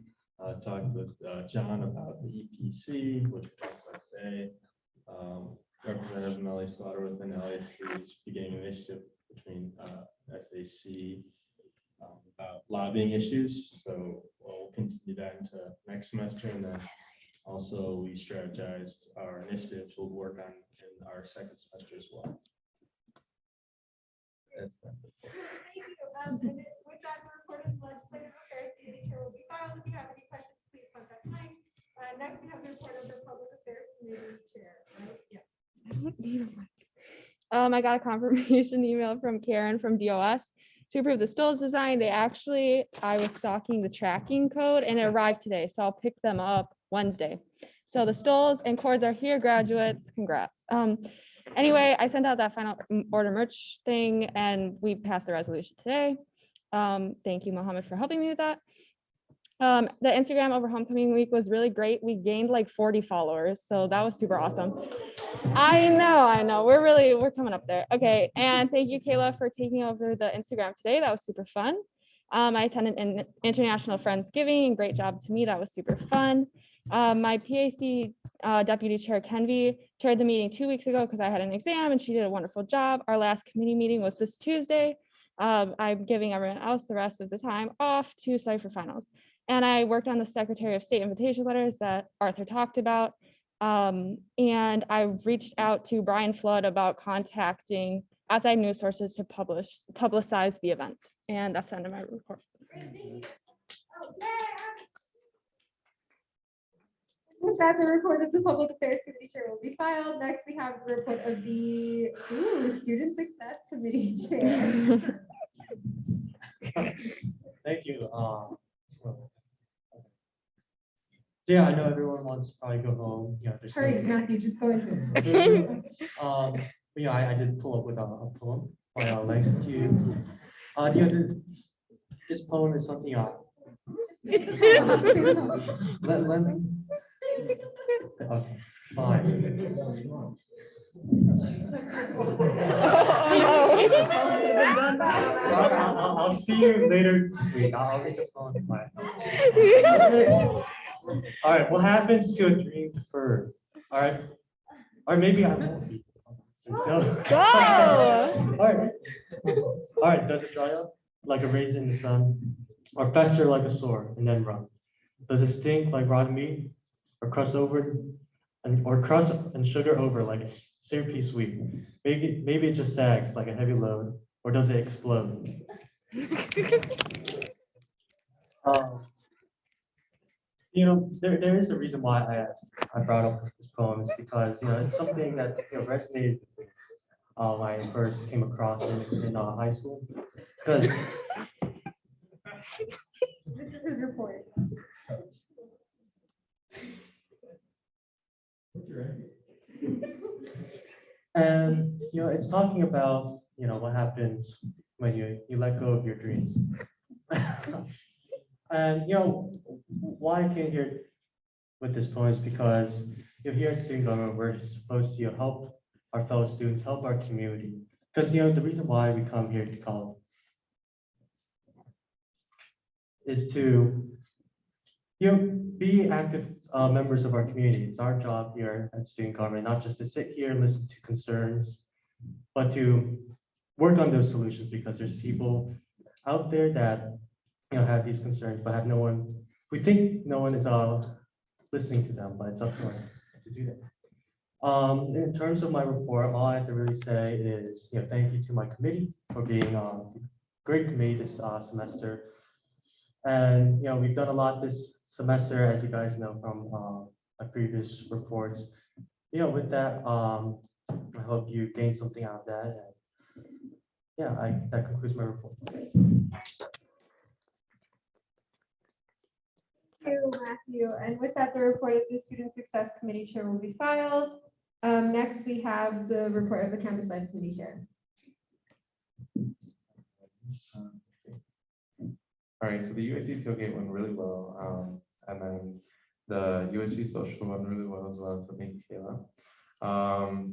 Talked with John about the EPC, which we talked about today. Representative Melly Slaughter within LAC is beginning an initiative between SAC about lobbying issues. So we'll continue that into next semester, and then also we strategized our initiatives we'll work on in our second semester as well. That's that. Thank you. And with that, the report of the Legislative Affairs Committee Chair will be filed. If you have any questions, please contact Mike. Next, we have the report of the Public Affairs Committee Chair, right? Yes. I got a confirmation email from Karen from DOS to approve the Stoles design. I was stalking the tracking code and it arrived today, so I'll pick them up Wednesday. So the Stoles and cords are here, graduates, congrats. Anyway, I sent out that final order merch thing and we passed the resolution today. Thank you, Mohammed, for helping me with that. The Instagram over homecoming week was really great. We gained like 40 followers, so that was super awesome. I know, we're coming up there. Okay, and thank you, Kayla, for taking over the Instagram today. That was super fun. I attended an International Friendsgiving, and great job to me. That was super fun. My PAC Deputy Chair Kenvi chaired the meeting 2 weeks ago because I had an exam and she did a wonderful job. Our last committee meeting was this Tuesday. I'm giving everyone else the rest of the time off to study for finals. And I worked on the Secretary of State invitation letters that Arthur talked about. And I reached out to Brian Flood about contacting outside news sources to publicize the event. And that's the end of my report. With that, the report of the Public Affairs Committee Chair will be filed. Next, we have the report of the Student Success Committee Chair. Thank you. So yeah, I know everyone wants to probably go home, you know. there's Hurry, no- Matthew, just go into But yeah, I did pull up with a poem by Lex Hughes. You know, this poem is something let me. Okay, fine. I'll see you later this week. I'll read the poem. All right, what happens to a dream deferred? All right, or maybe I won't be. No. Go! All right, does it dry up like a raisin in the sun, or fester like a sore and then run? Does it stink like rotten meat, or crust and sugar over like a syrupy sweet? Maybe it just sags like a heavy load, or does it explode? You know, there is a reason why I brought up this poem is because, you know, it's something that, you know, resonated with me when I first came across it in high school. Because This is his report. and you know, it's talking about, you know, what happens when you let go of your dreams. And you know, why I came here with this poem is because, you know, here at student government, we're supposed to help our fellow students, help our community. Because, you know, the reason why we come here to college is to, you know, be active members of our community. It's our job here at student government, not just to sit here and listen to concerns, but to work on those solutions, because there's people out there that, you know, have these concerns, but have no one, we think no one is listening to them, but it's up to us to do that. In terms of my report, all I have to really say is, you know, thank you to my committee for being a great committee this semester. And, you know, we've done a lot this semester, as you guys know from my previous reports. You know, with that, I hope you gained something out of that. And yeah, that concludes my report. Thank you, Matthew. And with that, the report of the Student Success Committee Chair will be filed. Next, we have the report of the Campus Life Committee Chair. All right, so the USC tailgate went really well, and then the USG social went really well as well, so thank you, Kayla.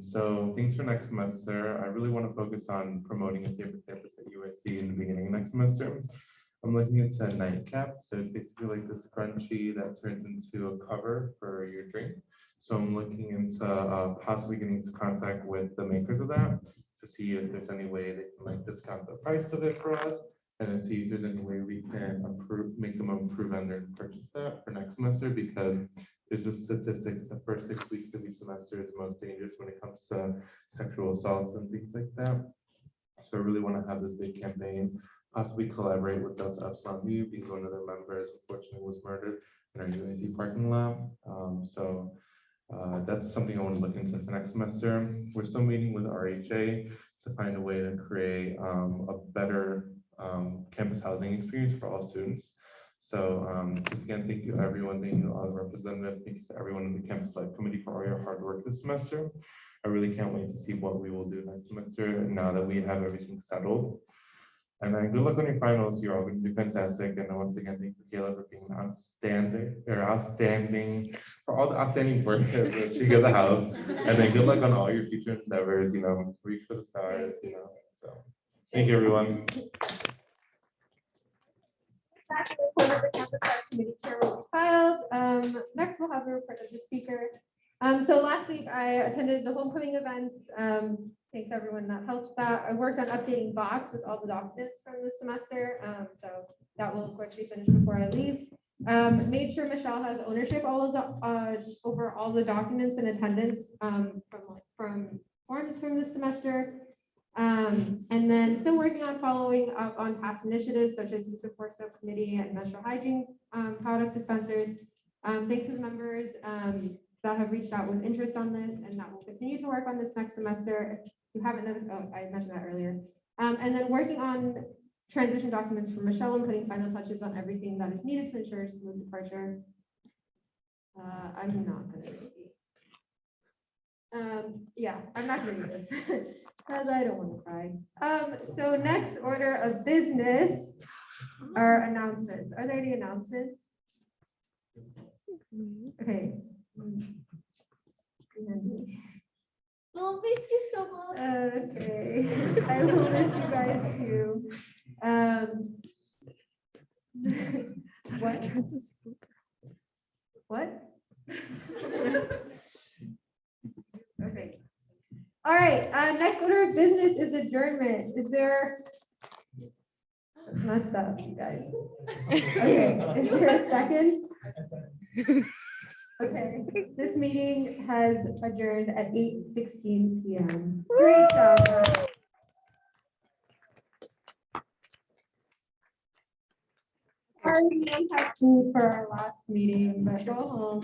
So things for next semester, I really want to focus on promoting a safer campus at USC in the beginning of next semester. I'm looking into a nightcap, so it's basically like this scrunchie that turns into a cover for your drink. So I'm looking into possibly getting into contact with the makers of that to see if there's any way they can like discount the price of it for us, and then see if there's any way we can make them approve and then purchase that for next semester, because there's a statistic the first 6 weeks of each semester is most dangerous when it comes to sexual assaults and things like that. So I really want to have this big campaign, possibly collaborate with us, Epsilon U, because one of their members unfortunately was murdered in our UAC parking lot. That's something I want to look into for next semester. We're still meeting with RHA to find a way to create a better campus housing experience for all students. So just again, thank you everyone, thank you all the representatives, thank you to everyone in the Campus Life Committee for all your hard work this semester. I really can't wait to see what we will do next semester now that we have everything settled. And then good luck on your finals. You're all going to do fantastic. And once again, thank you, Kayla, for being outstanding for all the outstanding work that you get the house. And then good luck on all your future endeavors. You know, reach for the stars. You know. So thank you, everyone. That's the report of the Campus Life Committee Chair will be filed. Next, we'll have the report of the speaker. So last week I attended the homecoming event. Thanks everyone that helped that. I worked on updating box with all the documents from this semester. So that will of course be finished before I leave. Made sure Michelle has ownership over all the documents and attendance from forms from this semester. And then still working on following up on past initiatives such as use of force subcommittee and menstrual hygiene product dispensers. Thanks to the members that have reached out with interest on this, and that will continue to work on this next semester. If you haven't noticed, oh, I mentioned that earlier. And then working on transition documents for Michelle and putting final touches on everything that is needed to ensure smooth departure. I'm not gonna read it. Yeah, I'm not gonna read this, because I don't want to cry. So next order of business are announcements. Are there any announcements? Okay. Well, miss you so much. Okay, I will miss you guys too. What? What? Okay. All right, next order of business is adjournment. Is there? That's messed up, you guys. Okay, is there a second? Okay, this meeting has adjourned at 8:16 PM. Great job. Guys. Sorry, we don't have food for our last meeting, but go home.